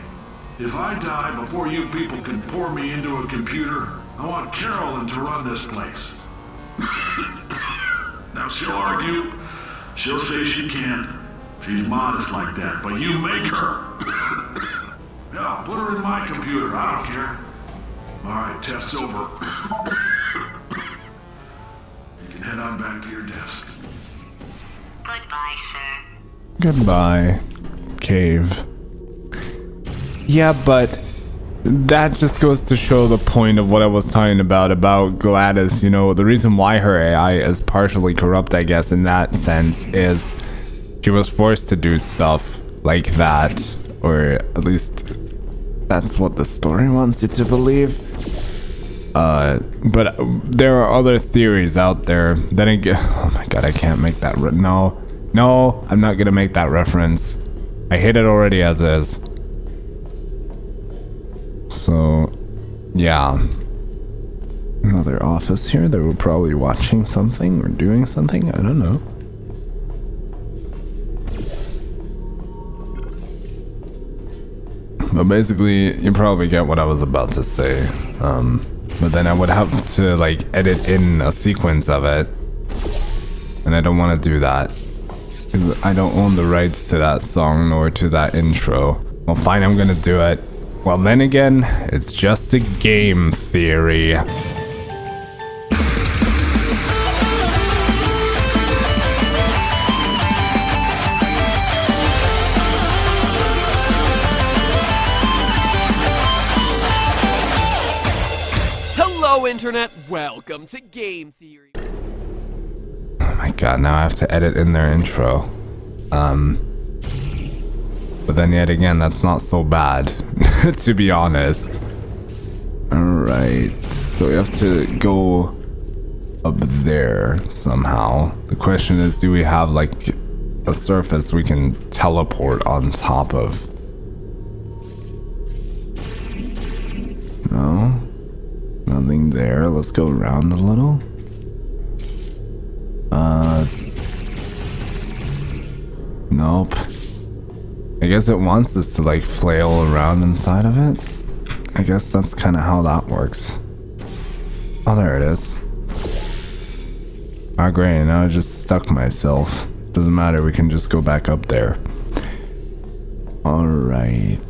If I die before you people can pour me into a computer, I want Carolyn to run this place. Now she'll argue, she'll say she can't. She's modest like that, but you make her. Yeah, put her in my computer, I don't care. Alright, test's over. You can head on back to your desk. Goodbye, sir. Goodbye, Cave. Yeah, but that just goes to show the point of what I was talking about Gladys. You know, the reason why her AI is partially corrupt, I guess, in that sense, is she was forced to do stuff like that, or at least That's what the story wants you to believe. But there are other theories out there. Then again, oh my god, I can't make that. No, I'm not gonna make that reference. I hate it already as is. So, yeah. Another office here. They were probably watching something or doing something. I don't know. But basically, you probably get what I was about to say. But then I would have to like edit in a sequence of it. And I don't want to do that. Because I don't own the rights to that song nor to that intro. Well, fine, I'm gonna do it. Well, then again, it's just a game theory. Hello, Internet. Welcome to Game Theory. Oh my god, now I have to edit in their intro. But then yet again, that's not so bad, to be honest. Alright, so we have to go up there somehow. The question is, do we have like a surface we can teleport on top of? No, nothing there. Let's go around a little. Nope. I guess it wants us to like flail around inside of it. I guess that's kind of how that works. Oh, there it is. Ah, great. Now I just stuck myself. Doesn't matter. We can just go back up there. All right.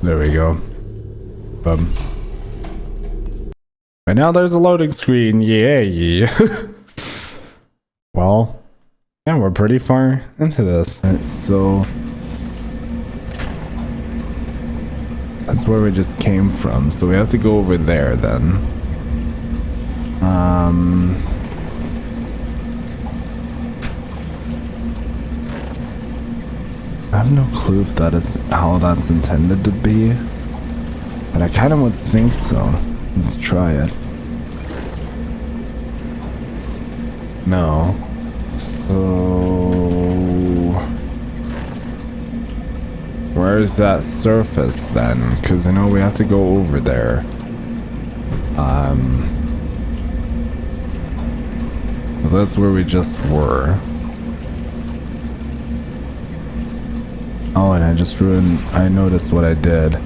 There we go. And now there's a loading screen. Yay. Well, yeah, we're pretty far into this. All right, so that's where we just came from. So we have to go over there then. I have no clue if that is how that's intended to be, but I kind of would think so. Let's try it. No. So where's that surface then? Because I know we have to go over there. Well, that's where we just were. Oh, and I just ruined... I noticed what I did.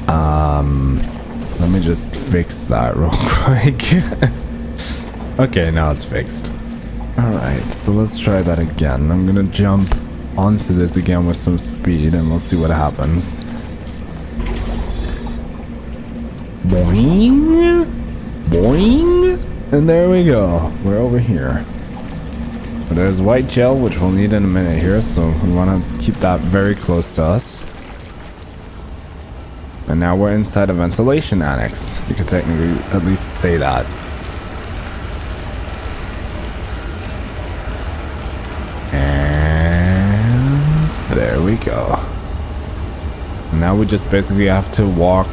Let me just fix that real quick. Okay, now it's fixed. Alright, so let's try that again. I'm gonna jump onto this again with some speed, and we'll see what happens. Boing! Boing! And there we go. We're over here. There's white gel, which we'll need in a minute here, so we want to keep that very close to us. And now we're inside a ventilation annex. You could technically at least say that. And there we go. Now we just basically have to walk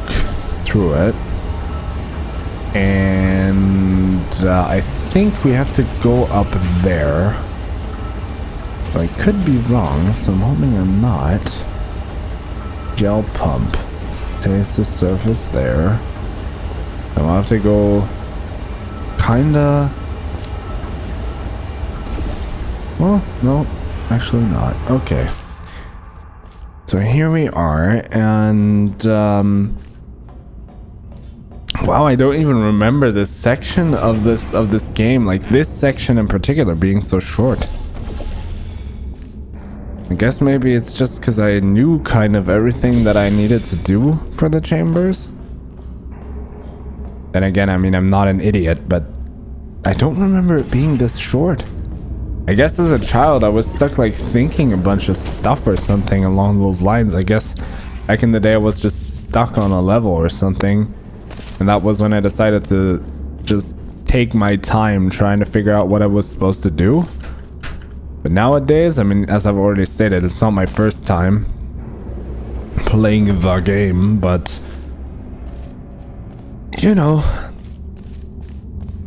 through it. And I think we have to go up there. I could be wrong, so I'm hoping I'm not. Gel pump. Taste the surface there. And we'll have to go kinda... Well, no, actually not. Okay. So here we are, and wow, I don't even remember this section of this game, like this section in particular being so short. I guess maybe it's just because I knew kind of everything that I needed to do for the chambers. Then again, I mean, I'm not an idiot, but I don't remember it being this short. I guess as a child, I was stuck like thinking a bunch of stuff or something along those lines. I guess back in the day, I was just stuck on a level or something. And that was when I decided to just take my time trying to figure out what I was supposed to do. But nowadays, I mean, as I've already stated, it's not my first time playing the game, but you know,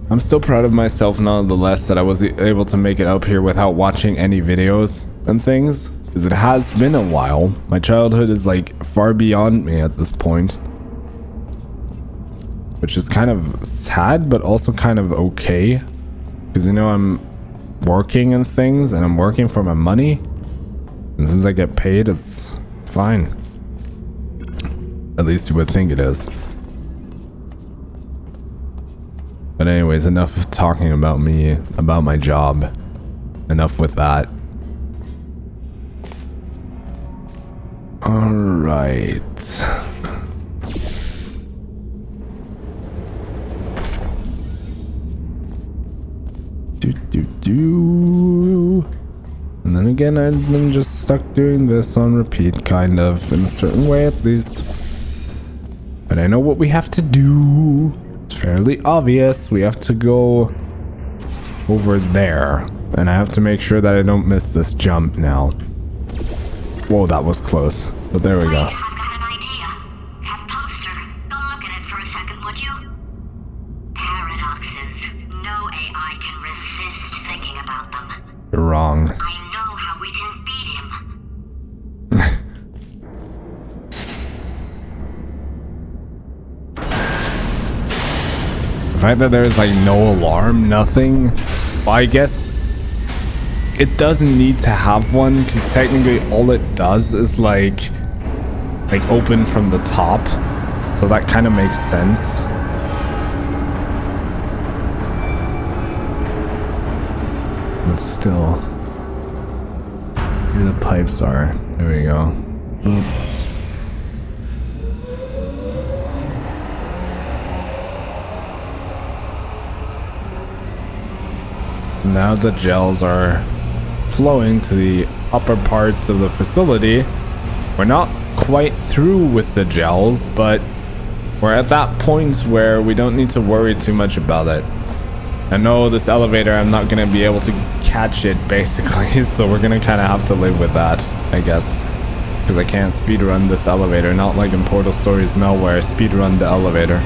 I'm still proud of myself nonetheless that I was able to make it up here without watching any videos and things, because it has been a while. My childhood is like far beyond me at this point, which is kind of sad but also kind of okay, because you know, I'm working and things, and I'm working for my money, and since I get paid, it's fine. At least you would think it is. But anyways, enough of talking about me, about my job. Enough with that. Alright. And then again, I've been just stuck doing this on repeat, kind of, in a certain way at least. But I know what we have to do. It's fairly obvious. We have to go over there. And I have to make sure that I don't miss this jump now. Whoa, that was close. But there we go. I've got an idea. That poster. Go look at it for a second, would you? Paradoxes. No AI can resist thinking about them. You're wrong. I know how we can beat him. The fact that there's like no alarm, nothing. Well, I guess it doesn't need to have one, because technically all it does is like open from the top, so that kind of makes sense. But still, here the pipes are. There we go. Boop. Now the gels are flowing to the upper parts of the facility. We're not quite through with the gels, but we're at that point where we don't need to worry too much about it. I know this elevator, I'm not going to be able to catch it basically, so we're going to kind of have to live with that, I guess. Because I can't speedrun this elevator, not like in Portal Stories Malware, speedrun the elevator.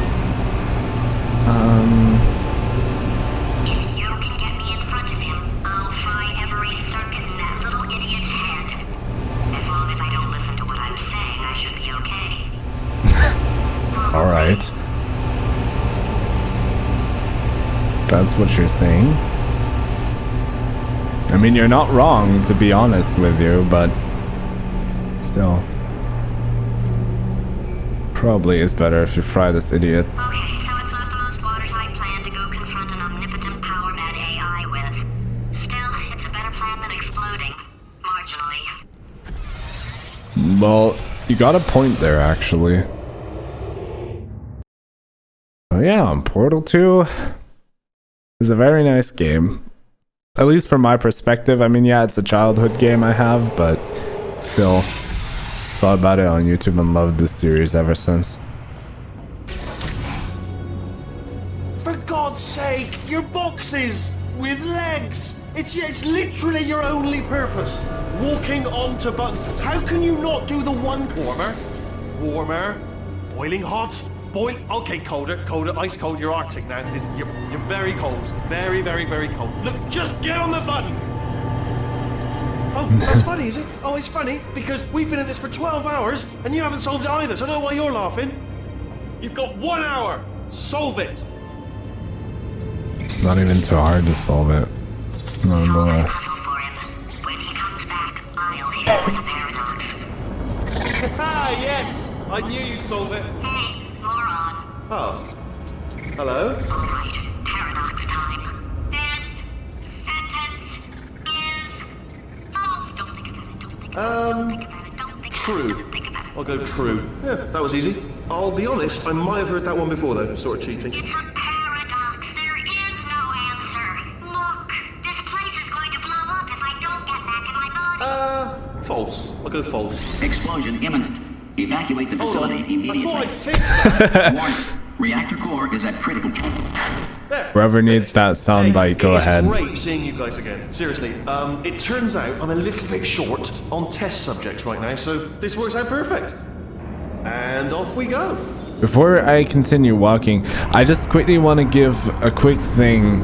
Alright. That's what you're saying. I mean, you're not wrong, to be honest with you, but still. Probably is better if you fry this idiot. Okay, so it's not the most watertight plan to go confront an omnipotent power-mad AI with. Still, it's a better plan than exploding. Marginally. Well, you got a point there, actually. Oh yeah, Portal 2 is a very nice game. At least from my perspective. I mean, yeah, it's a childhood game I have, but still, saw about it on YouTube and loved this series ever since. For God's sake, your boxes with legs. It's literally your only purpose. Walking onto buttons. How can you not do the one warmer, boiling hot? Okay, colder, ice cold. You're Arctic now. You're very cold. Very, very, very cold. Look, just get on the button. Oh, that's funny, is it? Oh, it's funny because we've been at this for 12 hours and you haven't solved it either. So I don't know why you're laughing. You've got 1 hour. Solve it. It's not even too hard to solve it. Nonetheless. When he comes back, I'll hit him with a paradox. Ah, yes. I knew you'd solve it. Hey. Oh. Hello? Alright, paradox time. This sentence is false. Don't think about it. Don't think about it. Don't think about it. True. Don't think about it. I'll go true. Yeah, that was easy. I'll be honest, I might have heard that one before though, sort of cheating. It's a paradox. There is no answer. Look, this place is going to blow up if I don't get back in my body. False. I'll go false. Explosion imminent. Evacuate the Hold on. facility I immediately. thought I'd fixed that. Warning. Reactor core is at critical. There. Whoever needs that soundbite, go ahead. It's great seeing you guys again. Seriously, it turns out I'm a little bit short on test subjects right now, so this works out perfect. And off we go. Before I continue walking, I just quickly want to give a quick thing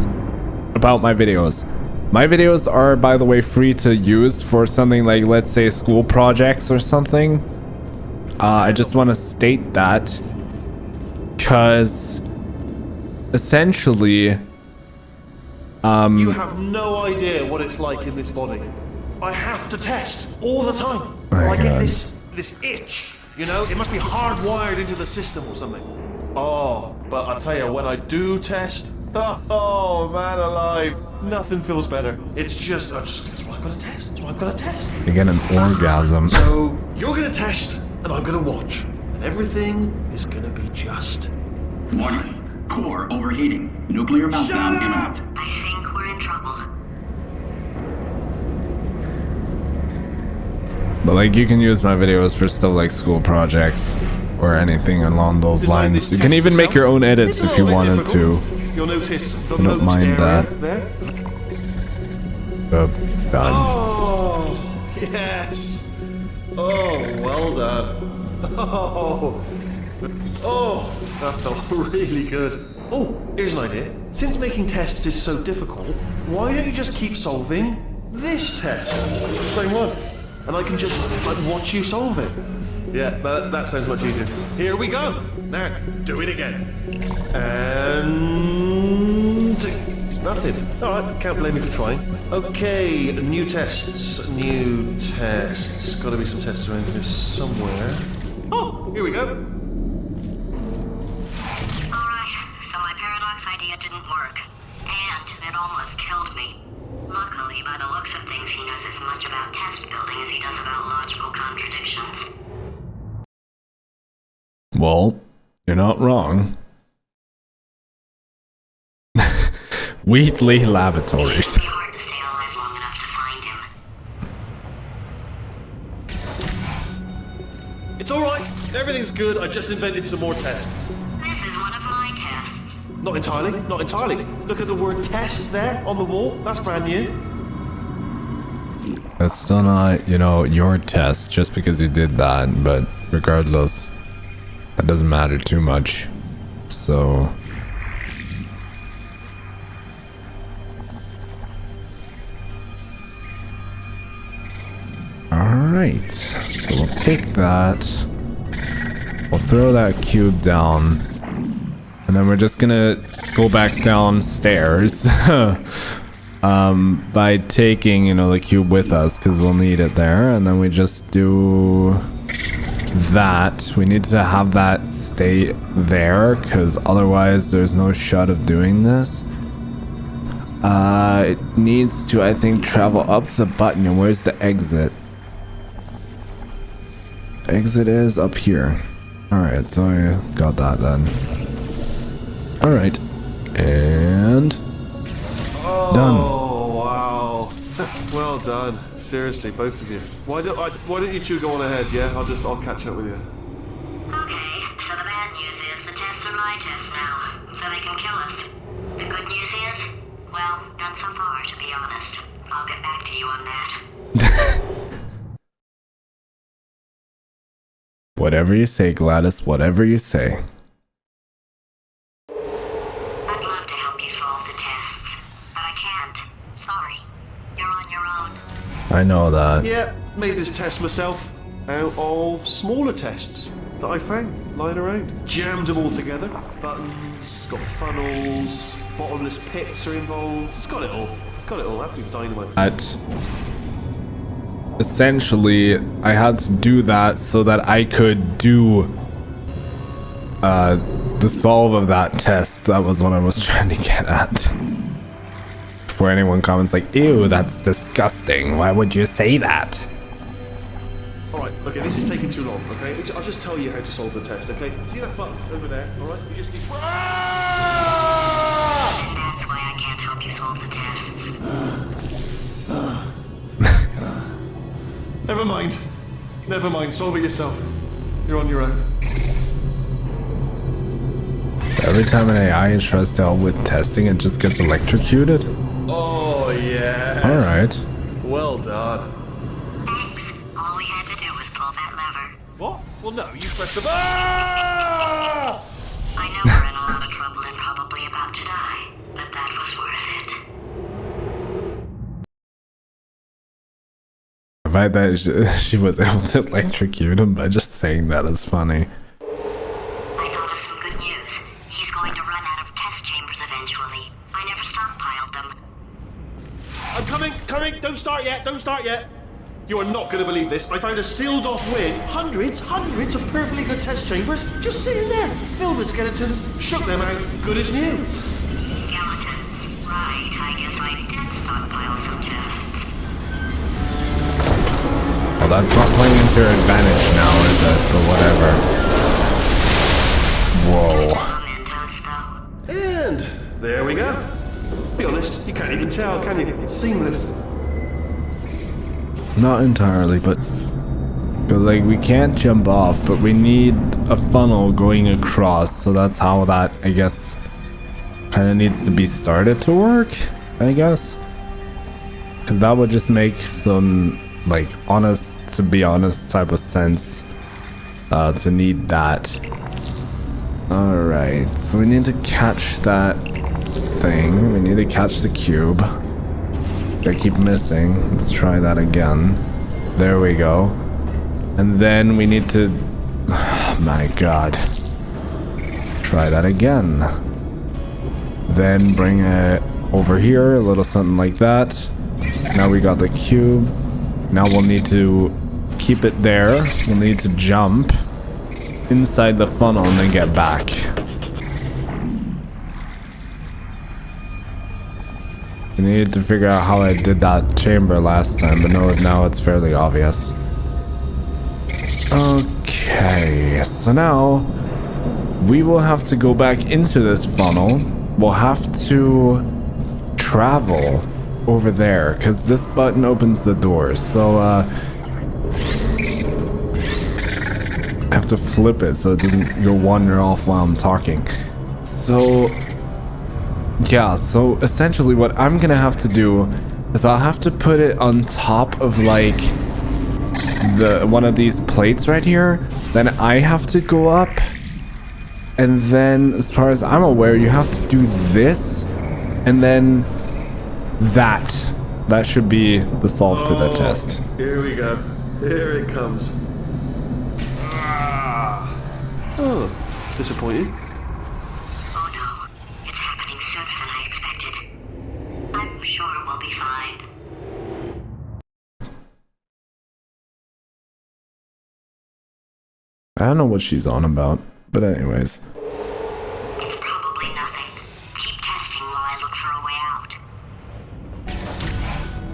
about my videos. My videos are, by the way, free to use for something like, let's say, school projects or something. I just want to state that because essentially, You have no idea what it's like in this body. I have to test all the time. My I get God. this itch. You know, it must be hardwired into the system or something. Oh, but I tell you, when I do test, oh man alive, nothing feels better. It's just, that's why I've got to test. That's why I've got to test. you get an orgasm. So you're gonna test, and I'm gonna watch, and everything is gonna be just. Warning. Core overheating. Nuclear meltdown imminent. I think we're in trouble. But like, you can use my videos for stuff like school projects or anything along those Design lines. this You can test even make yourself. your own edits It's a if you little bit wanted to. difficult. You'll notice the I don't moat mind area that. there. Done. Oh, yes. Oh, well done. Oh, that felt really good. Oh, here's an idea. Since making tests is so difficult, why don't you just keep solving this test? Same one. And I can just watch you solve it. Yeah, that sounds much easier. Here we go. Now, do it again. And nothing. All right, can't blame me for trying. Okay, new tests. New tests. Got to be some tests around here somewhere. Oh, here we go. Alright, so my paradox idea didn't work. And it almost killed me. Luckily, by the looks of things, he knows as much about test building as he does about logical contradictions. Well, you're not wrong. Wheatley Laboratories. It'll be hard to stay alive long enough to find him. It's all right. Everything's good. I just invented some more tests. This is one of my tests. Not entirely. Not entirely. Look at the word test there on the wall. That's brand new. That's still not, you know, your test just because you did that, but regardless, that doesn't matter too much. So alright, so we'll take that, we'll throw that cube down, and then we're just gonna go back downstairs by taking, you know, the cube with us, because we'll need it there, and then we just do that. We need to have that stay there, because otherwise there's no shot of doing this. It needs to, I think, travel up the button, and where's the exit? Exit is up here. Alright, so I got that then. Alright, and done. Oh, wow. Well done. Seriously, both of you. Why don't you two go on ahead, yeah? I'll catch up with you. Okay, so the bad news is the tests are my tests now, so they can kill us. The good news is, well, none so far, to be honest. I'll get back to you on that. Whatever you say, Gladys, whatever you say. I'd love to help you solve the tests, but I can't. Sorry. You're on your own. I know that. Yeah, made this test myself out of smaller tests that I found lying around. Jammed them all together. Buttons, got funnels, bottomless pits are involved. It's got it all. It's got it all. Absolute dynamite. Essentially, I had to do that so that I could do the solve of that test. That was what I was trying to get at. Before anyone comments like, ew, that's disgusting. Why would you say that? Alright, Okay, this is taking too long, okay? I'll just tell you how to solve the test, okay? See that button over there, alright? You just need... That's why I can't help you solve the tests. Never mind. Never mind, solve it yourself. You're on your own. Every time an AI tries to help with testing, it just gets electrocuted? Oh, yeah. Alright. Well done. Thanks. All we had to do was pull that lever. What? Well, no, you pressed the button. I know we're in a lot of trouble and probably about to die, but that was worth it. The fact that she was able to electrocute him by just saying that is funny. I thought of some good news. He's going to run out of test chambers eventually. I never stockpiled them. I'm coming! Don't start yet! You are not going to believe this. I found a sealed off wing. Hundreds of perfectly good test chambers just sitting there, filled with skeletons. Shook them out, good as new. Skeletons. Right, I guess I did stockpile some tests. Well, that's not playing into your advantage now, is it? But whatever. Mementos, though. And there we go. Be honest, you can't even tell, can you? It's seamless. Not entirely, but like we can't jump off, but we need a funnel going across, so that's how that, I guess, kind of needs to be started to work, I guess. Because that would just make some, like, to be honest type of sense to need that. Alright, so we need to catch that thing. We need to catch the cube. I keep missing. Let's try that again. There we go. And then we need to... Oh my god. Try that again. Then bring it over here, a little something like that. Now we got the cube. Now we'll need to keep it there. We'll need to jump inside the funnel and then get back. I needed to figure out how I did that chamber last time, but now it's fairly obvious. Okay, so now we will have to go back into this funnel. We'll have to travel over there, because this button opens the doors. So, I have to flip it so it doesn't go wander off while I'm talking. So... yeah, so essentially what I'm gonna have to do is I'll have to put it on top of like one of these plates right here. Then I have to go up, and then as far as I'm aware, you have to do this, and then that should be the solve to the test. Here we go. Here it comes. Oh, disappointing. I'm sure we'll be fine. I don't know what she's on about, but anyways. It's probably nothing. Keep testing while I look for a way out.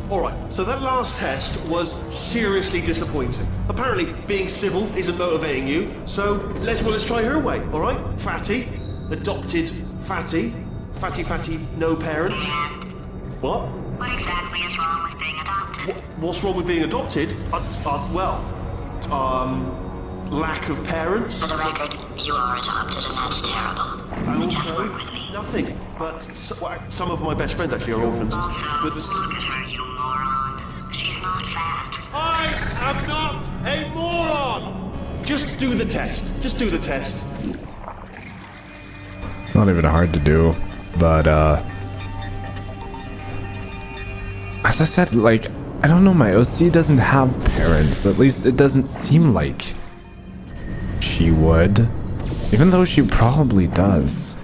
Alright, so that last test was seriously disappointing. Apparently, being civil isn't motivating you, so let's try her way, alright? Fatty, adopted Fatty, Fatty, no parents. What? What exactly is wrong with being adopted? What's wrong with being adopted? Lack of parents. For the record, you are adopted and that's terrible. And also, nothing. But some of my best friends actually are orphans. Also, But look at her, you moron. She's not fat. I am not a moron! Just do the test. Just do the test. It's not even hard to do, but as I said, like, I don't know, my OC doesn't have parents. At least it doesn't seem like she would. Even though she probably does.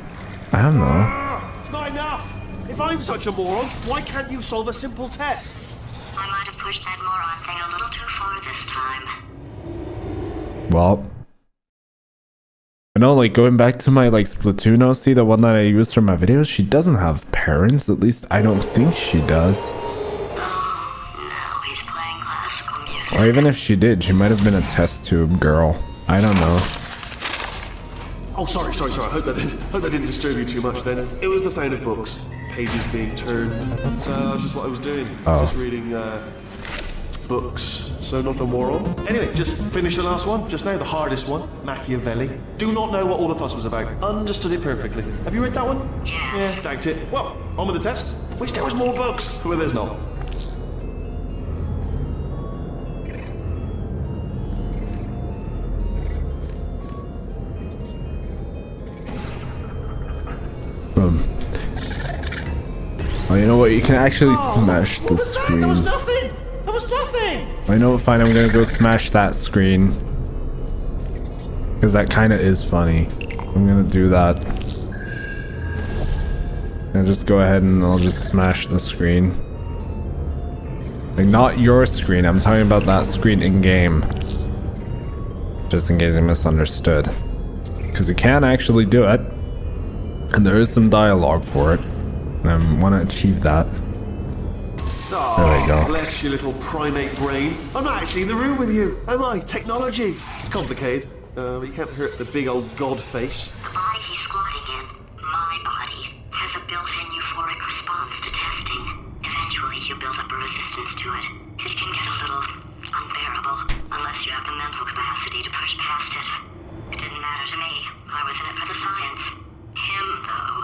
I don't know. It's not enough! If I'm such a moron, why can't you solve a simple test? I might have pushed that moron thing a little too far this time. Well, I know, like, going back to my, like, Splatoon OC, the one that I used for my videos, she doesn't have parents. At least I don't think she does. Now he's playing classical music. Or even if she did, she might have been a test tube girl. I don't know. Oh, sorry. I hope that didn't disturb you too much then. It was the sound of books. Pages being turned. So that's just what I was doing. Oh. Just reading, books. So nothing more on. Anyway, just finished the last one. Just now, the hardest one. Machiavelli. Do not know what all the fuss was about. Understood it perfectly. Have you read that one? Yes. Yeah, doubt it. Well, on with the test. Wish there was more books. Well, there's not. Oh, you know what? You can actually smash the screen. That was nothing! That was nothing! I know, fine, I'm gonna go smash that screen. Because that kind of is funny. I'm gonna do that. And just go ahead and I'll just smash the screen. Like, not your screen, I'm talking about that screen in-game. Just in case you misunderstood. Because you can actually do it. And there is some dialogue for it. And I want to achieve that. There we go. Bless your little primate brain. I'm not actually in the room with you, am I? Technology. Complicated. But you can't hurt the big old god face. The body he's squatting in, my body, has a built-in euphoric response to testing. Eventually, you build up a resistance to it. It can get a little unbearable, unless you have the mental capacity to push past it. It didn't matter to me. I was in it for the science. Him, though.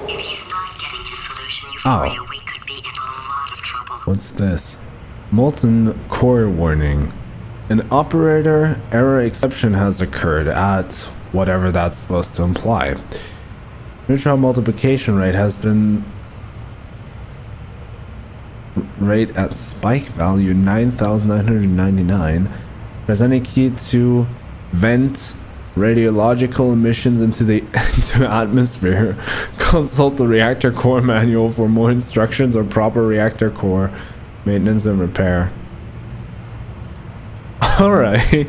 If he's not getting his solution euphoria, we could be in a lot of trouble. What's this? Molten core warning. An operator error exception has occurred at whatever that's supposed to imply. Neutron multiplication rate has been rate at spike value 9,999. Press any key to vent radiological emissions into the atmosphere. Consult the reactor core manual for more instructions or proper reactor core maintenance and repair. Alright.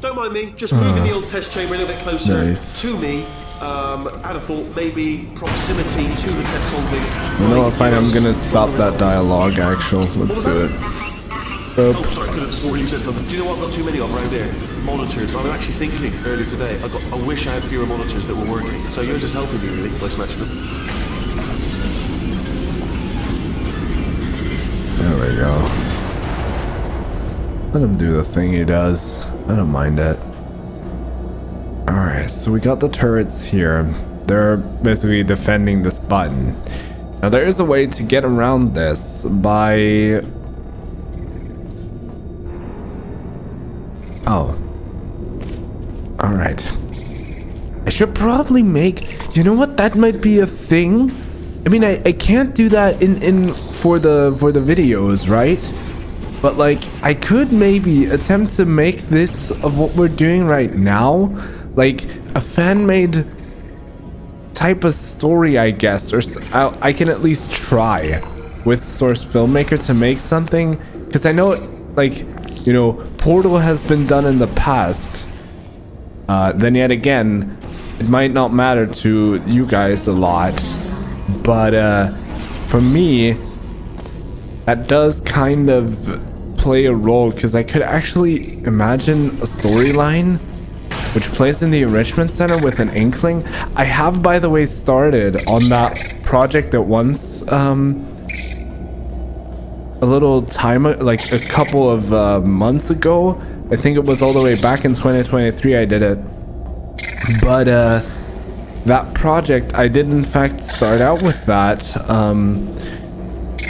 Don't mind me, just moving the old test chamber a little bit closer to me. I'd have thought maybe proximity to the test solving. You know what, fine, I'm gonna stop that dialogue, actually. Let's do it. Oh, sorry, I could have sworn you said something. Do you know what I've got too many of around here? Monitors. I was actually thinking earlier today, I wish I had fewer monitors that were working. So you're just helping me, really, by smashing them. There we go. Let him do the thing he does. I don't mind it. Alright, so we got the turrets here. They're basically defending this button. Now there is a way to get around this by... Oh. Alright. I should probably make... You know what? That might be a thing. I mean, I can't do that for the videos, right? But like, I could maybe attempt to make this of what we're doing right now, like a fan-made type of story, I guess, or I can at least try with Source Filmmaker to make something, because I know, like, you know, Portal has been done in the past. Then yet again, it might not matter to you guys a lot, but for me, that does kind of play a role, because I could actually imagine a storyline which plays in the enrichment center with an inkling. I have, by the way, started on that project at once a little time, like a couple of months ago. I think it was all the way back in 2023 I did it. But that project, I did in fact start out with that,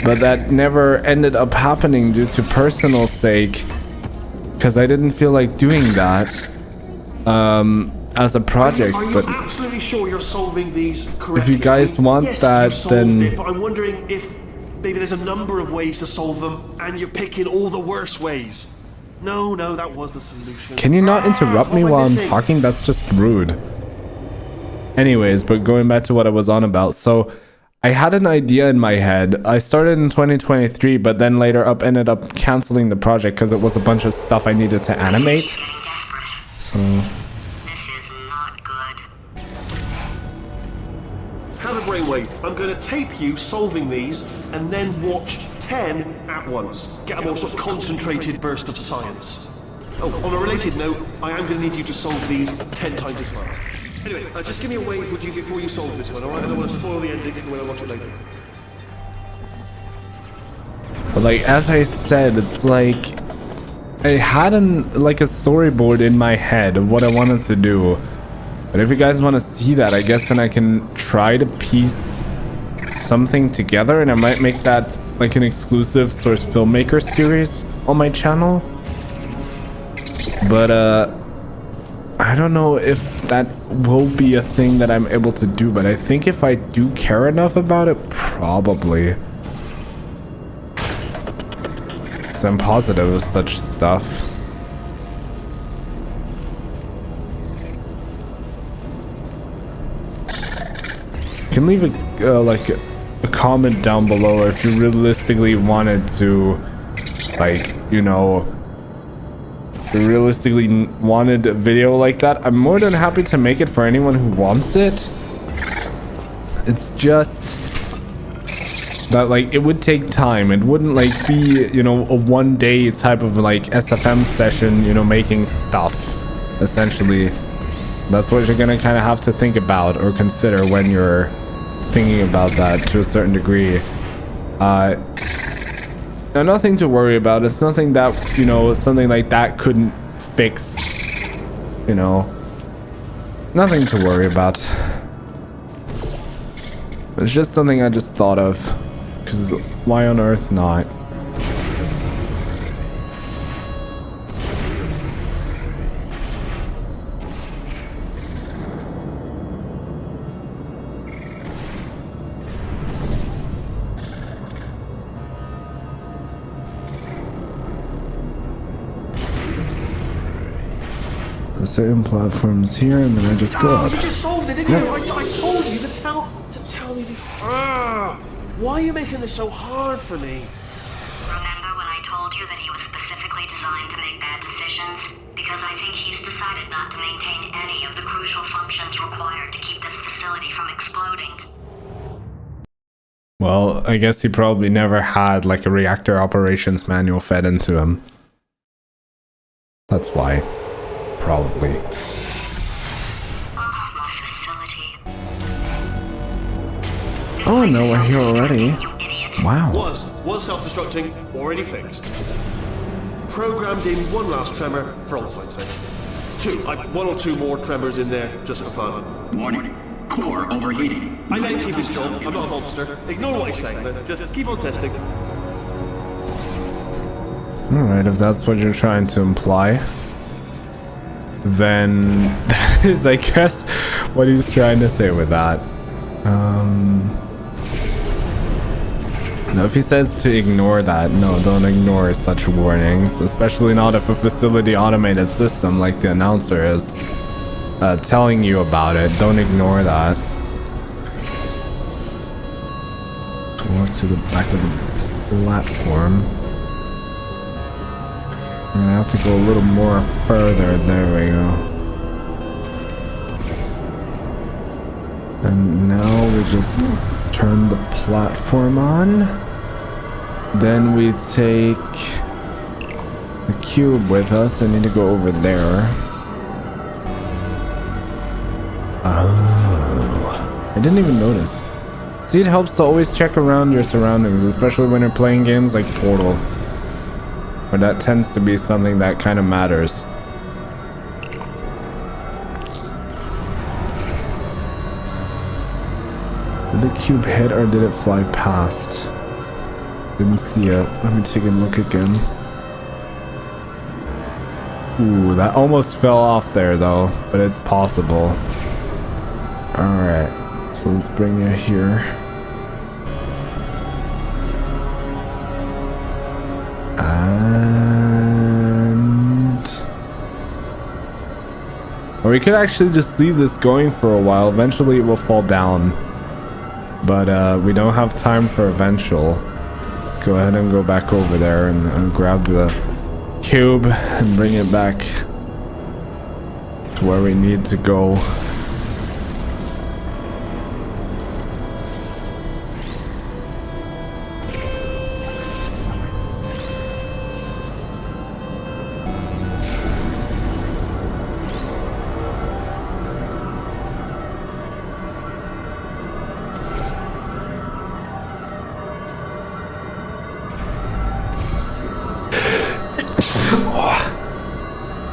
but that never ended up happening due to personal sake, because I didn't feel like doing that as a project. Are you but absolutely sure you're solving these correctly? if you guys want yes, that, you solved then it, but I'm wondering if maybe there's a number of ways to solve them, and you're picking all the worst ways. No, that was the solution. can you not interrupt me what am I while I'm missing? talking? That's just rude. Anyways, but going back to what I was on about, so I had an idea in my head. I started in 2023, but then later up ended up canceling the project because it was a bunch of stuff I needed to animate. So This is not good. Have a brainwave. I'm going to tape you solving these and then watch 10 at once. Get a more sort of concentrated burst of science. Oh, on a related note, I am going to need you to solve these 10 times as fast. Anyway, just give me a wave, would you, before you solve this one, alright? I don't want to spoil the ending for when I watch it later. but like as I said, it's like I had a storyboard in my head of what I wanted to do. But if you guys want to see that, I guess then I can try to piece something together, and I might make that like an exclusive Source Filmmaker series on my channel. But I don't know if that will be a thing that I'm able to do, but I think if I do care enough about it, probably. Because I'm positive of such stuff. You can leave a comment down below if you realistically wanted to, like, you know, realistically wanted a video like that. I'm more than happy to make it for anyone who wants it. It's just that like it would take time. It wouldn't like be, you know, a one-day type of like SFM session, you know, making stuff. Essentially, that's what you're gonna kind of have to think about or consider when you're thinking about that to a certain degree. Now, nothing to worry about. It's nothing that, you know, something like that couldn't fix, you know. Nothing to worry about. It's just something I just thought of. Because why on earth not? Certain platforms here, and then I just go up. You just solved it, didn't you? I told you to tell me before. Why are you making this so hard for me? Remember when I told you that he was specifically designed to make bad decisions? Because I think he's decided not to maintain any of the crucial functions required to keep this facility from exploding. Well, I guess he probably never had like a reactor operations manual fed into him. That's why. Probably. My facility. Oh no, we're here already. Wow. Was self-destructing, already fixed. Programmed in one last tremor for all time's sake. One or two more tremors in there just for fun. Warning. Core overheating. I let him keep his job. I'm not a monster. Ignore what he's saying. Just keep on testing. Alright, if that's what you're trying to imply, then that is, I guess, what he's trying to say with that. No, if he says to ignore that, no, don't ignore such warnings, especially not if a facility automated system like the announcer is telling you about it. Don't ignore that. To walk to the back of the platform. I'm gonna have to go a little more further. There we go. And now we just turn the platform on. Then we take the cube with us. I need to go over there. Oh, I didn't even notice. See, it helps to always check around your surroundings, especially when you're playing games like Portal. But that tends to be something that kind of matters. Did the cube hit or did it fly past? Didn't see it. Let me take a look again. Ooh, that almost fell off there though, but it's possible. Alright, so let's bring you here. Or we could actually just leave this going for a while. Eventually it will fall down. but we don't have time for eventual. Let's go ahead and go back over there and grab the cube and bring it back to where we need to go.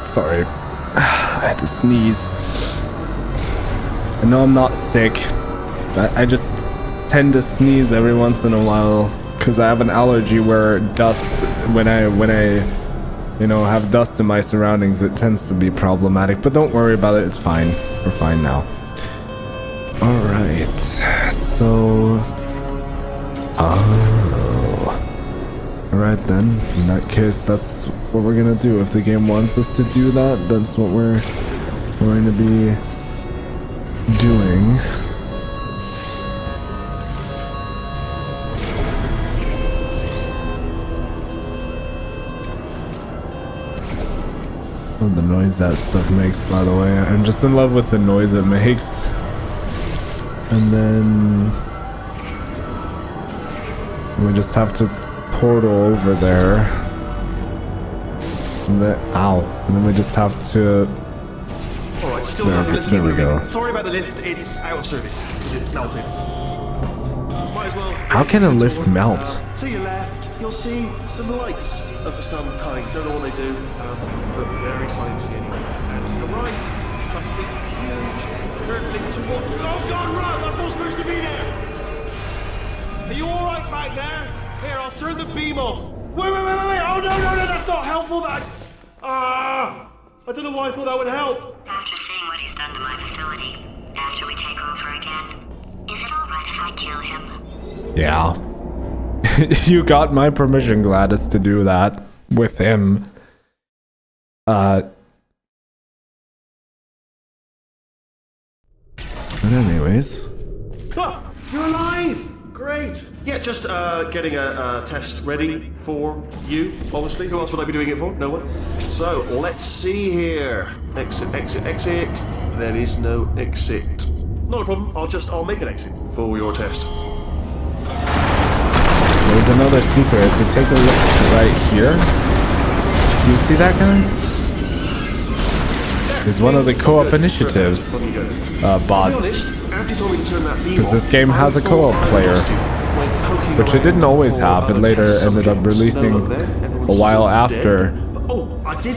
Sorry, I had to sneeze. I know I'm not sick. I just tend to sneeze every once in a while because I have an allergy where dust, when I you know, have dust in my surroundings, it tends to be problematic. But don't worry about it, it's fine. We're fine now. Alright, so... Alright then, in that case, that's what we're gonna do. If the game wants us to do that, that's what we're going to be doing. Love the noise that stuff makes, by the way. I'm just in love with the noise it makes. And then we just have to portal over there. And then, ow. And then we just have to... Alright, still there we go. Sorry about the lift, it's out of service. It melted. Might as well... How can a lift melt? To your left, you'll see some lights of some kind. Don't know what they do, but very sciencey anyway. And to your right, something huge hurtling towards... Oh god, run! That's not supposed to be there! Are you alright back there? Here, I'll turn the beam off. Wait! Oh no, that's not helpful. I don't know why I thought that would help. After seeing what he's done to my facility, after we take over again, is it alright if I kill him? Yeah. You got my permission, Gladys, to do that with him. But anyways. Ah, you're alive! Great. Yeah, just getting a test ready for you, obviously. Who else would I be doing it for? No one. So, let's see here. Exit. There is no exit. Not a problem. I'll make an exit for your test. There's another secret. If we take a look right here, you see that guy? He's one of the co-op initiatives bots. Because this game has a co-op player, which it didn't always have. It later ended up releasing a while after.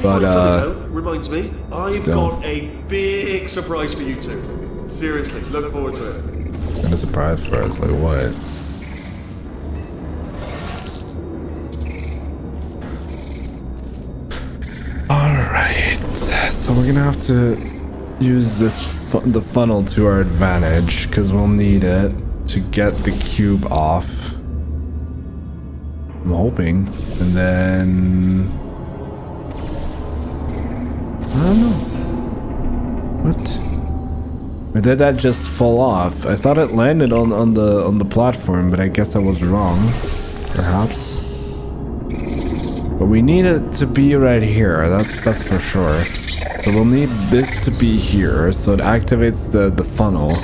But reminds me, I've got a big surprise for you two. Seriously, look forward to it. And a surprise for us, like what? Alright, so we're gonna have to use this the funnel to our advantage, because we'll need it to get the cube off. I'm hoping. And then... I don't know. What? Or did that just fall off? I thought it landed on the platform, but I guess I was wrong. Perhaps. But we need it to be right here, that's for sure. So we'll need this to be here, so it activates the funnel.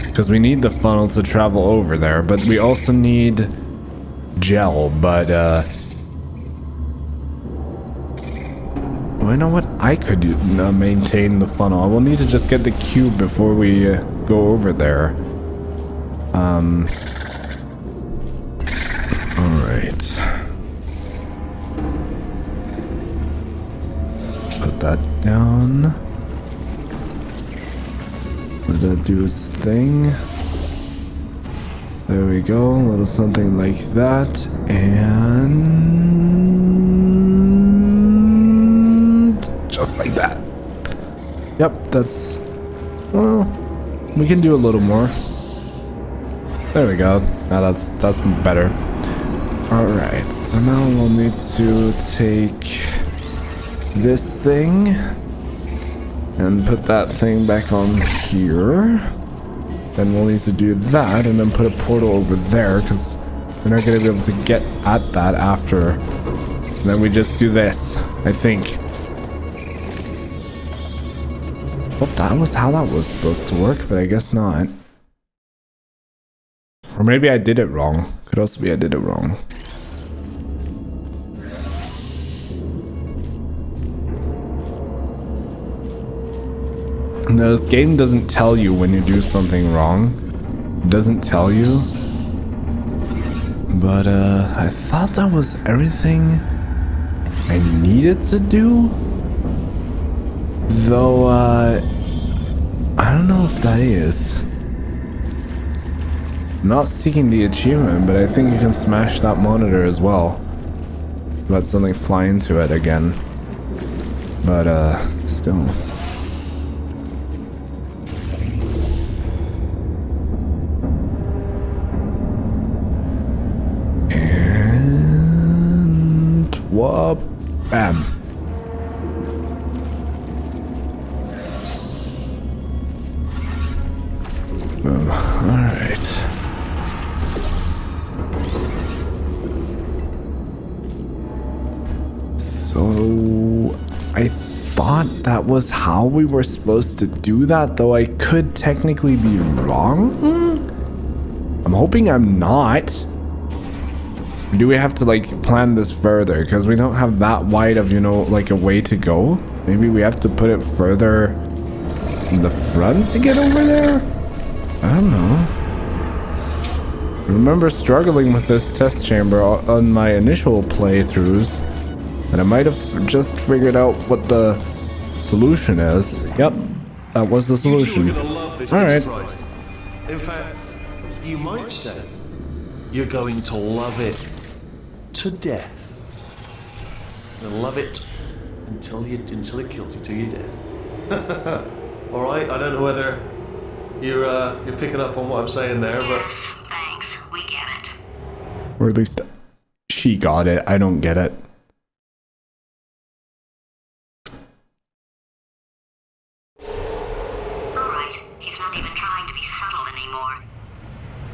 Because we need the funnel to travel over there, but we also need gel, but well, you know what? I could maintain the funnel. I will need to just get the cube before we go over there. Alright. Put that down. Let that do its thing. There we go. A little something like that. And just like that. Yep, that's... Well, we can do a little more. There we go. Now that's better. Alright, so now we'll need to take this thing and put that thing back on here. Then we'll need to do that and then put a portal over there because we're not going to be able to get at that after. And then we just do this, I think. Well, that was how that was supposed to work, but I guess not. Or maybe I did it wrong. Could also be I did it wrong. No, this game doesn't tell you when you do something wrong. It doesn't tell you. But, I thought that was everything I needed to do. Though, I don't know if that is. I'm not seeking the achievement, but I think you can smash that monitor as well. Let something fly into it again. But, still. And... whoop. Bam. Boom. Alright. So I thought that was how we were supposed to do that, though I could technically be wrong. I'm hoping I'm not. Or do we have to like plan this further? Because we don't have that wide of, you know, like a way to go. Maybe we have to put it further in the front to get over there? I don't know. I remember struggling with this test chamber on my initial playthroughs. And I might have just figured out what the solution is. Yep, that was the solution. Alright. In fact, you might say you're going to love it to death. You'll love it until it kills you, till you're dead. Alright, I don't know whether you're picking up on what I'm saying there, but... Yes, thanks. We get it. Or at least she got it. I don't get it. Alright, he's not even trying to be subtle anymore.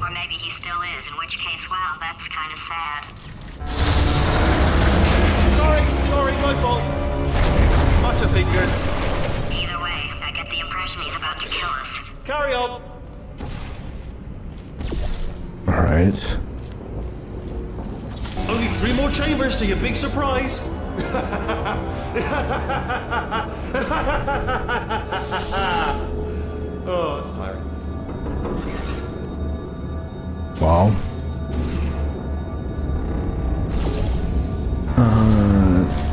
Or maybe he still is, in which case, well, that's kind of sad. Sorry, my fault. Lots of fingers. Either way, I get the impression he's about to kill us. Carry on. Alright. Only 3 more chambers to your big surprise. Oh, that's tiring. Wow.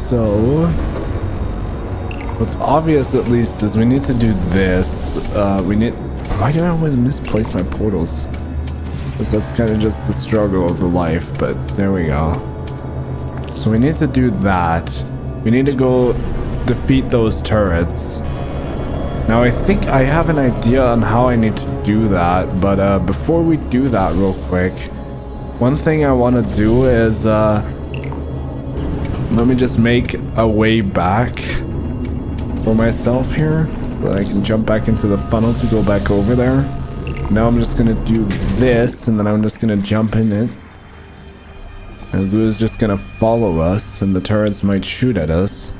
So what's obvious at least is we need to do this. Why do I always misplace my portals? Because that's kind of just the struggle of the life, but there we go. So we need to do that. We need to go defeat those turrets. Now I think I have an idea on how I need to do that, but before we do that real quick, one thing I want to do is let me just make a way back for myself here, so that I can jump back into the funnel to go back over there. Now I'm just gonna do this, and then I'm just gonna jump in it. And Goo is just gonna follow us, and the turrets might shoot at us.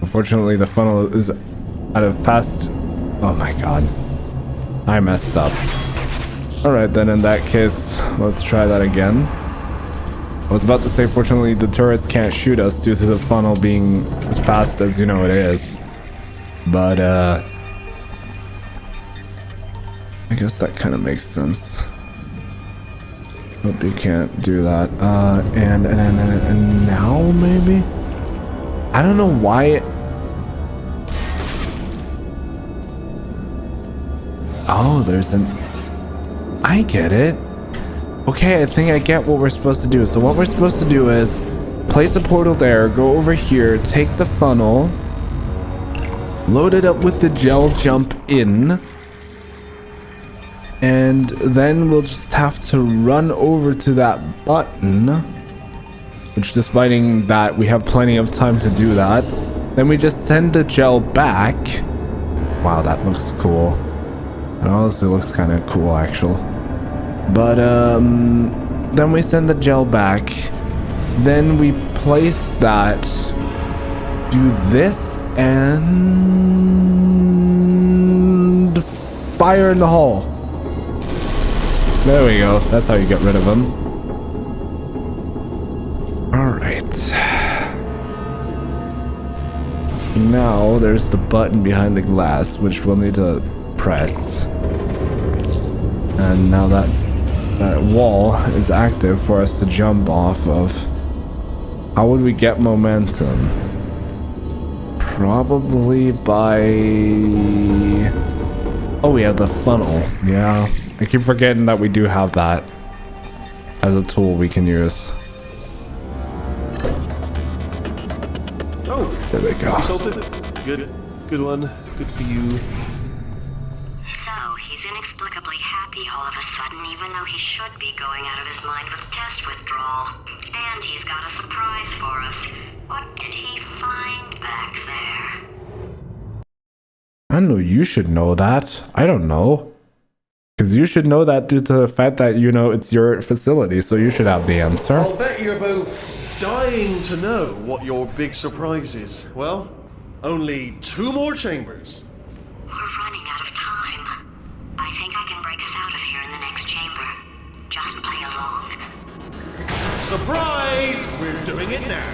Unfortunately, the funnel is at a fast... Oh my god. I messed up. Alright then, in that case, let's try that again. I was about to say, fortunately, the turrets can't shoot us due to the funnel being as fast as, you know, it is. But, I guess that kind of makes sense. Hope you can't do that. And now, maybe? I don't know why... Oh, there's an... I get it. Okay, I think I get what we're supposed to do. So what we're supposed to do is place a portal there, go over here, take the funnel, load it up with the gel, jump in, and then we'll just have to run over to that button, which despite that we have plenty of time to do that. Then we just send the gel back. Wow, that looks cool. It honestly looks kind of cool, actually. But then we send the gel back. Then we place that. Do this and fire in the hole. There we go. That's how you get rid of them. All right. Now there's the button behind the glass, which we'll need to press. And now that wall is active for us to jump off of. How would we get momentum? Probably by... Oh, we have the funnel. Yeah. I keep forgetting that we do have that as a tool we can use. Oh, there we go. Good one. Good for you. So, he's inexplicably happy all of a sudden, even though he should be going out of his mind with test withdrawal. And he's got a surprise for us. What did he find back there? I know you should know that. I don't know. Because you should know that due to the fact that, you know, it's your facility, so you should have the answer. I'll bet you're both dying to know what your big surprise is. Well, only 2 more chambers. We're running out of time. I think I can break us out of here in the next chamber. Just play along. Surprise! We're doing it now.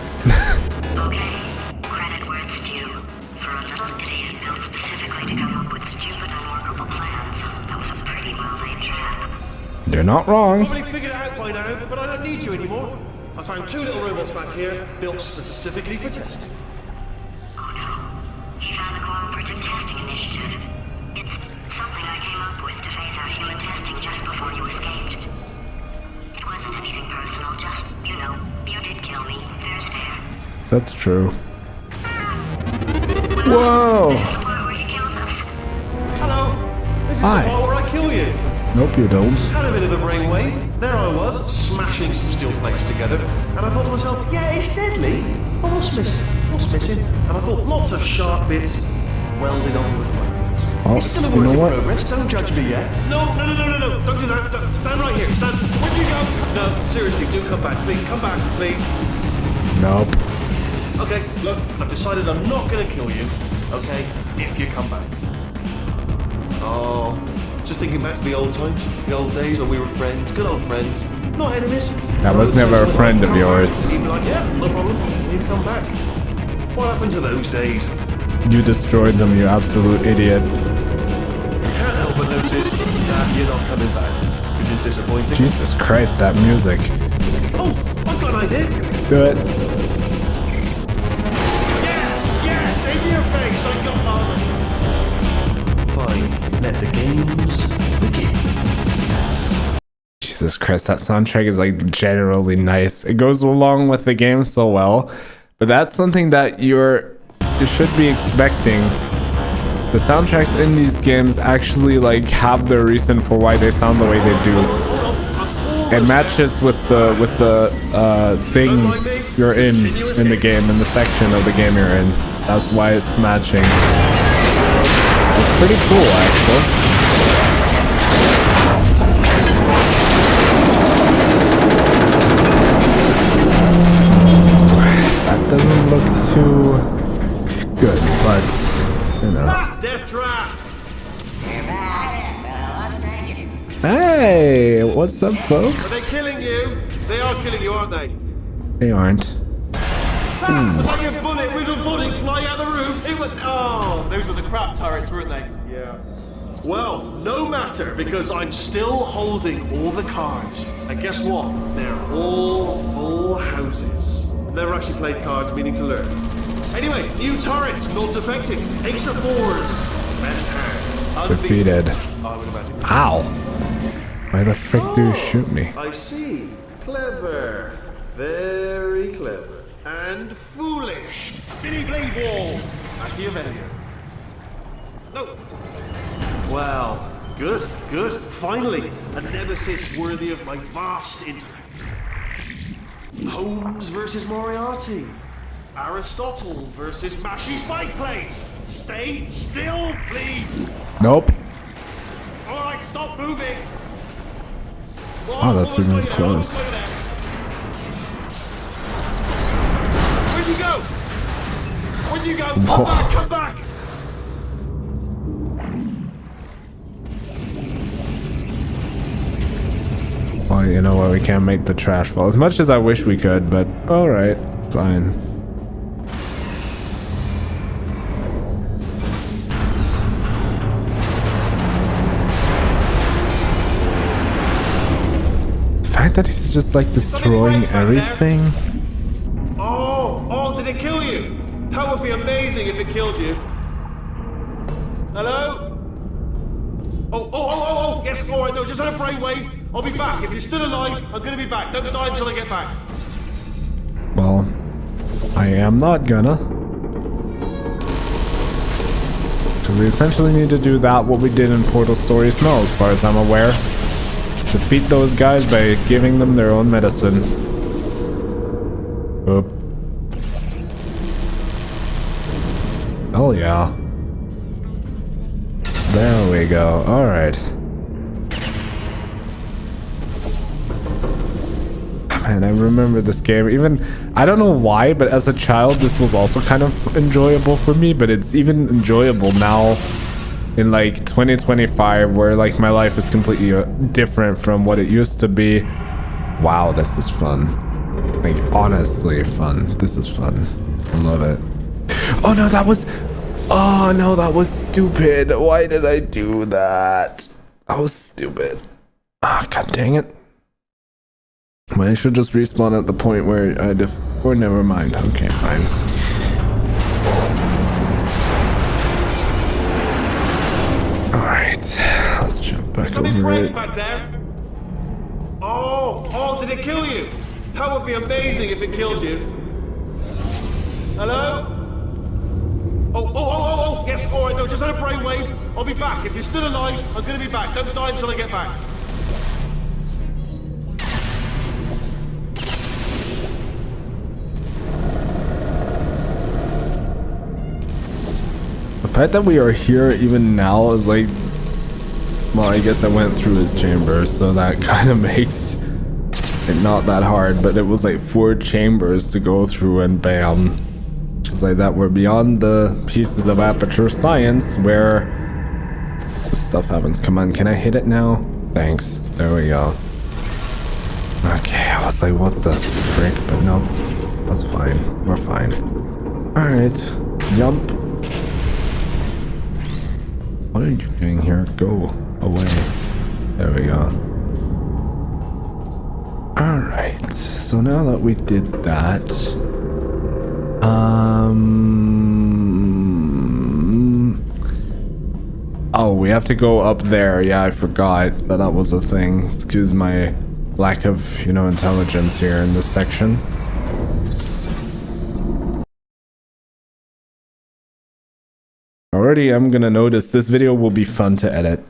Okay, credit where it's due. For a little idiot built specifically to come up with stupid, unworkable plans, that was a pretty well-laid trap. You're not wrong. Probably figured it out by now, but I don't need you anymore. I found 2 little robots back here, built specifically for testing. Oh no, he found the Cooperative Testing Initiative. It's something I came up with to phase out human testing just before you escaped. It wasn't anything personal, just, you know, you did kill me. Fair's fair. That's true. Whoa! This is the part where he kills us. Hello! This is Hi. the part where I kill you. Nope, you don't. Had a bit of a brainwave. There I was, smashing some steel plates together, and I thought to myself, yeah, it's deadly. But what's missing? What's missing? And I thought lots of sharp bits welded onto the front bits. Oh, It's still a you work know in what? progress. Don't judge me yet. No. Don't do that. Stand right here. Stand. Where'd you go? No, seriously, do come back. Please, come back, please. Nope. Okay, look, I've decided I'm not going to kill you, okay, if you come back. Oh, just thinking back to the old times, the old days when we were friends, good old friends, not enemies. That was never a friend of yours. You'd be like, yeah, no problem, you'd come back. What happened to those days? You destroyed them, you absolute idiot. Can't help but notice that you're not coming back, which is disappointing. Jesus Christ, that music. Oh, I've got an idea. Do it. Yes, in your face, I got Fine, let the games begin. Jesus Christ, that soundtrack is like generally nice. It goes along with the game so well, but that's something that you should be expecting. The soundtracks in these games actually like have their reason for why they sound the way they do. It matches with the thing you're in the game, in the section of the game you're in. That's why it's matching. It's pretty cool, actually. That doesn't look too good, but you know. Death trap! Hey, what's up, folks? Are they killing you? They are killing you, aren't they? They aren't. Was that your riddle bullet fly out of the room? It was. Oh, those were the crap turrets, weren't they? Yeah. Well, no matter, because I'm still holding all the cards. And guess what? They're all full houses. Never actually played cards, meaning to learn. Anyway, new turret, not defective. Ace of 4s. Best hand. Defeated. I would imagine. Ow. Why the frick do you shoot me? I see. Clever. Very clever. And foolish. Spinny blade wall. Machiavellian. No. Well, good. Finally, a nemesis worthy of my vast intellect. Holmes versus Moriarty. Aristotle versus Mashy Spike Plates. Stay still, please. Nope. Alright, stop moving! Oh, that's even close. Where'd you go? Where'd you go? Whoa. Come back! Well, you know what? We can't make the trash fall as much as I wish we could, but alright, fine. The fact that he's just like destroying everything. Oh, did it kill you? That would be amazing if it killed you. Hello? Oh, yes, alright, no, just had a brainwave. I'll be back. If you're still alive, I'm gonna be back. Don't die until I get back. Well, I am not gonna. So we essentially need to do what we did in Portal Stories No, as far as I'm aware. Defeat those guys by giving them their own medicine. Oop. Oh yeah. There we go. Alright. Man, I remember this game. Even, I don't know why, but as a child, this was also kind of enjoyable for me, but it's even enjoyable now in like 2025, where like my life is completely different from what it used to be. Wow, this is fun. Like, honestly fun. This is fun. I love it. Oh no, that was... Oh no, that was stupid. Why did I do that? That was stupid. Ah, god dang it. Well, I should just respawn at the point where I or never mind. Okay, fine. Alright, let's jump back over it. Back there? Oh, did it kill you? That would be amazing if it killed you. Hello? Oh, yes, alright, no, just had a brainwave. I'll be back. If you're still alive, I'm gonna be back. Don't die until I get back. The fact that we are here even now is like... Well, I guess I went through his chamber, so that kind of makes it not that hard, but it was like 4 chambers to go through and bam. Just like that, we're beyond the pieces of aperture science where this stuff happens. Come on, can I hit it now? Thanks. There we go. Okay, I was like, what the frick? But no, that's fine. We're fine. Alright, jump. What are you doing here? Go away. There we go. Alright, so now that we did that, oh, we have to go up there. Yeah, I forgot that was a thing. Excuse my lack of, intelligence here in this section. Already, I'm gonna notice this video will be fun to edit.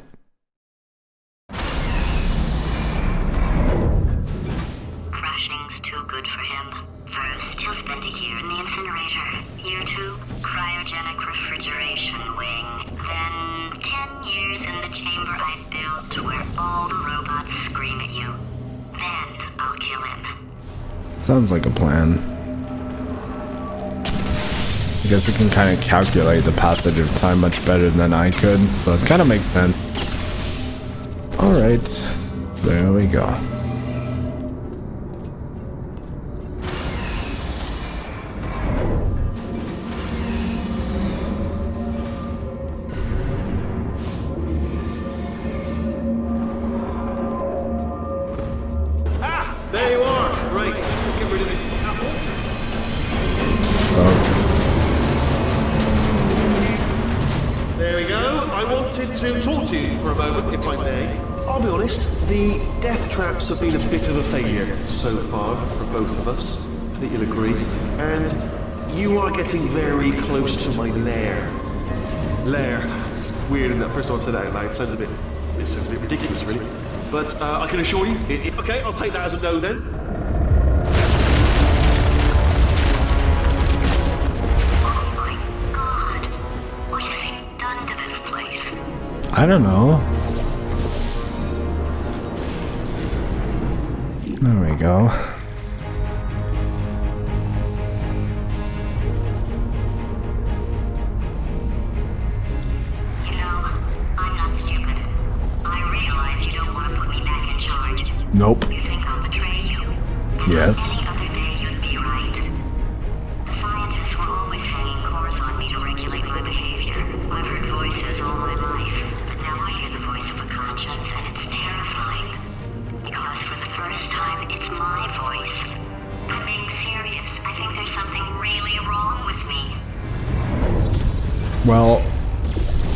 Crashing's too good for him. First, he'll spend a year in the incinerator. Year 2, cryogenic refrigeration wing. Then, 10 years in the chamber I built where all the robots scream at you. Then, I'll kill him. Sounds like a plan. I guess we can kind of calculate the passage of time much better than I could, so it kind of makes sense. Alright, there we go. Ah, there you are. Right, let's get rid of this apple. There we go. I wanted to talk to you for a moment, if I may. I'll be honest, the death traps have been a bit of a failure so far for both of us. I think you'll agree. And you are getting very close to my lair. Lair. It's weird, isn't that? First time I've said that out loud. It sounds a bit ridiculous, really. But I can assure you, okay, I'll take that as a no then. I don't know. go. You know, I'm not stupid. I realize you don't want to put me back in charge. Nope. You think I'll betray you? And Yes. any other day you'd be right. The scientists were always hanging cores on me to regulate my behavior. I've heard voices all my life, but now I hear the voice of a conscience, and it's terrifying. Because for the first time, it's my voice. I'm being serious. I think there's something really wrong with me. Well,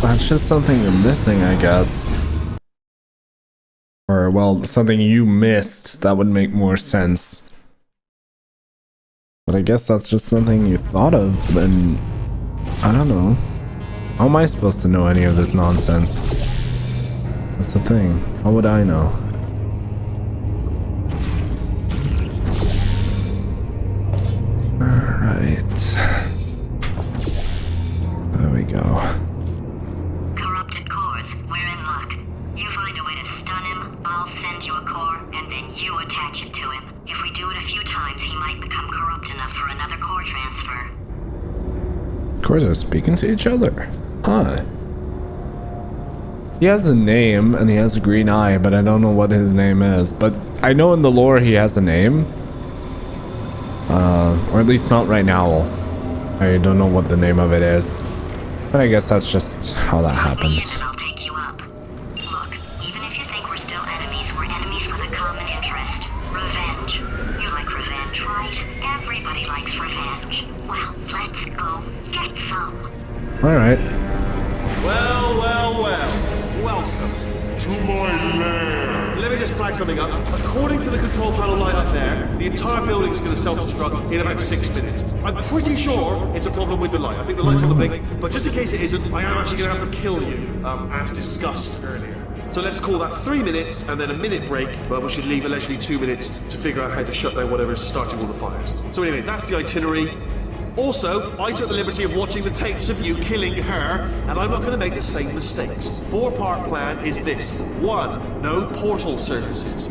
that's just something you're missing, I guess. Or, well, something you missed that would make more sense. But I guess that's just something you thought of, and I don't know. How am I supposed to know any of this nonsense? That's the thing. How would I know? Alright. There we go. Corrupted cores, we're in luck. You find a way to stun him, I'll send you a core, and then you attach it to him. If we do it a few times, he might become corrupt enough for another core transfer. Cores are speaking to each other. Huh. He has a name, and he has a green eye, but I don't know what his name is. But I know in the lore he has a name. Or at least not right now. I don't know what the name of it is. But I guess that's just how that happens. And I'll take you up. Look, even if you think we're still enemies, we're enemies with a common interest. Revenge. You like revenge, right? Everybody likes revenge. Well, let's go get some. Alright. Well, well, well. Welcome to my lair. Let me just flag something up. According to the control panel light up there, the entire building is going to self-destruct in about 6 minutes. I'm pretty sure it's a problem with the light. I think the light's on the blink, but just in case it isn't, I am actually going to have to kill you, as discussed earlier. So let's call that 3 minutes and then a minute break, but we should leave allegedly 2 minutes to figure out how to shut down whatever's starting all the fires. So anyway, that's the itinerary. Also, I took the liberty of watching the tapes of you killing her, and I'm not going to make the same mistakes. 4-part plan is this. 1. No portal services.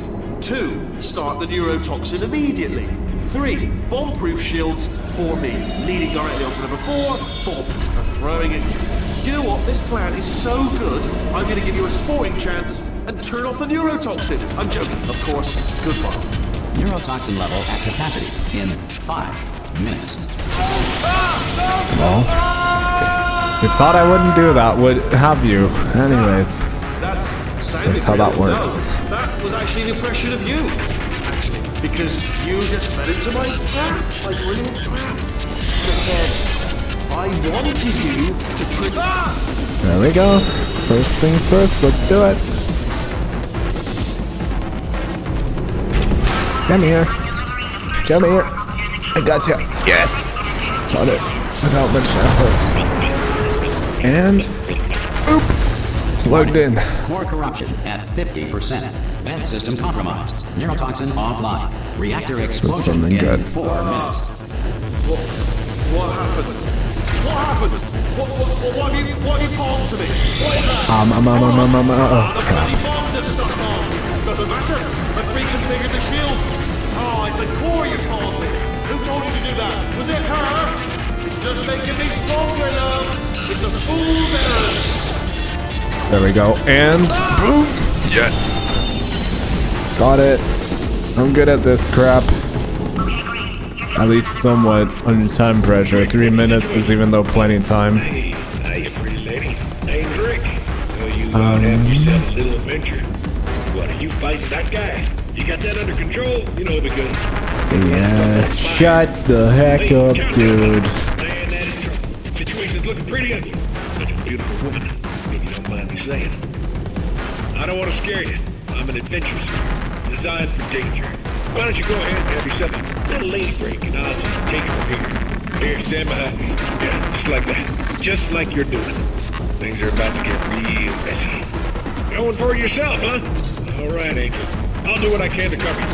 2. Start the neurotoxin immediately. 3. Bomb-proof shields for me, leading directly onto number 4, bombs for throwing at you. You know what? This plan is so good, I'm going to give you a sporting chance and turn off the neurotoxin. I'm joking, of course. Goodbye. Neurotoxin level at capacity in 5 minutes. Well, you thought I wouldn't do that, would have you? Anyways, that's how that works. No, that was actually an impression of you, actually, because you just fell into my trap, my brilliant trap. Because I wanted you to trick. There we go. First things first, let's do it. Come here. Come here. I gotcha. Yes. Got it. Without much effort. And oop. Plugged in. Core corruption at 50%. Vent system compromised. Neurotoxin offline. Reactor explosion something in good. 4 minutes. What happened? What happened? What have you palmed to me? What is that? Oh, The crap. bloody bombs are stuck on. Doesn't matter. I've reconfigured the shields. Oh, it's a core you palmed me. Who told you to do that? Was it her? It's just making me stronger, love. It's a fool's errand. There we go. And boom. Yes. Got it. I'm good at this crap. At least somewhat under time pressure. 3 minutes is even though plenty of time. Hey, you pretty lady. Name's Rick. Well, you have yourself a little adventure. What, are you fighting that guy? You got that under control? You know the good. Yeah, shut the heck up, dude. Man, that is trouble. Situation's looking pretty ugly. Such a beautiful woman, if you don't mind me saying. I don't want to scare you. I'm an adventure suit, designed for danger. Why don't you go ahead and have yourself a little lady break, and I'll just take it from here. Here, stand behind me. Yeah, just like that. Just like you're doing. Things are about to get real messy. Going for it yourself, huh? All right, Angel. I'll do what I can to cover you.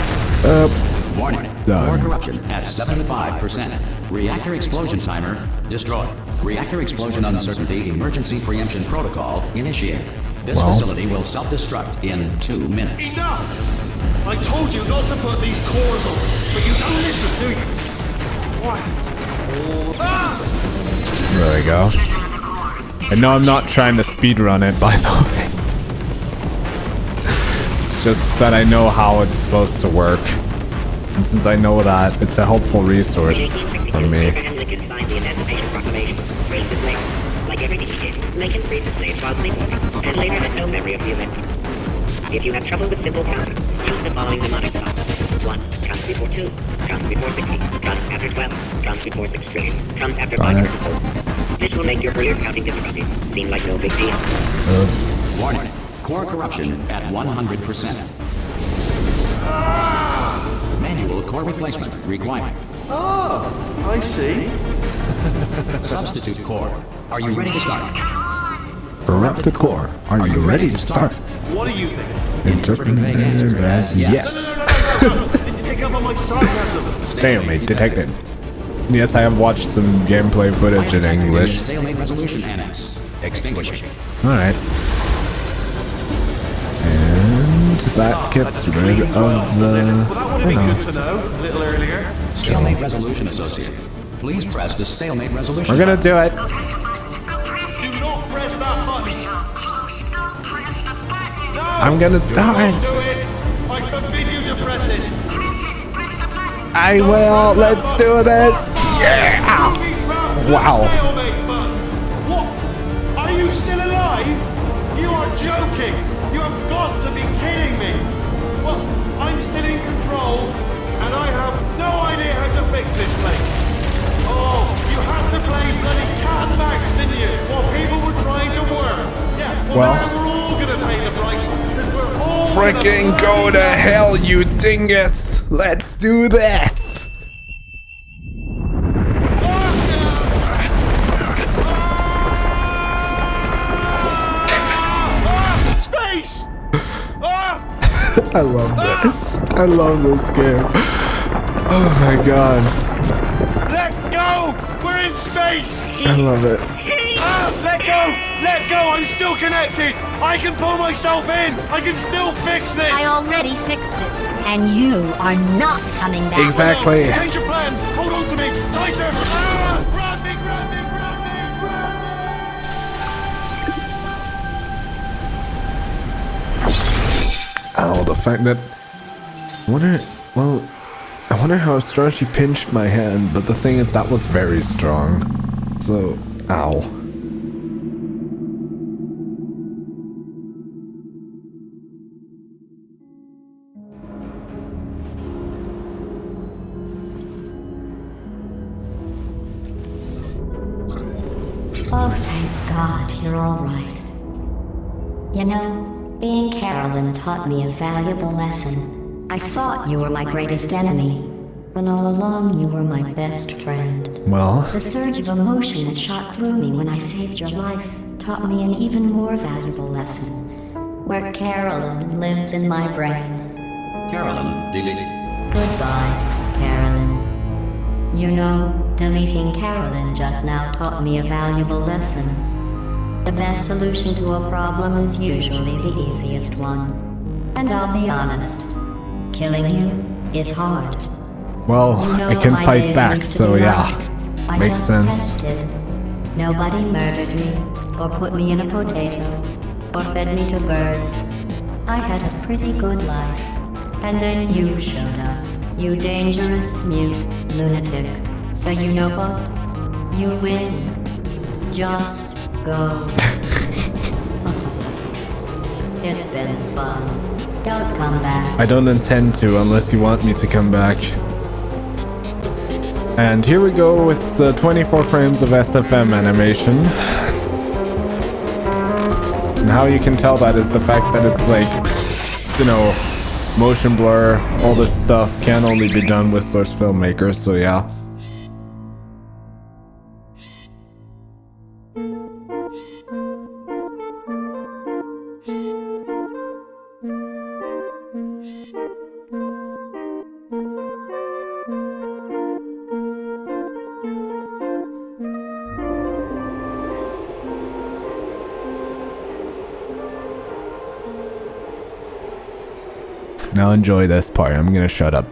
Warning. Core corruption at 75%. Reactor explosion timer destroyed. Reactor explosion uncertainty emergency preemption protocol initiated. This facility will self-destruct in 2 minutes. Enough! I told you not to put these cores on, but you don't listen, do you? Quiet. There we go. And no, I'm not trying to speedrun it, by the way. It's just that I know how it's supposed to work. And since I know that, it's a helpful resource for me. Abraham Lincoln signed the Emancipation Proclamation, freeing the slaves. Like everything he did, Lincoln freed the slaves while sleepwalking, and later had no memory of the event. If you have trouble with simple counting, use the following mnemonic thoughts. 1 comes before 2, comes before 60, comes after 12, comes before 6 trillion, comes after 504. This will make your earlier counting difficulties seem like no big deal. Warning. Core corruption at 100%. Manual core replacement required. Oh, I see. Substitute core. Are you ready to start? Corrupt the core. Are you ready to start? What do you think? Interpreting answers as yes. Did you pick up on my sarcasm? Stalemate detected. Yes, I have watched some gameplay footage in English. Stalemate resolution annex. Extinguishing. Alright. And that gets rid of the... Well, that would have been good to know a little earlier. Stalemate resolution associated. Please press the stalemate resolution. We're gonna do it. Do not press that button. No! I'm gonna die. Don't do it! I forbid you to press it! I will. Let's do this. Yeah. Wow. What? Are you still alive? You are joking! You have got to be kidding me! Well, I'm still in control, and I have no idea how to fix this place. Oh, you had to play bloody cat and mouse, didn't you? While people were trying to work. Yeah, well now we're all gonna pay the price, because we're all Freaking go to hell, you dingus. Let's do this. Space! I love this. I love this game. Oh my god. Let go! We're in space! I love it. Let go! Let go! I'm still connected! I can pull myself in! I can still fix this! I already fixed it, and you are not coming back. Exactly. Change your plans! Hold on to me! Tighter! Grab me! Grab me! Grab me! Grab me! Oh, the fact that... I wonder how strong she pinched my hand, but the thing is that was very strong. So, ow. Oh, thank God, you're all right. You know, being Carolyn taught me a valuable lesson. I thought you were my greatest enemy, when all along you were my best friend. Well... The surge of emotion that shot through me when I saved your life taught me an even more valuable lesson, where Carolyn lives in my brain. Carolyn, deleted. Goodbye, Carolyn. You know, deleting Carolyn just now taught me a valuable lesson. The best solution to a problem is usually the easiest one. And I'll be honest, killing you is hard. Well, You know I can what my fight days back, used to so be yeah. like. I Makes just sense. tested. Nobody murdered me, or put me in a potato, or fed me to birds. I had a pretty good life. And then you showed up, you dangerous, mute lunatic. So you know what? You win. Just go. It's been fun. Don't come back. I don't intend to unless you want me to come back. And here we go with the 24 frames of SFM animation. And how you can tell that is the fact that it's like, you know, motion blur, all this stuff can only be done with Source Filmmaker, so yeah. Now enjoy this part. I'm gonna shut up.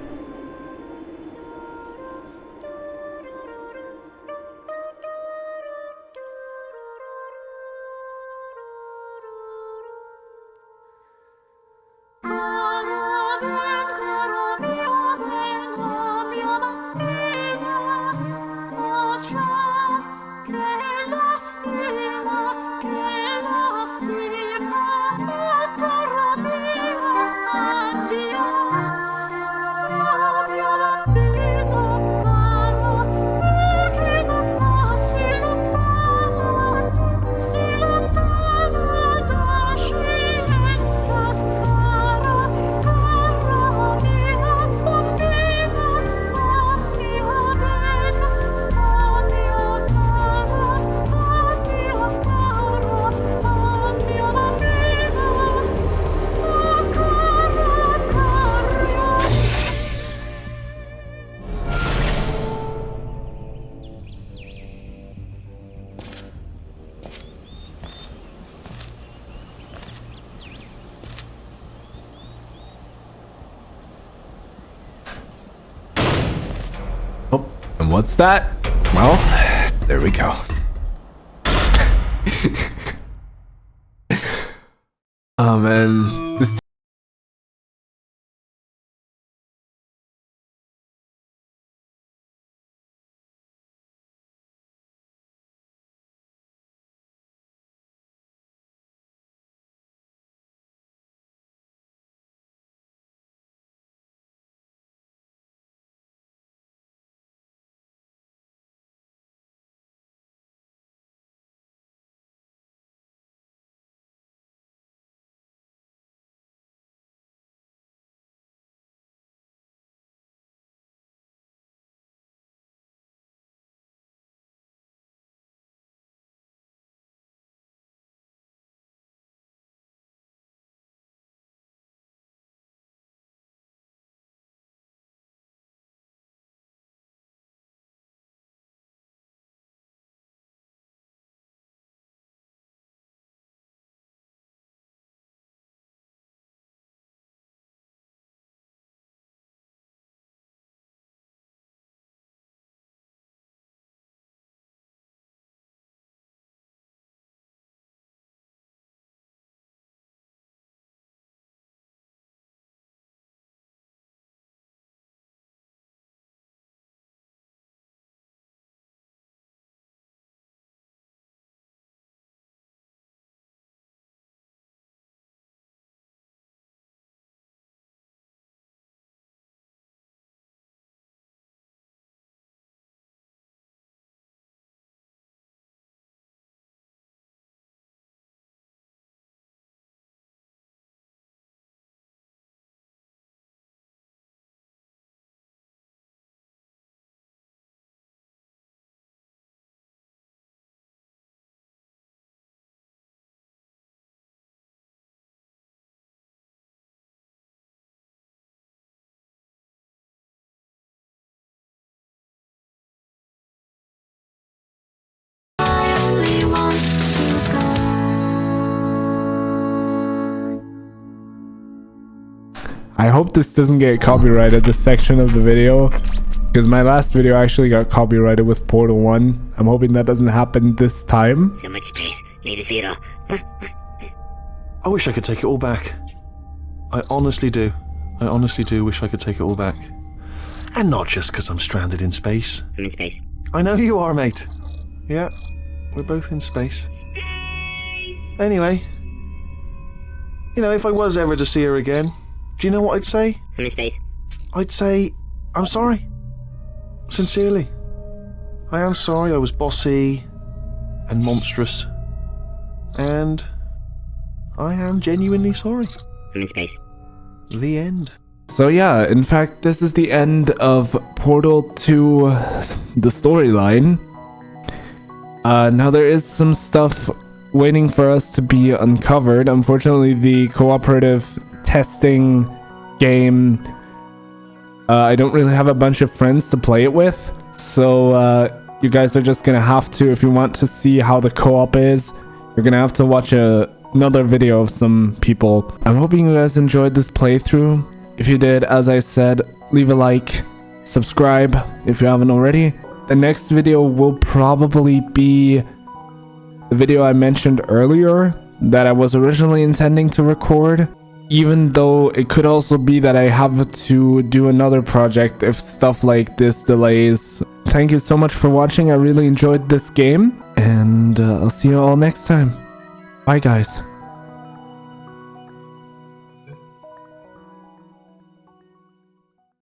Oh, and what's that? Well, there we go. Oh man, this I hope this doesn't get copyrighted, this section of the video, because my last video actually got copyrighted with Portal 1. I'm hoping that doesn't happen this time. So much space. Need to see it all. I wish I could take it all back. I honestly do. I honestly do wish I could take it all back. And not just because I'm stranded in space. I'm in space. I know you are, mate. Yeah, we're both in space. Anyway, you know, if I was ever to see her again, do you know what I'd say? I'm in space. I'd say, I'm sorry. Sincerely. I am sorry I was bossy and monstrous. And I am genuinely sorry. I'm in space. The end. So yeah, in fact, this is the end of Portal 2, the storyline. Now there is some stuff waiting for us to be uncovered. Unfortunately, the cooperative testing game, I don't really have a bunch of friends to play it with, so you guys are just gonna have to, if you want to see how the co-op is, you're gonna have to watch another video of some people. I'm hoping you guys enjoyed this playthrough. If you did, as I said, leave a like, subscribe if you haven't already. The next video will probably be the video I mentioned earlier that I was originally intending to record, even though it could also be that I have to do another project if stuff like this delays. Thank you so much for watching. I really enjoyed this game, and I'll see you all next time. Bye guys.